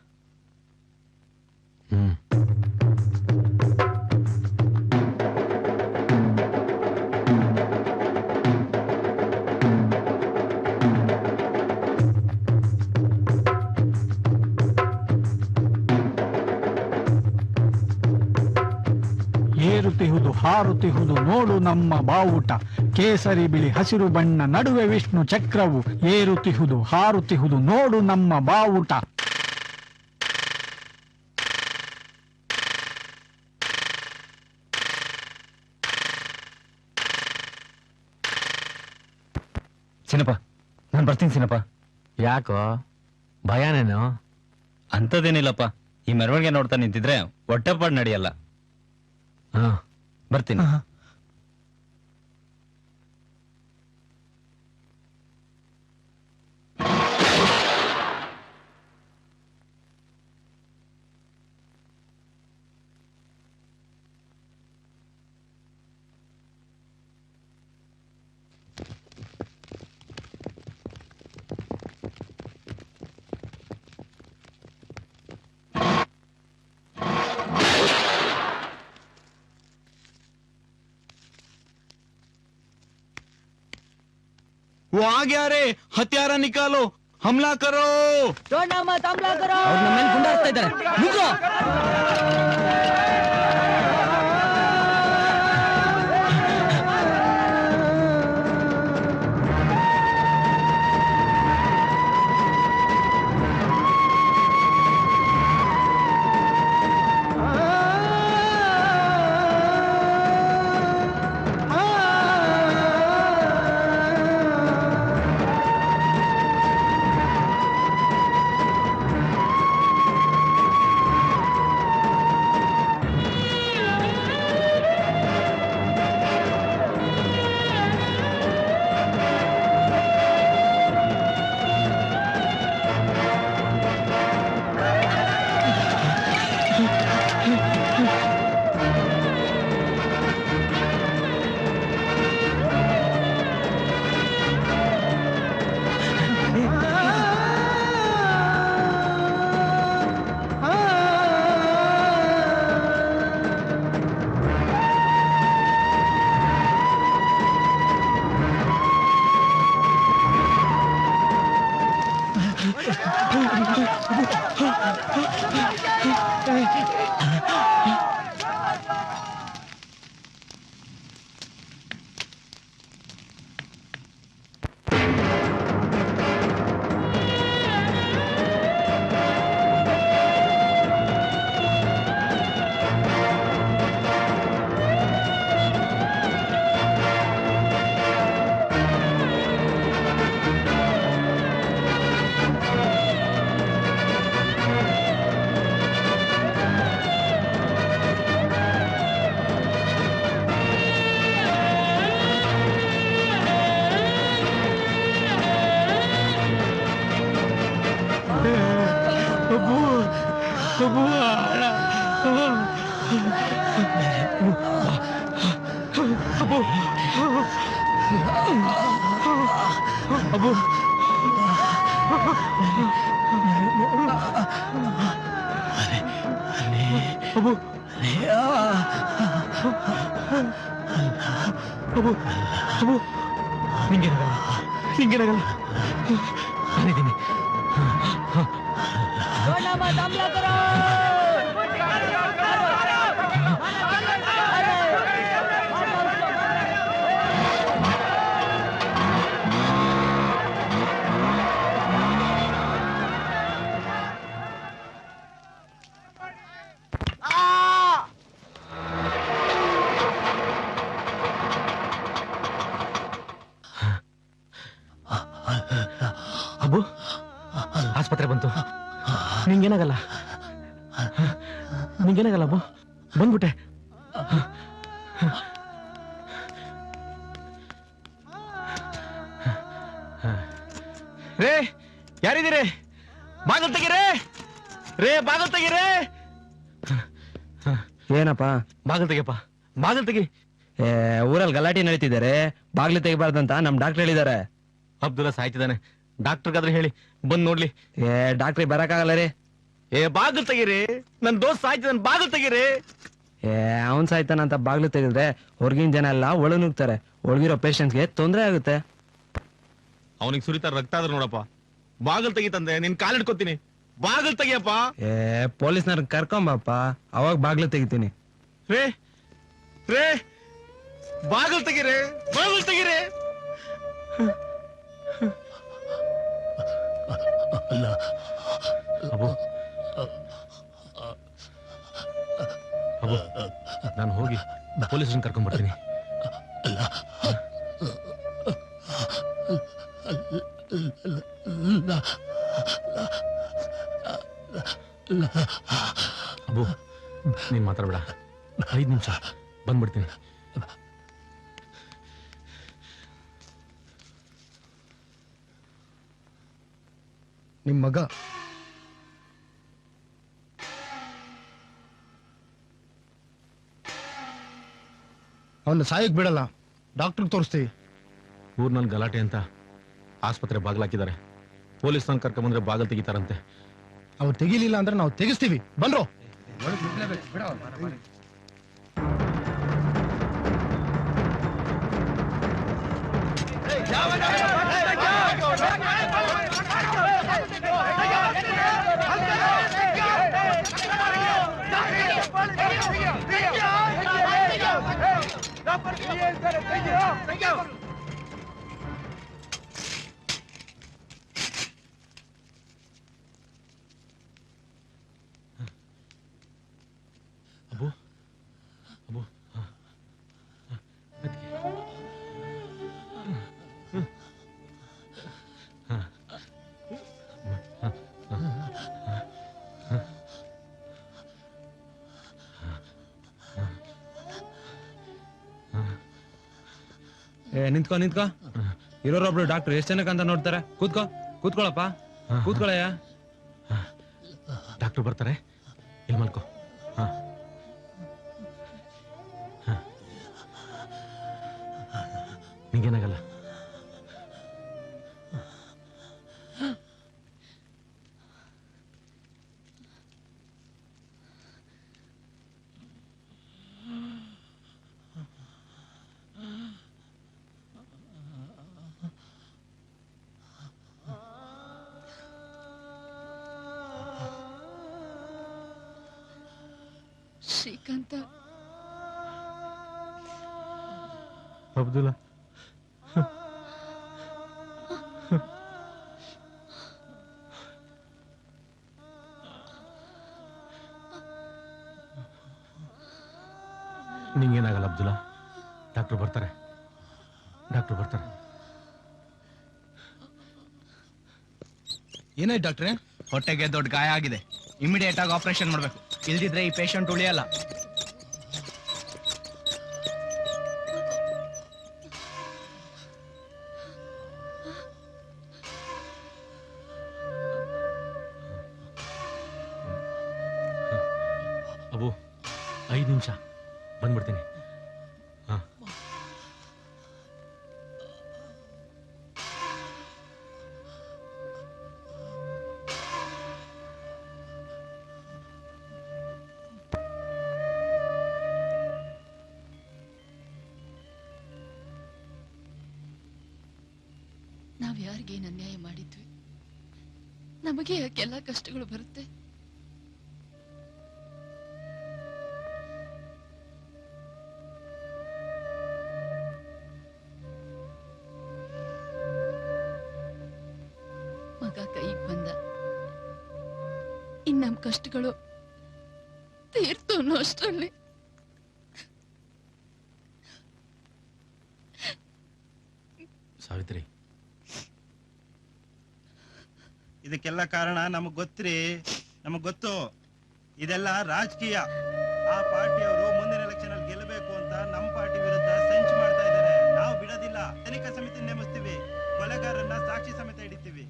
ಏರುತ್ತಿಹುದು ಹಾರುತ್ತಿಹುದು ನೋಡು ನಮ್ಮ ಬಾವುಟ, ಕೇಸರಿ ಬಿಳಿ ಹಸಿರು ಬಣ್ಣ ನಡುವೆ ವಿಷ್ಣು ಚಕ್ರವು. ಏರುತ್ತಿಹುದು ಹಾರುತ್ತಿಹುದು ನೋಡು ನಮ್ಮ ಬಾವುಟ. ಸಿನಪ್ಪ, ನಾನು ಬರ್ತೀನಿ ಸಿನಪ್ಪ. ಯಾಕೋ ಭಯನೇನು? ಅಂಥದ್ದೇನಿಲ್ಲಪ್ಪ, ಈ ಮೆರವಣಿಗೆ ನೋಡ್ತಾ ನಿಂತಿದ್ರೆ ಹೊಟ್ಟೆಪಾಡು ನಡೆಯಲ್ಲ. ಬರ್ತೀನಿ. वो आ गया रे, हथियारा निकालो, हमला करो. ಅವ್ರು ನಮ್ಮ ಮೇಲೆ ಗುಂಡಾರಿಸ್ತಾ ಇದ್ದಾರೆ. ನುಗ್ಗೋ. ನಿಂಗೇನಾಗಲ್ಲ, ನಾನಿದ್ದೀನಿ. ಅಬ್ಬು, ಆಸ್ಪತ್ರೆ ಬಂತು. ನಿಂಗೇನಾಗಲ್ಲ, ನಿಂಗೇನಾಗಲ್ಲ ಅಬ್ಬು, ಬಂದ್ಬಿಟ್ಟೆ. ರೇ, ಯಾರಿದ್ದೀರಿ? ಬಾಗಿಲು ತೆಗೀರೇ, ರೇ ಬಾಗಿಲು ತೆಗೀರೇ. ಏನಪ್ಪ? ಬಾಗಿಲು ತೆಗಿಯಪ್ಪ, ಬಾಗಿಲು ತೆಗಿ. ಊರಲ್ಲಿ ಗಲಾಟೆ ನಡೀತಿದ್ದಾರೆ, ಬಾಗ್ಲು ತೆಗಿಬಾರ್ದಂತ ನಮ್ ಡಾಕ್ಟರ್ ಹೇಳಿದ್ದಾರೆ. ಅಬ್ದುಲ್ಲಾ ಸಾಯ್ತಿದ್ದಾನೆ. ಡಾಕ್ಟರ್ಗಾದ್ರೆ ಹೇಳಿ ಬಂದ್ ನೋಡ್ಲಿ. ಡಾಕ್ಟ್ರಿ ಬರಕ್ಕಾಗಲ್ಲ ರೀ. ಬಾಗಿಲು ತೆಗೀರಿ, ನನ್ ದೋಸ್ತ್ ಸಾಯ್ತಿದ್ದಾನೆ, ಬಾಗಿಲು ತೆಗೀರಿ. ಅವನ್ ಸಾಯ್ತಾನಂತ ಬಾಗ್ಲು ತೆಗೆದ್ರೆ ಹೊರಗಿನ ಜನ ಎಲ್ಲ ಒಳ ನುಗ್ತಾರೆ. ಒಳಗಿರೋ ಪೇಷಂಟ್ಸ್ಗೆ ತೊಂದರೆ ಆಗುತ್ತೆ. ಅವನಿಗೆ ಸುರಿತಾರ ರಕ್ತ ಆದ್ರೆ ನೋಡಪ್ಪ. ಬಾಗಿಲು ತೆಗಿತಂದೆ, ನಿನ್ ಕಾಲಿಡ್ಕೊತೀನಿ. ಬಾಗಿಲು ತೆಗಿಯಪ್ಪ. ಪೊಲೀಸ್ನವ್ರ ಕರ್ಕೊಂಬಪ್ಪ, ಅವಾಗ ಬಾಗ್ಲು ತೆಗಿತೀನಿ. ರೇ ರೇ ಬಾಗಿಲು ತೆಗೀರಿ, ಬಾಗಿಲು ತೆಗೀರಿ. ಅಬ್ಬು ಅಬ್ಬು, ನಾನು ಹೋಗಿ ಪೊಲೀಸರನ್ನ ಕರ್ಕೊಂಡ್ ಬರ್ತೀನಿ. ಅಬ್ಬು ನೀನ್ ಮಾತಾಡ್ಬೇಡ, 5 ನಿಮಿಷ ಬಂದ್ಬಿಡ್ತೀನಿ. ನಿಮ್ ಮಗ ಅವನ್ನ ಸಾಯಕ್ ಬಿಡಲ್ಲ, ಡಾಕ್ಟರ್ ತೋರಿಸ್ತೀವಿ. ಊರ್ನಲ್ಲಿ ಗಲಾಟೆ ಅಂತ ಆಸ್ಪತ್ರೆ ಬಾಗ್ಲಾಕಿದ್ದಾರೆ. ಪೊಲೀಸ್ನವ್ರು ಕರ್ಕೊಂಬಂದ್ರೆ ಬಾಗಿಲು ತೆಗಿತಾರಂತೆ. ಅವ್ರು ತೆಗಿಲಿಲ್ಲ ಅಂದ್ರೆ ನಾವು ತೆಗಿಸ್ತೀವಿ. ಬನ್ರೋ. ಅಬ್ಬು ಅಬ್ಬು, ನಿಂತ್ಕೋ ನಿಂತ್ಕೋ. ಇರೋರೊಬ್ರು ಡಾಕ್ಟರ್ ಎಷ್ಟು ಜನಕ್ಕಂತ ನೋಡ್ತಾರೆ. ಕೂತ್ಕೊಳಪ್ಪ, ಕೂತ್ಕೊಳಯ್ಯ. ಡಾಕ್ಟರ್ ಬರ್ತಾರೆ, ಇಲ್ಲಿ ಮಲ್ಕೋ. ನಿಂಗೇನಾಗಲ್ಲ. ಶ್ರೀಕಾಂತ, ಅಬ್ದುಲ್ಲಾ, ನಿಂಗೇನಾಗಲ್ಲ ಅಬ್ದುಲ್ಲಾ. ಡಾಕ್ಟರ್ ಬರ್ತಾರೆ, ಡಾಕ್ಟರ್ ಬರ್ತಾರೆ. ಏನಾಯ್ತು ಡಾಕ್ಟ್ರೆ? ಹೊಟ್ಟೆಗೆ ದೊಡ್ಡ ಗಾಯ ಆಗಿದೆ. ಇಮಿಡಿಯೇಟ್ ಆಗಿ ಆಪರೇಷನ್ ಮಾಡ್ಬೇಕು, ಇಲ್ದಿದ್ರೆ ಈ ಪೇಷಂಟ್ ಉಳಿಯಲ್ಲ. ಅಬ್ಬು 5 ನಿಮಿಷ ಬಂದ್ಬಿಡ್ತೀನಿ. ನಾವ್ ಯಾರಿಗೇನು ಅನ್ಯಾಯ ಮಾಡಿದ್ವಿ? ನಮಗೆ ಯಾಕೆಲ್ಲ ಕಷ್ಟಗಳು ಬರುತ್ತೆ? ಮಗ ಕೈಗೆ ಬಂದ, ಇನ್ ನಮ್ ಕಷ್ಟಗಳು ತೀರ್ತು ಅನ್ನೋ ಅಷ್ಟರಲ್ಲಿ ಸಾವಿತ್ರಿ, ಇದಕ್ಕೆಲ್ಲ ಕಾರಣ ನಮಗ್ ಗೊತ್ತ್ರಿ, ನಮಗ್ ಗೊತ್ತು. ಇದೆಲ್ಲ ರಾಜಕೀಯ. ಆ ಪಾರ್ಟಿಯವರು ಮುಂದಿನ ಎಲೆಕ್ಷನ್ ಅಲ್ಲಿ ಗೆಲ್ಲಬೇಕು ಅಂತ ನಮ್ಮ ಪಾರ್ಟಿ ವಿರುದ್ಧ ಸಂಚು ಮಾಡ್ತಾ ಇದ್ದಾರೆ. ನಾವು ಬಿಡೋದಿಲ್ಲ. ತನಿಖಾ ಸಮಿತಿ ನೇಮಿಸ್ತೀವಿ, ಕೊಲೆಗಾರನ್ನ ಸಾಕ್ಷಿ ಸಮೇತ ಹಿಡಿತೀವಿ.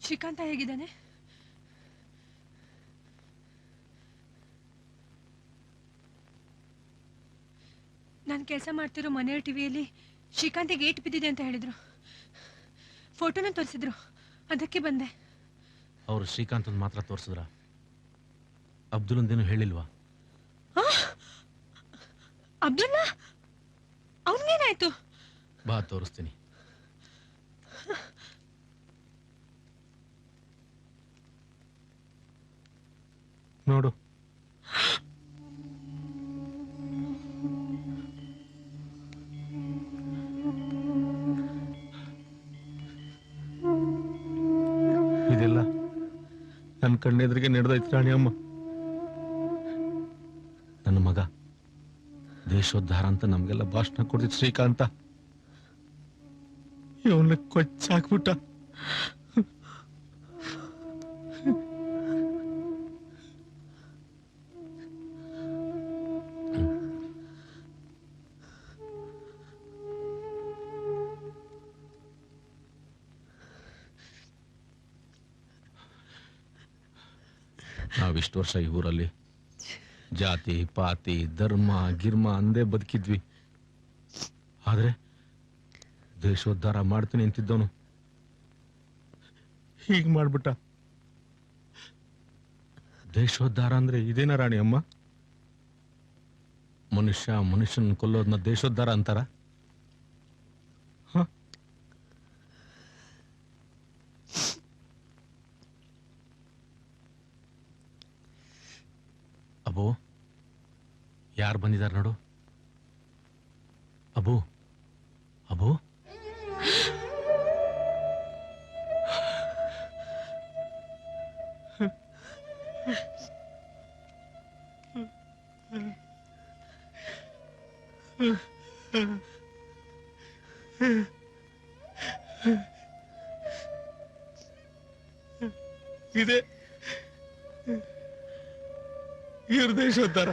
ಶ್ರೀಕಾಂತ ಹೇಗಿದ್ದಾನೆ? ನಾನು ಕೆಲಸ ಮಾಡ್ತಿರೋ ಮನೆಯ ಟಿವಿಯಲ್ಲಿ ಶ್ರೀಕಾಂತಿಗೆ ಏಟ್ ಬಿದ್ದಿದೆ ಅಂತ ಹೇಳಿದ್ರು. ಫೋಟೋನ ತೋರಿಸಿದ್ರು, ಅದಕ್ಕೆ ಬಂದೆ. ಅವ್ರು ಶ್ರೀಕಾಂತನ್ ಮಾತ್ರ ತೋರಿಸಿದ್ರ? ಅಬ್ದುಲ್ಲಂದೇನು ಹೇಳಿಲ್ವಾ? ಅಬ್ದುಲ್ಲಾ ಅವನಿಗೇನಾಯ್ತು? ಬಾ ತೋರಿಸ್ತೀನಿ. ನೋಡು. ಇದೆಲ್ಲ ನನ್ನ ಕಣ್ಣೆದ್ರಿಗೆ ನಡೆದೈತೆ ರಾಣಿ ಅಮ್ಮ. ನನ್ನ ಮಗ ದೇಶೋದ್ಧಾರ ಅಂತ ನಮ್ಗೆಲ್ಲ ಭಾಷಣ ಕೊಡ್ತಿದ್ ಶ್ರೀಕಾಂತ ಇವನ್ನ ಕೊಚ್ಚಾಕ್ಬಿಟ್ಟ. ನಾವಿಷ್ಟು ವರ್ಷ ಈ ಊರಲ್ಲಿ ಜಾತಿ ಪಾತಿ ಧರ್ಮ ಗಿರ್ಮ ಅಂದೇ ಬದುಕಿದ್ವಿ. ಆದ್ರೆ ದೇಶೋದ್ಧಾರ ಮಾಡ್ತೀನಿ ಅಂತಿದ್ದವನು ಹೀಗ್ ಮಾಡ್ಬಿಟ್ಟ. ದೇಶೋದ್ಧಾರ ಅಂದ್ರೆ ಇದೇನ ರಾಣಿ ಅಮ್ಮ? ಮನುಷ್ಯ ಮನುಷ್ಯನ್ ಕೊಲ್ಲೋದನ್ನ ದೇಶೋದ್ಧಾರ ಅಂತಾರ? ಅಬೋ, ಯಾರು ಬಂದಿದ್ದಾರೆ ನೋಡು. ಅಬೋ ಅಬೋ, ಇದೆ ಇವ್ರ ದೇಶೋದ್ಧಾರ.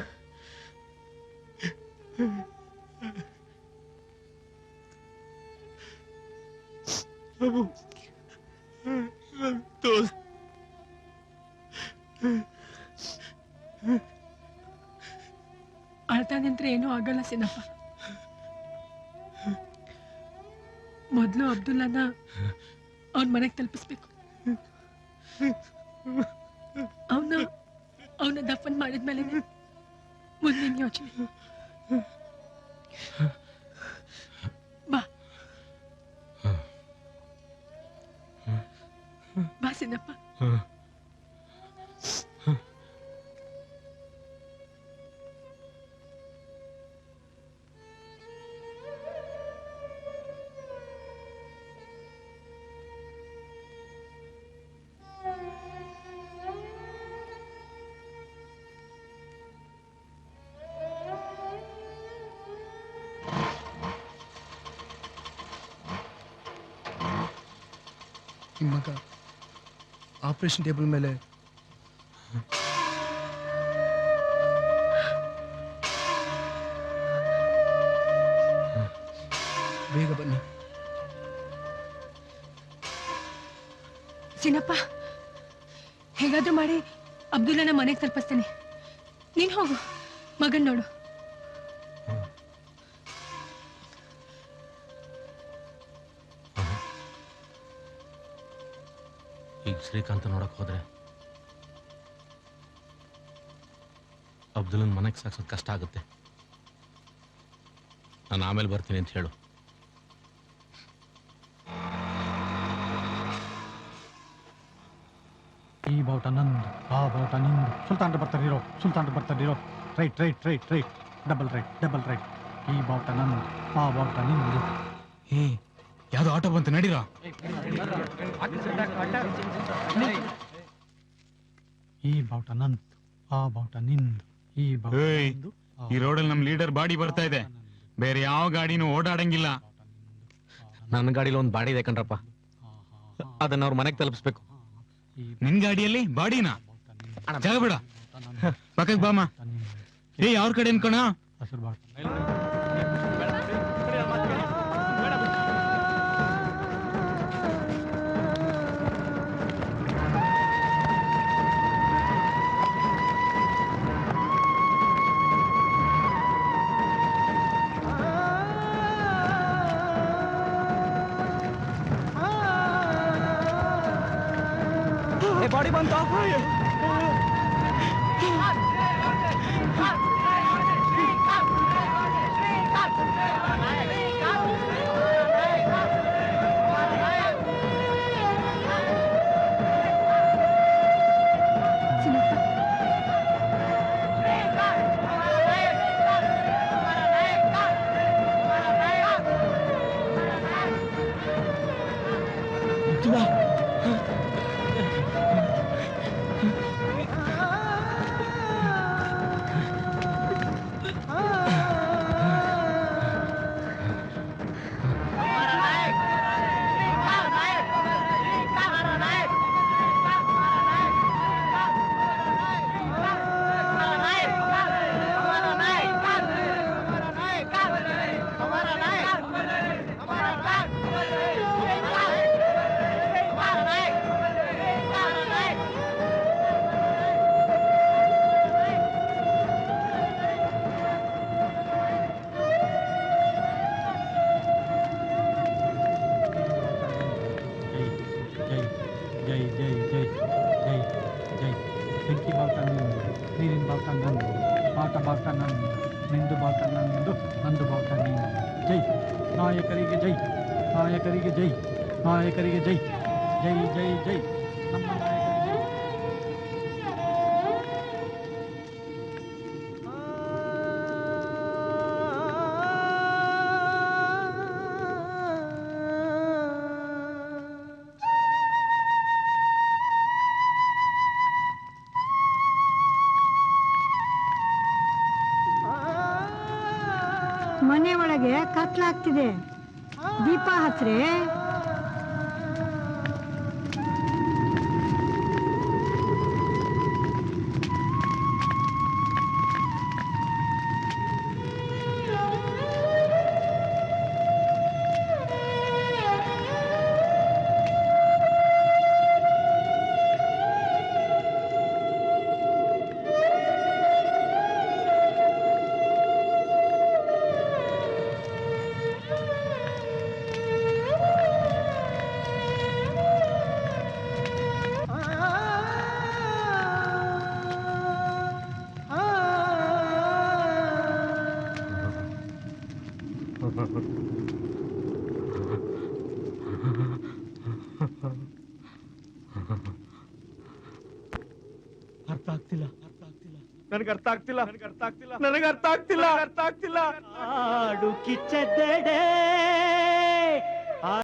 ಅಳ್ತಾ ನಿಂತ್ರೆ ಏನೂ ಆಗಲ್ಲ ಸಿನಪ್ಪ. ಮೊದಲು ಅಬ್ದುಲ್ಲನ ಅವನ ಮನೆಗೆ ತಲುಪಿಸ್ಬೇಕು. ಅವನ ದಫನ್ ಮಾಡಿದ್ಮೇಲೆ ಮುಂದಿನ ಯೋಚನೆ. ಬಾ ಬಾ ಸಿನಪ್ಪ. ನಿಮ್ಮ ಮಗ ಆಪರೇಷನ್ ಟೇಬಲ್ ಮೇಲೆ ಬೇಗ ಬನ್ನಿ. ಸಿನಪ್ಪ, ಹೇಗಾದ್ರೂ ಮಾಡಿ ಅಬ್ದುಲ್ಲನ ಮನೆಗೆ ತಲುಪಿಸ್ತೇನೆ. ನೀನ್ ಹೋಗು, ಮಗನ್ ನೋಡು. ಈಗ ಶ್ರೀಕಾಂತ ನೋಡಕ್ ಹೋದ್ರೆ ಅಬ್ದುಲ್ಲನ್ ಮನೆಗೆ ಸಾಕ್ಸೋದು ಕಷ್ಟ ಆಗುತ್ತೆ. ನಾನು ಆಮೇಲೆ ಬರ್ತೀನಿ ಅಂತ ಹೇಳು. ಈ ಬಾವುಟ ನಂದು, ಆ ಬಾವುಟ ನಿಂದು. ಸುಲ್ತಾನ್ರು ಬರ್ತಾರಿರೋ, ಸುಲ್ತಾನ್ರು ಬರ್ತಾರಿರೋ. Right right right right, double right double right. ಈ ಬಾವುಟ ನಂದು, ಆ ಬಾವುಟ ನಿಂದು. ಯಾವ್ದು ಆಟೋ ಬಂತು, ನಡೀರೋ. ಈ ಬಾವುಟ ನಂದು, ಆ ಬಾವುಟ ನಿಂದು. ಈ ಬಾವುಟ ನಿಂದು, ಈ ರೋಡಲ್ಲಿ ನಮ್ ಲೀಡರ್ ಬಾಡಿ ಬರ್ತಾ ಇದೆ, ಬೇರೆ ಯಾವ ಗಾಡಿನೂ ಓಡಾಡಂಗಿಲ್ಲ. ನನ್ನ ಗಾಡಿಲಿ ಒಂದು ಬಾಡಿ ಇದೆ ಕಣ್ರಪ್ಪ, ಅದನ್ನ ಅವ್ರ ಮನೆಗೆ ತಲುಪಿಸ್ಬೇಕು. ನಿನ್ ಗಾಡಿಯಲ್ಲಿ ಬಾಡಿನ ಜಾಗ ಬಿಡ, ಪಕ್ಕಕ್ಕೆ ಬಾಮ. ಅವ್ರ ಕಡೆ ಅನ್ಕೋಣ. ಹಸಿರು ಬಾವುಟ ಬಾಡಿ ಬಂತ. ಜೈ ಜೈ ಜೈ ಜೈ ಜೈ ಬೆಂಕಿ ಬಾವುಟ ನಂದು, ನೀರಿನ ಬಾವುಟ ನಂದು, ಪಾಠ ಬಾವುಟ ನಂದು, ನಿಂದು ಬಾವುಟ ನಂದು, ನಂದು ಬಾವುಟ ನೀನು. ಜೈ ನಾಯಕರಿಗೆ ಜೈ, ನಾಯಕರಿಗೆ ಜೈ, ನಾಯಕರಿಗೆ ಜೈ, ಜೈ ಜೈ ಜೈ ನಮ್ಮ ನಾಯಕರಿಗೆ ಜೈ. ಮನೆ ಒಳಗೆ ಕತ್ಲಾಗ್ತಿದೆ, ದೀಪ ಹಚ್ಚ್ರೆ. ಅರ್ಥ ಆಗ್ತಿಲ್ಲ, ನನಗೆ ಅರ್ಥ ಆಗ್ತಿಲ್ಲ, ನನಗೆ ಅರ್ಥ ಆಗ್ತಿಲ್ಲ, ನನಗೆ ಅರ್ಥ ಆಗ್ತಿಲ್ಲ, ಅರ್ಥ ಆಗ್ತಿಲ್ಲ. ಆಡು ಕಿಚ್ಚೆದ್ದೆಡೆ